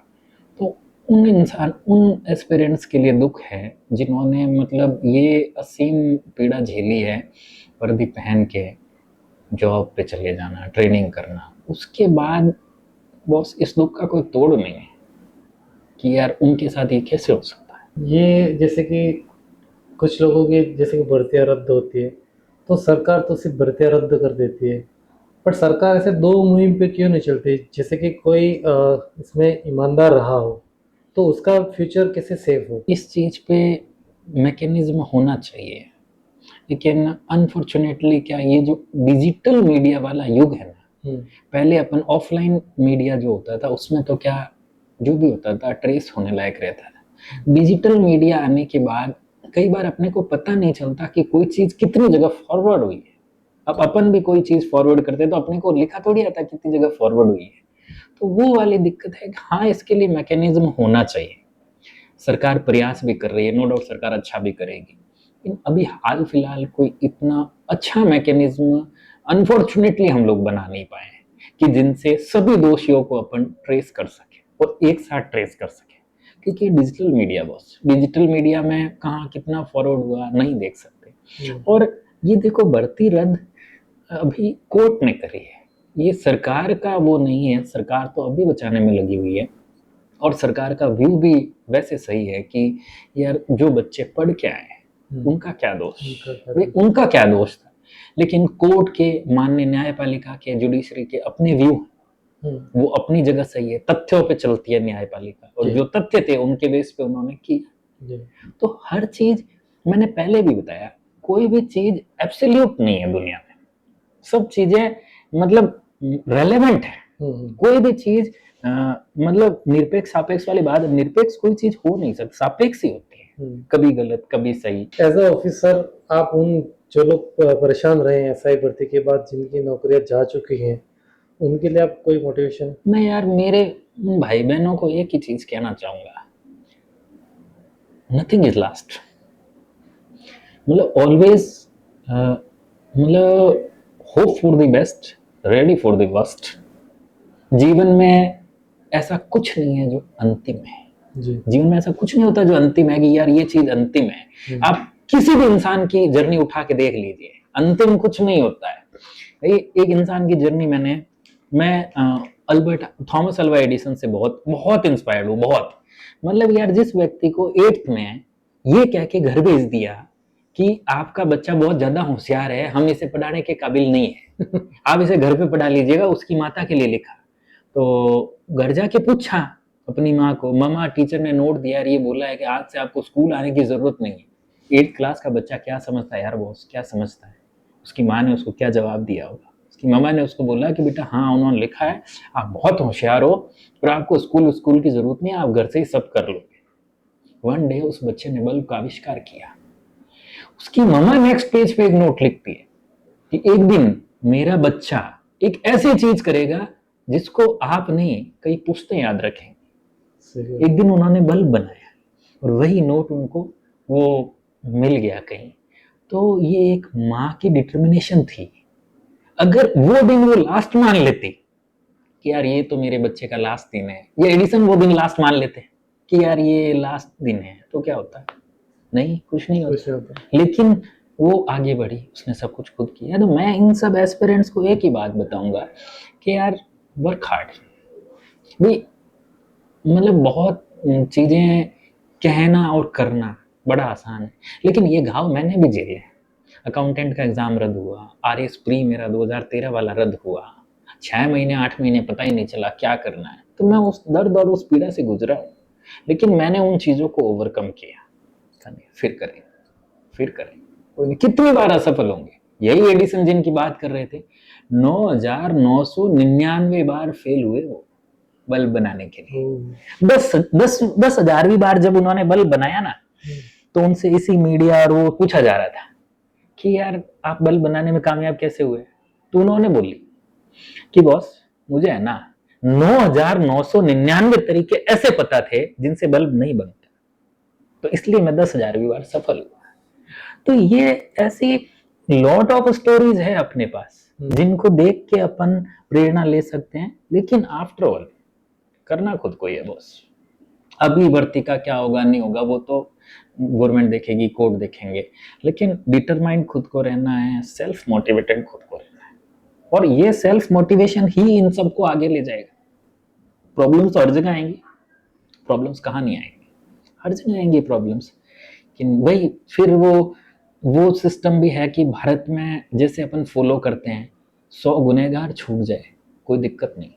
B: तो उन एस्पिरेंट्स के लिए दुख है जिन्होंने मतलब ये असीम पीड़ा झेली है, वर्दी पहन के जॉब पे चले जाना, ट्रेनिंग करना, उसके बाद बॉस इस दुख का कोई तोड़ नहीं है कि यार उनके साथ ये कैसे हो सकता है।
A: ये जैसे कि कुछ लोगों की जैसे कि भर्तियाँ रद्द होती है तो सरकार तो सिर्फ भर्तियाँ रद्द कर देती है, पर सरकार ऐसे दो मुहिम पे क्यों नहीं चलती? जैसे कि कोई इसमें ईमानदार रहा हो तो उसका फ्यूचर कैसे सेफ हो?
B: इस चीज़ पे मैकेनिज्म होना चाहिए, लेकिन अनफॉर्चुनेटली क्या ये जो डिजिटल मीडिया वाला युग है ना, पहले अपन ऑफलाइन मीडिया जो होता था उसमें तो क्या जो भी होता था ट्रेस होने लायक रहता था। डिजिटल मीडिया आने के बाद कई बार अपने को पता नहीं चलता कि कोई चीज़ कितनी जगह फॉरवर्ड हुई है। अब अपन भी कोई चीज़ फॉरवर्ड करते तो अपने को लिखा थोड़ी आता कितनी जगह फॉरवर्ड हुई है। तो वो वाली दिक्कत है कि हाँ, इसके लिए मैकेनिज्म होना चाहिए। सरकार प्रयास भी कर रही है, नो डाउट सरकार अच्छा भी करेगी, लेकिन अभी हाल फिलहाल कोई इतना अच्छा मैकेनिज्म अनफॉर्चुनेटली हम लोग बना नहीं पाए हैं कि जिनसे सभी दोषियों को अपन ट्रेस कर सके और एक साथ ट्रेस कर सके। क्योंकि digital media boss, digital media में कहाँ कितना फॉरवर्ड हुआ नहीं देख सकते। और ये देखो भर्ती रद्द अभी कोर्ट ने करी है, ये सरकार का वो नहीं है, सरकार तो अभी बचाने में लगी हुई है। और सरकार का व्यू भी वैसे सही है कि यार जो बच्चे पढ़ के आए उनका क्या दोष, उनका क्या दोष था। लेकिन कोर्ट के माननीय न्यायपालिका के जुडिशरी के अपने व्यू, वो अपनी जगह सही है, तथ्यों पे चलती है न्यायपालिका, और जो तथ्य थे उनके बेस पे उन्होंने किया। तो हर चीज मैंने पहले भी बताया, कोई भी चीज एब्सोल्यूट नहीं है दुनिया में, सब चीजें मतलब रेलेवेंट है। कोई भी चीज मतलब निरपेक्ष सापेक्ष वाली बात, निरपेक्ष कोई चीज हो नहीं सकती, सापेक्ष ही होती है, कभी गलत कभी सही।
A: एज अ ऑफिसर आप उन जो लोग परेशान रहे हैं एसआई भर्ती के बाद, जिनकी नौकरियां जा चुकी हैं, उनके लिए आप कोई मोटिवेशन?
B: मैं यार मेरे भाई बहनों को एक ही चीज कहना चाहूंगा, नथिंग इज लास्ट। मतलब ऑलवेज मतलब hope for the best, ready for the worst. जीवन में ऐसा कुछ नहीं है जो अंतिम है। जीवन में ऐसा कुछ नहीं होता जो अंतिम है कि यार ये चीज अंतिम है। आप किसी भी इंसान की जर्नी उठा के देख लीजिए, अंतिम कुछ नहीं होता है। एक इंसान की जर्नी मैं अल्बर्ट थॉमस अल्वा एडिसन से बहुत बहुत इंस्पायर्ड हूँ, बहुत। मतलब यार जिस व्यक्ति को 8th में ये कह के घर भेज दिया कि आपका बच्चा बहुत ज्यादा होशियार है, हम इसे पढ़ाने के काबिल नहीं है, आप इसे घर पे पढ़ा लीजिएगा, उसकी माता के लिए लिखा। तो घर जाके पूछा अपनी माँ को, मामा टीचर ने नोट दिया यार, ये बोला है कि आज से आपको स्कूल आने की जरूरत नहीं है। 8th क्लास का बच्चा क्या समझता है यार बॉस, क्या समझता है? उसकी माँ ने उसको क्या जवाब दिया होगा? उसकी मामा ने उसको बोला कि बेटा हाँ, उन्होंने लिखा है आप बहुत होशियार हो और आपको स्कूल की जरूरत नहीं है, आप घर से ही सब कर लोगे। वन डे उस बच्चे ने बल्ब का आविष्कार किया। उसकी मामा नेक्स्ट पेज पे एक नोट लिखती है कि एक दिन मेरा बच्चा एक ऐसी चीज करेगा जिसको आप नहीं कई पुश्तें याद रखेंगे। एक दिन उन्होंने बल्ब बनाया और वही नोट उनको वो मिल गया कहीं। तो ये एक माँ की डिटर्मिनेशन थी। अगर वो दिन वो लास्ट मान लेते कि यार ये तो मेरे बच्चे का लास्ट दिन है, या एडिसन वो दिन लास्ट मान लेते कि यार ये लास्ट दिन है, तो क्या होता? नहीं, कुछ नहीं होता। लेकिन वो आगे बढ़ी, उसने सब कुछ खुद किया। तो मैं इन सब एस्पिरेंट्स को एक ही बात बताऊंगा कि यार वर्क हार्ड। भी मतलब बहुत चीजें कहना और करना बड़ा आसान है, लेकिन ये घाव मैंने भी झेले हैं। अकाउंटेंट का एग्जाम रद्द हुआ, आरएस प्री मेरा 2013 वाला रद्द हुआ, 6 महीने 8 महीने पता ही नहीं चला क्या करना है। तो मैं उस दर्द और उस पीड़ा से गुजरा हूँ, लेकिन मैंने उन चीजों को ओवरकम किया। फिर करें कोई नहीं, कितनी बार असफल होंगे। यही एडिसन जिनकी बात कर रहे थे, 9,999 बार फेल हुए वो, बल्ब बनाने के लिए।
A: ओह,
B: 10,000वीं बार जब उन्होंने बल्ब बनाया ना, तो उनसे इसी मीडिया और वो पूछा जा रहा था कि यार आप बल्ब बनाने में कामयाब कैसे हुए, तो उन्होंने बोली कि बॉस मुझे है ना 9,999 तरीके ऐसे पता थे जिनसे बल्ब नहीं बनता, तो इसलिए मैं 10,000वीं बार सफल हुआ। तो ये ऐसी लॉट ऑफ स्टोरीज है अपने पास जिनको देख के अपन प्रेरणा ले सकते हैं, लेकिन आफ्टर ऑल करना खुद को ही है बॉस। अभी भर्ती का क्या होगा नहीं होगा वो तो गवर्नमेंट देखेगी, कोर्ट देखेंगे, लेकिन डिटरमाइंड खुद को रहना है, सेल्फ मोटिवेटेड खुद को रहना है, और ये सेल्फ मोटिवेशन ही इन सबको आगे ले जाएगा। प्रॉब्लम्स हर जगह आएंगी, प्रॉब्लम्स कहाँ नहीं आएंगी, हर जगह आएंगी प्रॉब्लम्स। लेकिन वही फिर वो सिस्टम भी है कि भारत में जैसे अपन फॉलो करते हैं 100 गुनहगार छूट जाए कोई दिक्कत नहीं,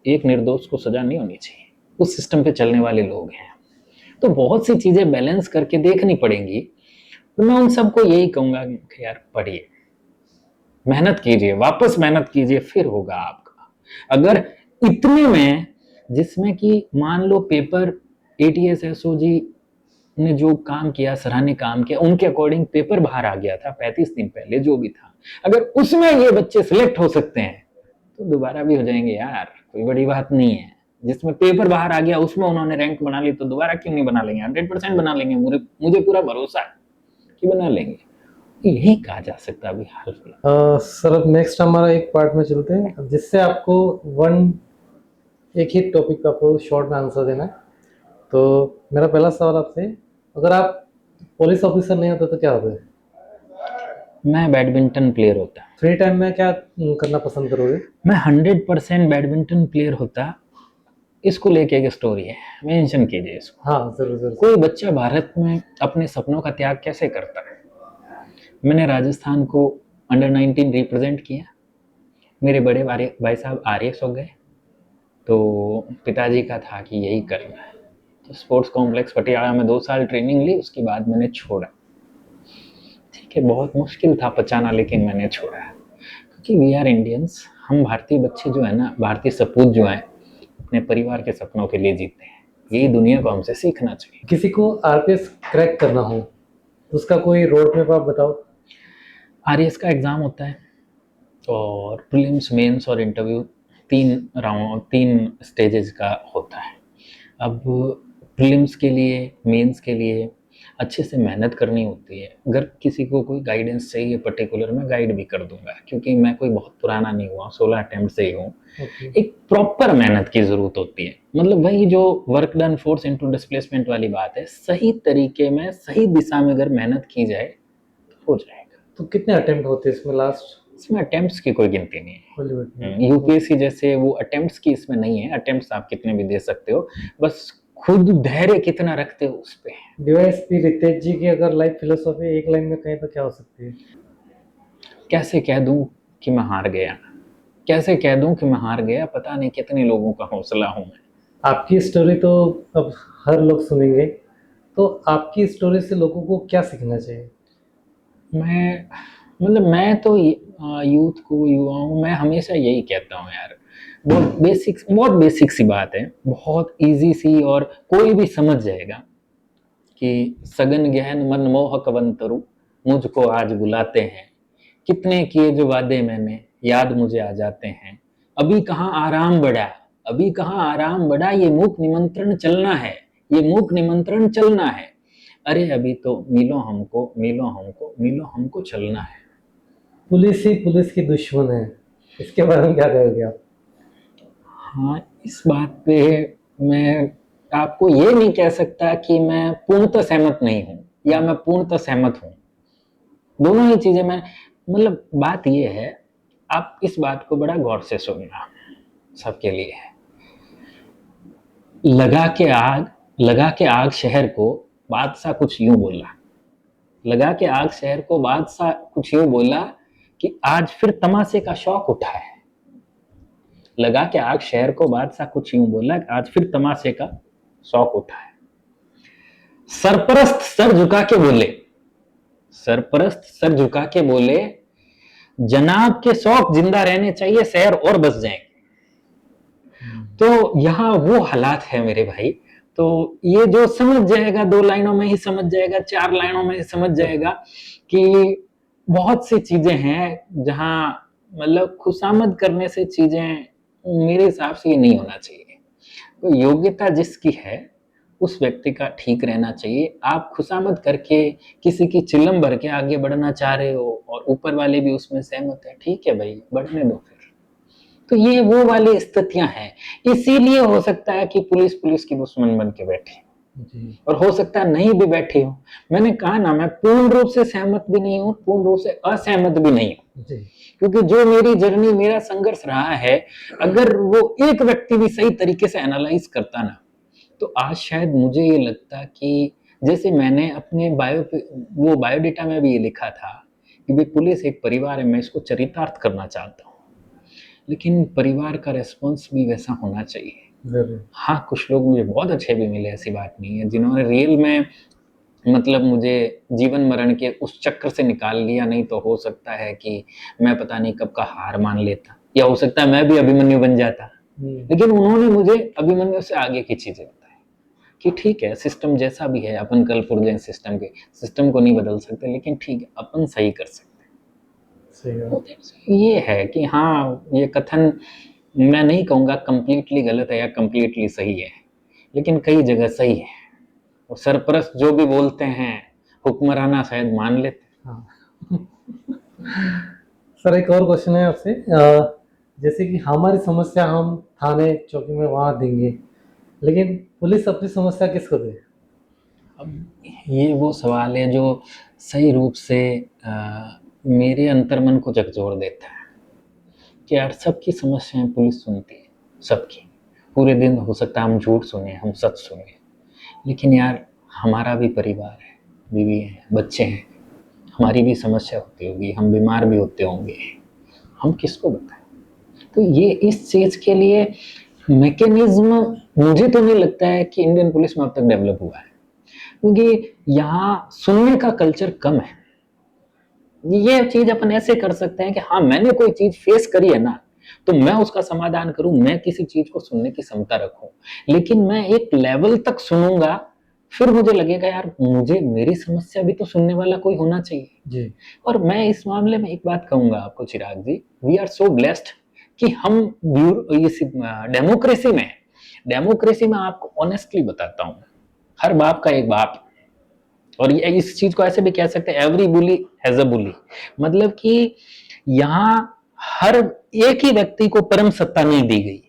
B: एक निर्दोष को सजा नहीं होनी चाहिए, उस सिस्टम पे चलने वाले लोग हैं। तो बहुत सी चीजें बैलेंस करके देखनी पड़ेंगी। तो मैं उन सबको यही कहूंगा कि यार पढ़िए, मेहनत कीजिए, वापस मेहनत कीजिए, फिर होगा आपका। अगर इतने में जिसमें कि मान लो पेपर ATS SOG ने जो काम किया, सराहनीय काम किया, उनके अकॉर्डिंग पेपर बाहर आ गया था 35 दिन पहले जो भी था, अगर उसमें ये बच्चे सिलेक्ट हो सकते हैं तो दोबारा भी हो जाएंगे यार, कोई बड़ी बात नहीं है। जिसमें पेपर बाहर आ गया उसमें उन्होंने रैंक बना ली तो दोबारा क्यों नहीं बना लेंगे, 100% बना लेंगे, मुझे पूरा भरोसा है कि बना लेंगे। यही कहा जा सकता है अभी हाल फिलहाल।
A: सर अब नेक्स्ट हमारा एक पार्ट में चलते हैं जिससे आपको एक ही टॉपिक पे आपको शॉर्ट में आंसर देना है। तो मेरा पहला सवाल आपसे, अगर आप पुलिस ऑफिसर नहीं होते तो क्या होते?
B: मैं बैडमिंटन प्लेयर होता।
A: फ्री टाइम में क्या करना पसंद करोगे?
B: मैं 100% बैडमिंटन प्लेयर होता। इसको लेके एक स्टोरी है, मेंशन कीजिए इसको।
A: हाँ जरूर जरूर।
B: कोई बच्चा भारत में अपने सपनों का त्याग कैसे करता है? मैंने राजस्थान को अंडर-19 रिप्रेजेंट किया। मेरे बड़े भाई साहब RS हो गए, तो पिताजी का था कि यही करना है, तो स्पोर्ट्स कॉम्प्लेक्स पटियाला में 2 साल ट्रेनिंग ली, उसके बाद मैंने छोड़ा। ठीक है, बहुत मुश्किल था पचाना, लेकिन मैंने छोड़ा क्योंकि वी आर इंडियंस। हम भारतीय बच्चे जो है ना, भारतीय सपूत जो हैं, अपने परिवार के सपनों के लिए जीते हैं। यही दुनिया को हमसे सीखना चाहिए।
A: किसी को RPS क्रैक करना हो तो उसका कोई रोड मैप आप बताओ।
B: RS का एग्ज़ाम होता है और प्रीलिम्स, मेंस और इंटरव्यू 3 स्टेजेस का होता है। अब प्रीलिम्स के लिए, मेंस के लिए अच्छे से मेहनत करनी होती है। अगर किसी को कोई गाइडेंस चाहिए पर्टिकुलर, मैं गाइड भी कर दूंगा, क्योंकि मैं कोई बहुत पुराना नहीं हुआ, 16 अटेम्प्ट से ही हूँ। एक प्रॉपर मेहनत की ज़रूरत होती है, मतलब वही जो work done force into displacement वाली बात है, सही तरीके में, सही दिशा में अगर मेहनत की जाए तो हो जाएगा।
A: तो कितने अटेम्प्ट होते हैं इसमें लास्ट?
B: इसमें अटेम्प्ट्स की कोई गिनती नहीं है। UPSC जैसे वो अटेम्प्ट्स की इसमें नहीं है, अटेम्प्ट्स आप कितने भी दे सकते हो, बस खुद धैर्य कितना रखते हो उस पे।
A: DYSP रितेश जी की अगर लाइफ फिलोसॉफी एक लाइन में कहें तो क्या हो सकती है?
B: कैसे कह दूं कि मैं हार गया, कैसे कह दूं कि मैं हार गया, पता नहीं कितने लोगों का हौसला हूं मैं।
A: आपकी स्टोरी तो अब हर लोग सुनेंगे, तो आपकी स्टोरी से लोगों को क्या सीखना चाहिए?
B: मैं तो यूथ को, युवाओं, मैं हमेशा यही कहता हूँ यार, बहुत बेसिक सी बात है, बहुत इजी सी, और कोई भी समझ जाएगा कि सगन गहन मन मोह कवंतरु मुझको आज बुलाते हैं, कितने किए जो वादे मैंने याद मुझे आ जाते हैं, अभी कहाँ आराम बढ़ा, अभी कहाँ आराम बढ़ा, ये मूक निमंत्रण चलना है, ये मूक निमंत्रण चलना है, अरे अभी तो मिलो हमको, मिलो हमको, मिलो हमको चलना है।
A: पुलिस ही पुलिस की दुश्मन है, इसके बारे में क्या कहोगे आप?
B: हाँ, इस बात पे मैं आपको ये नहीं कह सकता कि मैं पूर्णतः सहमत नहीं हूँ या मैं पूर्णतः सहमत हूँ, दोनों ही चीजें मैं, मतलब बात ये है, आप इस बात को बड़ा गौर से सुनना, सबके लिए है। लगा के आग शहर को बादशाह कुछ यूं बोला, लगा के आग शहर को बादशाह कुछ यूं बोला कि आज फिर तमाशे का शौक उठा है। लगा के आग शहर को बादशाह कुछ यूं बोला, आज फिर तमाशे का शौक उठा है। सरपरस्त सर झुका के बोले, सरपरस्त सर झुका के बोले, जनाब के शौक जिंदा रहने चाहिए, शहर और बस जाएंगे। तो यहाँ वो हालात है मेरे भाई। तो ये जो समझ जाएगा, 2 लाइनों में ही समझ जाएगा, 4 लाइनों में ही समझ जाएगा कि बहुत सी चीजें हैं जहाँ मतलब खुशामद करने से चीजें, मेरे हिसाब से ये नहीं होना चाहिए। तो योग्यता जिसकी है उस व्यक्ति का ठीक रहना चाहिए। आप खुशामद करके किसी की चिल्लम भर के आगे बढ़ना चाह रहे हो और ऊपर वाले भी उसमें सहमत है, ठीक है भाई, बढ़ने दो फिर। तो ये वो वाली स्थितियां हैं। इसीलिए हो सकता है कि पुलिस पुलिस की दुश्मन बन के बैठे,
A: जी
B: और हो सकता है नहीं भी बैठे हो। मैंने कहा ना, मैं पूर्ण रूप से सहमत भी नहीं हूँ, पूर्ण रूप से असहमत भी नहीं हूँ,
A: जी
B: क्योंकि जो मेरी जर्नी, मेरा संघर्ष रहा है, अगर वो एक व्यक्ति भी सही तरीके से एनालाइज करता ना, तो आज शायद मुझे ये लगता कि जैसे मैंने अपने वो बायोडेटा में भी ये लिखा था कि भाई पुलिस एक परिवार है, मैं इसको चरितार्थ करना चाहता हूँ, लेकिन परिवार का रेस्पॉन्स भी वैसा होना चाहिए।
A: जरूर।
B: हाँ, कुछ लोग मुझे बहुत अच्छे भी मिले, ऐसी बात नहीं है, जिन्होंने रियल में मतलब मुझे जीवन मरण के उस चक्र से निकाल लिया। नहीं तो हो सकता है कि मैं पता नहीं कब का हार मान लेता, या हो सकता है मैं भी अभिमन्यु बन जाता। लेकिन उन्होंने मुझे अभिमन्यु से आगे की चीजें बताई कि ठीक है, सिस्टम जैसा भी है, अपन कल पुर्जे सिस्टम को नहीं बदल सकते, लेकिन ठीक है, अपन सही कर सकते
A: सही
B: हैं।
A: बात।
B: तो ये है कि हाँ, ये कथन मैं नहीं कहूँगा कंप्लीटली गलत है या कंप्लीटली सही है, लेकिन कई जगह सही है। और सरपरस्त जो भी बोलते हैं, हुक्मराना शायद मान लेते।
A: हाँ सर, एक और क्वेश्चन है आपसे। जैसे कि हमारी समस्या हम थाने चौकी में वहाँ देंगे, लेकिन पुलिस अपनी समस्या किसको दे?
B: अब ये वो सवाल है जो सही रूप से मेरे अंतर्मन को झकझोर देता है कि यार, सबकी समस्याएं पुलिस सुनती है, सबकी। पूरे दिन हो सकता है हम झूठ सुने, हम सच सुने, लेकिन यार हमारा भी परिवार है, बीवी है, बच्चे हैं, हमारी भी समस्या होती होगी, हम बीमार भी होते होंगे, हम किसको बताएं? तो ये इस चीज के लिए मैकेनिज्म मुझे तो नहीं लगता है कि इंडियन पुलिस में अब तक डेवलप हुआ है, क्योंकि यहाँ सुनने का कल्चर कम है। ये चीज अपन ऐसे कर सकते हैं कि हाँ, मैंने कोई चीज फेस करी है ना, तो मैं उसका समाधान करूं, मैं किसी चीज को सुनने की क्षमता रखूं, लेकिन मैं एक लेवल तक सुनूंगा, फिर मुझे लगेगा यार, मुझे मेरी समस्या भी तो सुनने वाला कोई होना चाहिए।
A: जी
B: और मैं इस मामले में एक बात कहूंगा आपको चिराग जी, वी आर सो ब्लेस्ड कि हम डेमोक्रेसी में आपको ऑनेस्टली बताता हूँ, हर बाप का एक बाप। और ये इस चीज को ऐसे भी कह सकते हैं, एवरी बुली हैज अ बुली। मतलब कि यहाँ हर एक ही व्यक्ति को परम सत्ता नहीं दी गई।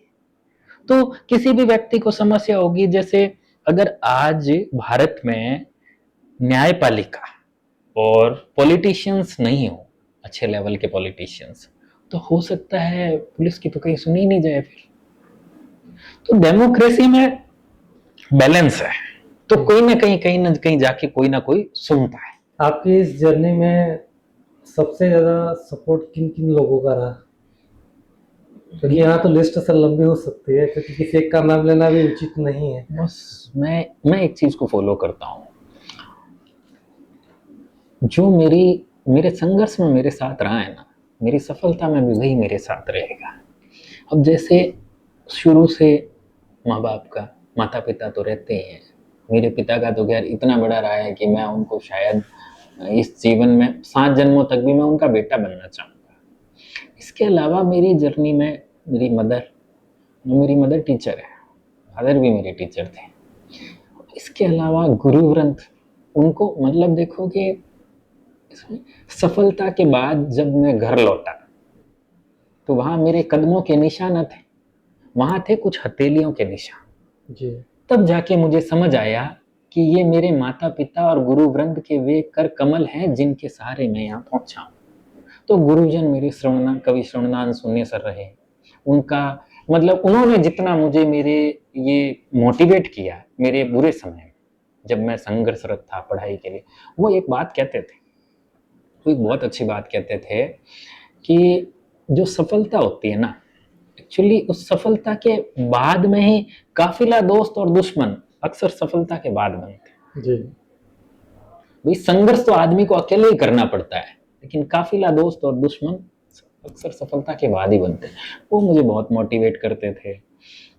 B: तो किसी भी व्यक्ति को समस्या होगी, जैसे अगर आज भारत में न्यायपालिका और पॉलिटिशियंस नहीं हो, अच्छे लेवल के पॉलिटिशियंस, तो हो सकता है पुलिस की तो कहीं सुनी ही नहीं जाए फिर। तो डेमोक्रेसी में बैलेंस है, तो कोई ना कहीं जाके कोई ना कोई सुनता है।
A: आपकी इस जर्नी में सबसे ज्यादा सपोर्ट किन किन लोगों का रहा? क्योंकि यहाँ तो लिस्ट सर लंबी हो सकती है, क्योंकि किसी एक का नाम लेना भी उचित नहीं है।
B: बस मैं एक चीज को फॉलो करता हूँ, जो मेरे संघर्ष में मेरे साथ रहा है ना, मेरी सफलता में भी वही मेरे साथ रहेगा। अब जैसे शुरू से माता पिता तो रहते ही हैं। मेरे पिता का तो खैर इतना बड़ा रहा है कि मैं उनको शायद इस जीवन में 7 जन्मों तक भी मैं उनका बेटा बनना चाहूँगा। इसके अलावा मेरी जर्नी में मेरी मदर टीचर है, फादर भी मेरे टीचर थे। इसके अलावा गुरु ग्रंथ, उनको मतलब देखो कि सफलता के बाद जब मैं घर लौटा, तो वहां मेरे कदमों के निशान न थे, वहां थे कुछ हथेलियों के निशान।
A: जी
B: तब जाके मुझे समझ आया कि ये मेरे माता पिता और गुरु वृंद के वे कर कमल हैं, जिनके सहारे मैं यहाँ पहुंचा हूँ। तो गुरुजन मेरे कवि श्रवणानंद सुन्नी सर रहे, उनका मतलब उन्होंने जितना मुझे मेरे ये मोटिवेट किया मेरे बुरे समय में, जब मैं संघर्षरत था पढ़ाई के लिए, वो एक बात कहते थे, वो एक बहुत अच्छी बात कहते थे कि जो सफलता होती है ना, एक्चुअली उस सफलता के बाद में ही काफिला दोस्त और दुश्मन अक्सर सफलता के बाद बनते हैं।
A: जी
B: भाई संघर्ष तो आदमी को अकेले ही करना पड़ता है, लेकिन काफिला दोस्त और दुश्मन अक्सर सफलता के बाद ही बनते हैं। वो मुझे बहुत मोटिवेट करते थे।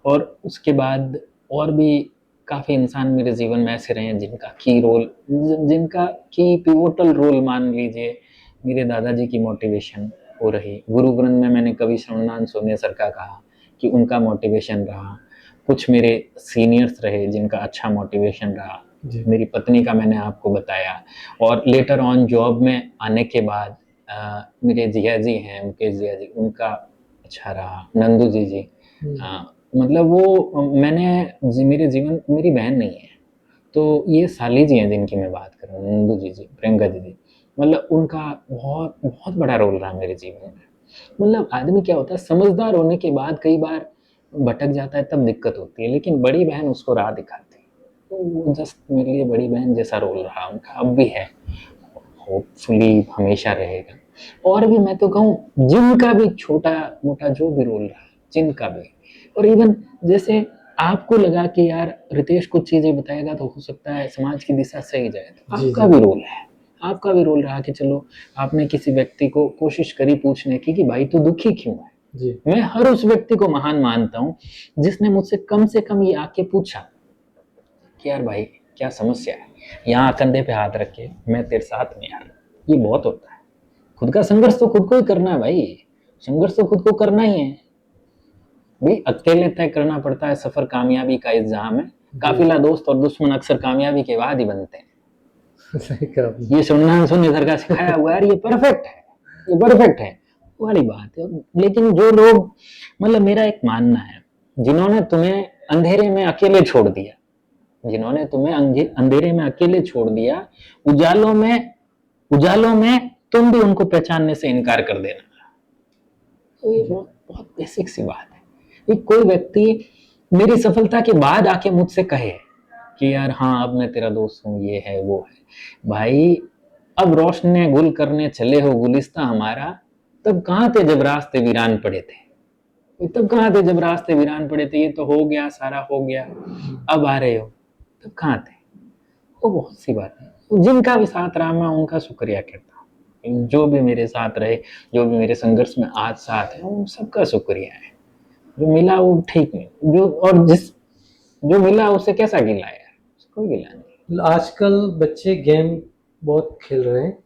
B: और उसके बाद और भी काफ़ी इंसान मेरे जीवन में ऐसे रहे हैं जिनका की पिवोटल रोल मान लीजिए मेरे दादाजी की मोटिवेशन हो रही। गुरु ग्रंथ में मैंने कवि श्रवणानंद सोनिया सर का कहा कि उनका मोटिवेशन रहा। कुछ मेरे सीनियर्स रहे जिनका अच्छा मोटिवेशन रहा।
A: जी
B: मेरी पत्नी का मैंने आपको बताया। और लेटर ऑन जॉब में आने के बाद मेरे जिया जी हैं, मुकेश जिया जी, उनका अच्छा रहा। नंदू जी मतलब वो मेरे जीवन, मेरी बहन नहीं है तो ये साली जी हैं जिनकी मैं बात कर रहा हूँ, नंदू जी, प्रियंका जी, मतलब उनका बहुत बहुत बड़ा रोल रहा मेरे जीवन में। मतलब आदमी क्या होता है, समझदार होने के बाद कई बार भटक जाता है, तब दिक्कत होती है, लेकिन बड़ी बहन उसको राह दिखाती है। तो वो जस्ट मेरे लिए बड़ी बहन जैसा रोल रहा उनका, अब भी है, होपफुली हमेशा रहेगा। और भी मैं तो कहूँ जिनका भी छोटा मोटा जो भी रोल रहा, जिनका भी, और इवन जैसे आपको लगा कि यार रितेश कुछ चीजें बताएगा तो हो सकता है समाज की दिशा सही जाए, तो
A: जी
B: आपका
A: जी
B: भी रोल है, आपका भी रोल रहा कि चलो आपने किसी व्यक्ति को कोशिश करी पूछने की कि भाई तू दुखी क्यों है।
A: जी
B: मैं हर उस व्यक्ति को महान मानता हूँ जिसने मुझसे कम से कम ये आके पूछा कि यार भाई क्या समस्या है, यहाँ कंधे पे हाथ रख के मैं तेरे साथ में यार, ये बहुत होता है। खुद का संघर्ष तो खुद को ही करना है भाई, संघर्ष तो खुद को करना ही है भाई। अकेले तय करना पड़ता है सफर कामयाबी का इस जहां में,
A: जी
B: काफिला दोस्त और दुश्मन अक्सर कामयाबी के बाद ही बनते हैं।
A: सही कहा आपने।
B: ये सुनने सर का सिखाया हुआ यार, ये परफेक्ट है, ये परफेक्ट है वाली बात है। लेकिन जो लोग, मतलब मेरा एक मानना है, जिन्होंने तुम्हें अंधेरे में अकेले छोड़ दिया, जिन्होंने तुम्हें अंधेरे में अकेले छोड़ दिया, उजालों में तुम भी उनको पहचानने से इनकार कर देना। तो ये बहुत बहुत बेसिक सी बात है कि कोई व्यक्ति मेरी सफलता के बाद आके मुझसे कहे कि यार हाँ अब मैं तेरा दोस्त हूँ, ये है वो है, भाई अब रोशनी गुल करने चले हो गुलिस्ता हमारा, तब कहाँ थे जब रास्ते वीरान पड़े थे, तब कहाँ थे जब रास्ते वीरान पड़े थे, ये तो हो गया, सारा हो गया, अब आ रहे हो, तब कहाँ थे। वो बहुत सी बात है, जिनका भी साथ रहा मैं उनका शुक्रिया करता हूँ, जो भी मेरे साथ रहे, जो भी मेरे संघर्ष में आज साथ है, उन सबका शुक्रिया है। जो मिला वो ठीक नहीं, जो और जिस जो मिला उससे कैसा गिला यार, कोई गिला नहीं।
A: आजकल बच्चे गेम बहुत खेल रहे हैं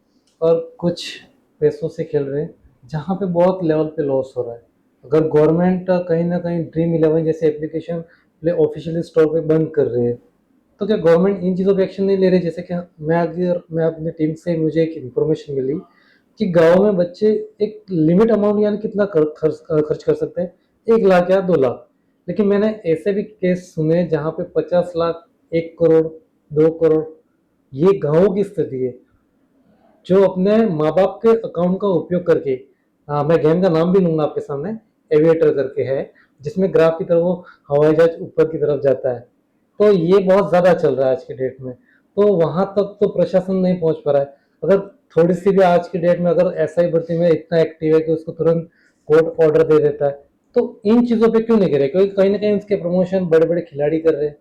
A: और कुछ पैसों से खेल रहे हैं जहाँ पे बहुत लेवल पे लॉस हो रहा है। अगर गवर्नमेंट कहीं ना कहीं ड्रीम इलेवन जैसे एप्लीकेशन प्ले ऑफिशियली स्टोर पे बंद कर रही है, तो क्या गवर्नमेंट इन चीज़ों पे एक्शन नहीं ले रही? जैसे कि मैं अपनी टीम से मुझे एक इन्फॉर्मेशन मिली कि गांव में बच्चे एक लिमिट अमाउंट यानी कितना खर्च कर सकते हैं, 1 लाख या 2 लाख। लेकिन मैंने ऐसे भी केस सुने जहाँ पे 50 लाख, 1 करोड़, 2 करोड़, ये गाँव की स्थिति है जो अपने माँ बाप के अकाउंट का उपयोग करके, मैं गेम का नाम भी लूंगा आपके सामने, एविएटर करके है, जिसमें ग्राफ की तरह वो हवाई जहाज ऊपर की तरफ जाता है। तो ये बहुत ज़्यादा चल रहा है आज की डेट में, तो वहाँ तक तो प्रशासन नहीं पहुँच पा रहा है। अगर थोड़ी सी भी आज की डेट में अगर एसआई भर्ती में इतना एक्टिव है कि उसको तुरंत कोर्ट ऑर्डर दे देता है, तो इन चीज़ों पे क्यों नहीं करे? क्योंकि कहीं ना कहीं उसके प्रमोशन बड़े बड़े खिलाड़ी कर रहे हैं,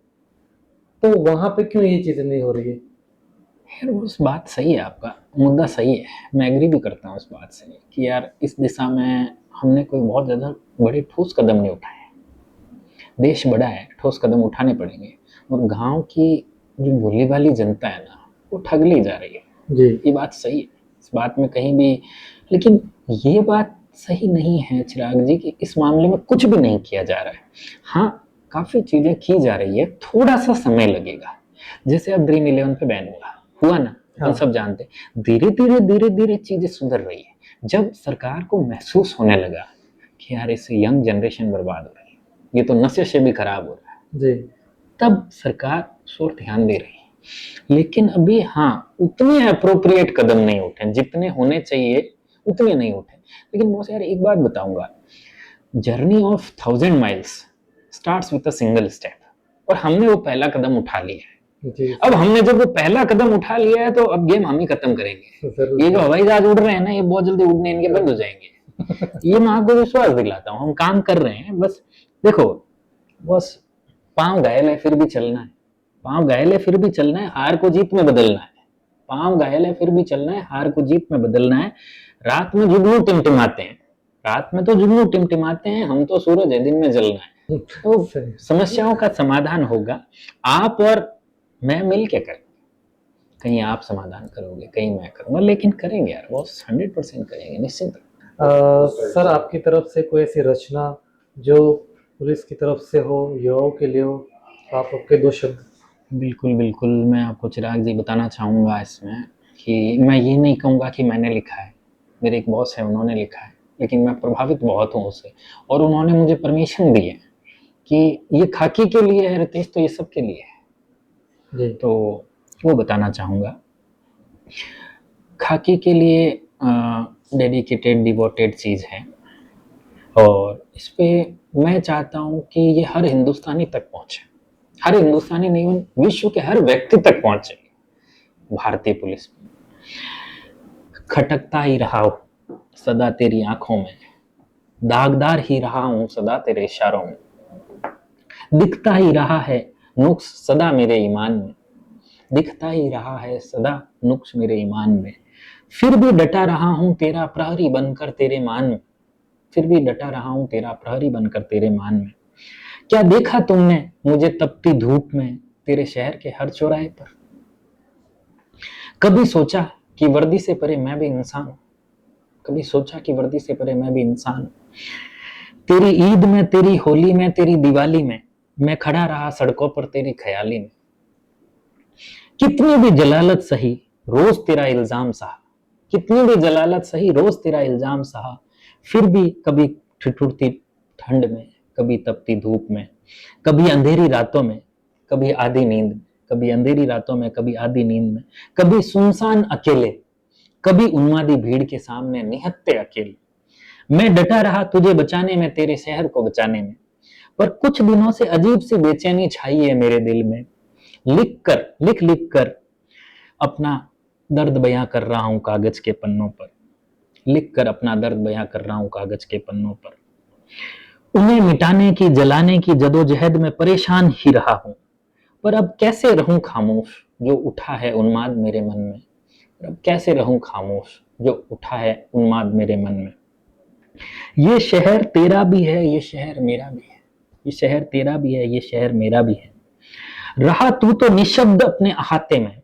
A: तो वहाँ पे क्यों ये चीज़ें नहीं हो रही है?
B: यार उस बात सही है, आपका मुद्दा सही है, मैं एग्री भी करता हूँ उस बात से कि यार इस दिशा में हमने कोई बहुत ज़्यादा बड़े ठोस कदम नहीं उठाए। देश बड़ा है, ठोस कदम उठाने पड़ेंगे। और गांव की जो भोली भाली जनता है ना, वो ठग ली जा रही है।
A: जी
B: ये बात सही है, इस बात में कहीं भी, लेकिन ये बात सही नहीं है चिराग जी कि इस मामले में कुछ भी नहीं किया जा रहा है। हाँ काफ़ी चीज़ें की जा रही है, थोड़ा सा समय लगेगा। जैसे अब ड्रीम इलेवन पे बैन हुआ ना, हम
A: हाँ
B: सब जानते हैं, धीरे धीरे चीज़ें सुधर रही है। जब सरकार को महसूस होने लगा कि यार इससे यंग जनरेशन बर्बाद हो रही है, ये तो नशे से भी खराब हो रहा है,
A: जी
B: तब सरकार उस ओर ध्यान दे रही है। लेकिन अभी हाँ उतने अप्रोप्रिएट कदम नहीं उठे जितने होने चाहिए, उतने नहीं उठे। लेकिन बॉस यार एक बात बताऊंगा, journey of 1000 miles starts with a single step, और हमने वो पहला कदम उठा लिया है।
A: जी
B: अब हमने जब वो पहला कदम उठा लिया है तो अब गेम हम ही खत्म करेंगे।
A: जरूर
B: ये जो
A: जरूर।
B: हवाई जहाज उड़ रहे हैं ना, ये बहुत जल्दी उड़ने इनके बंद हो जाएंगे। ये मैं आपको विश्वास दिलाता हूँ, हम काम कर रहे हैं। बस देखो, बस पाँव घायल है फिर भी चलना है, पाँव घायल है फिर भी चलना है, हार को जीत में बदलना है। पाँव घायल है फिर भी चलना है, हार को जीत में बदलना है। रात में जुगनू टिमटिमाते हैं, रात में तो जुगनू टिमटिमाते हैं, हम तो सूरज है दिन में जलना है। तो
A: सही।
B: समस्याओं का समाधान होगा, आप और मैं मिल के करें। कहीं आप समाधान करोगे, कहीं मैं करूंगा, लेकिन करेंगे यार, वो 100% करेंगे निश्चित।
A: सर आपकी तरफ से कोई ऐसी रचना जो पुलिस की तरफ से हो, युवाओं के लिए हो, तो आप आपके दो शब्द।
B: बिल्कुल बिल्कुल, मैं आपको चिराग जी बताना चाहूँगा इसमें कि मैं ये नहीं कहूँगा कि मैंने लिखा है, मेरे एक बॉस है उन्होंने लिखा है, लेकिन मैं प्रभावित बहुत हूँ उससे, और उन्होंने मुझे परमिशन दी है कि ये खाकी के लिए है रितेश, तो ये सब के लिए है।
A: जी।
B: तो वो बताना चाहूँगा, खाकी के लिए डेडिकेटेड डिवोटेड चीज़ है, और इस पे मैं चाहता हूँ कि ये हर हिंदुस्तानी तक पहुँचे, हर हिंदुस्तानी नहीं, विश्व के हर व्यक्ति तक पहुँचे। भारतीय पुलिस खटकता ही रहा हूँ सदा तेरी आंखों में, दागदार ही रहा हूँ सदा तेरे इशारों में, दिखता ही रहा है नुक्स सदा मेरे ईमान में, दिखता ही रहा है सदा नुक्स मेरे ईमान में, फिर भी डटा रहा हूँ तेरा प्रहरी बनकर तेरे मान में, फिर भी डटा रहा हूँ तेरा प्रहरी बनकर तेरे मान में। क्या देखा तुमने मुझे तपती धूप में तेरे शहर के हर चौराहे पर, कभी सोचा कि वर्दी से परे मैं भी इंसान हूं, कभी सोचा कि वर्दी से परे मैं भी इंसान हूं। तेरी ईद में, तेरी होली में, तेरी दिवाली में मैं खड़ा रहा सड़कों पर तेरी ख्याली में, कितनी भी जलालत सही रोज तेरा इल्जाम सहा, कितनी भी जलालत सही रोज तेरा इल्जाम सहा, फिर भी कभी ठिठुरती ठंड में, कभी तपती धूप में, कभी अंधेरी रातों में, कभी आधी नींद में, कभी अंधेरी रातों में, कभी आधी नींद में, कभी सुनसान अकेले, कभी उन्मादी भीड़ के सामने निहत्थे अकेले, मैं डटा रहा तुझे बचाने में, तेरे शहर को बचाने में, पर कुछ दिनों से अजीब सी बेचैनी छाई है मेरे दिल में, लिख लिख कर अपना दर्द बयां कर रहा हूं कागज के पन्नों पर, लिख कर अपना दर्द बयां कर रहा हूं कागज के पन्नों पर, उन्हें मिटाने की जलाने की जदोजहद में परेशान ही रहा हूं, पर अब कैसे रहूं खामोश जो उठा है उन्माद मेरे मन में, पर अब कैसे रहूं खामोश जो उठा है उन्माद मेरे मन में। ये शहर तेरा भी है, ये शहर मेरा भी है, ये शहर तेरा भी है, ये शहर मेरा भी है, रहा तू तो निशब्द अपने अहाते में,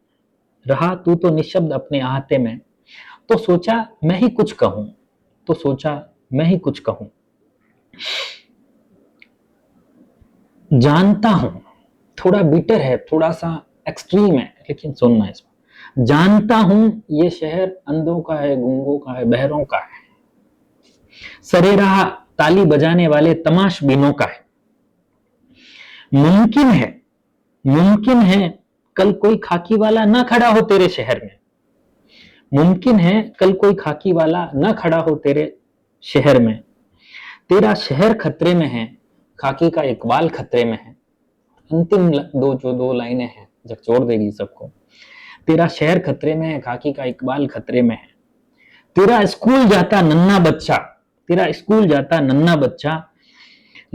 B: रहा तू तो निशब्द अपने अहाते में, तो सोचा मैं ही कुछ कहूं, तो सोचा मैं ही कुछ कहूं, जानता हूं थोड़ा बिटर है, थोड़ा सा एक्सट्रीम है, लेकिन सुनना इसमें, जानता हूं ये शहर अंधों का है, गूंगों का है, बहरों का है, सरेराह ताली बजाने वाले तमाशबीनों का है, मुमकिन है, मुमकिन है कल कोई खाकी वाला ना खड़ा हो तेरे शहर में, मुमकिन है कल कोई खाकी वाला ना खड़ा हो तेरे शहर में, तेरा शहर खतरे में है, खाकी का इकबाल खतरे में है, अंतिम दो लाइनें हैं झकझोर देगी सबको, तेरा शहर खतरे में है, खाकी का इकबाल खतरे में है, तेरा स्कूल जाता नन्ना बच्चा, तेरा स्कूल जाता नन्ना बच्चा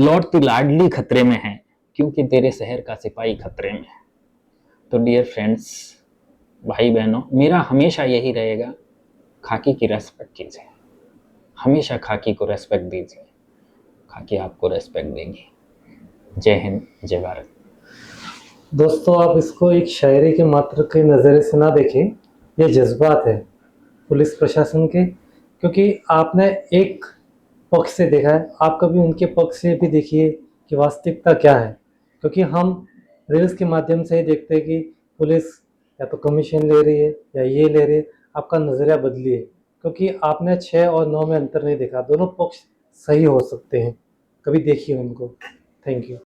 B: लौटती लाडली खतरे में है, क्योंकि तेरे शहर का सिपाही खतरे में है। तो डियर फ्रेंड्स, भाई बहनों, मेरा हमेशा यही रहेगा, खाकी की रेस्पेक्ट कीजिए, हमेशा खाकी को रेस्पेक्ट दीजिए, खाकी आपको रेस्पेक्ट देगी। जय हिंद, जय भारत।
A: दोस्तों आप इसको एक शायरी के मात्र के नज़रिए से ना देखें, ये जज्बात है पुलिस प्रशासन के, क्योंकि आपने एक पक्ष से देखा है, आप कभी उनके पक्ष से भी देखिए कि वास्तविकता क्या है, क्योंकि हम रील्स के माध्यम से ही देखते हैं कि पुलिस या तो कमीशन ले रही है या ये ले रही है। आपका नज़रिया बदलिए, क्योंकि आपने 6 और 9 में अंतर नहीं देखा, दोनों पक्ष सही हो सकते हैं, कभी देखिए उनको। Thank you.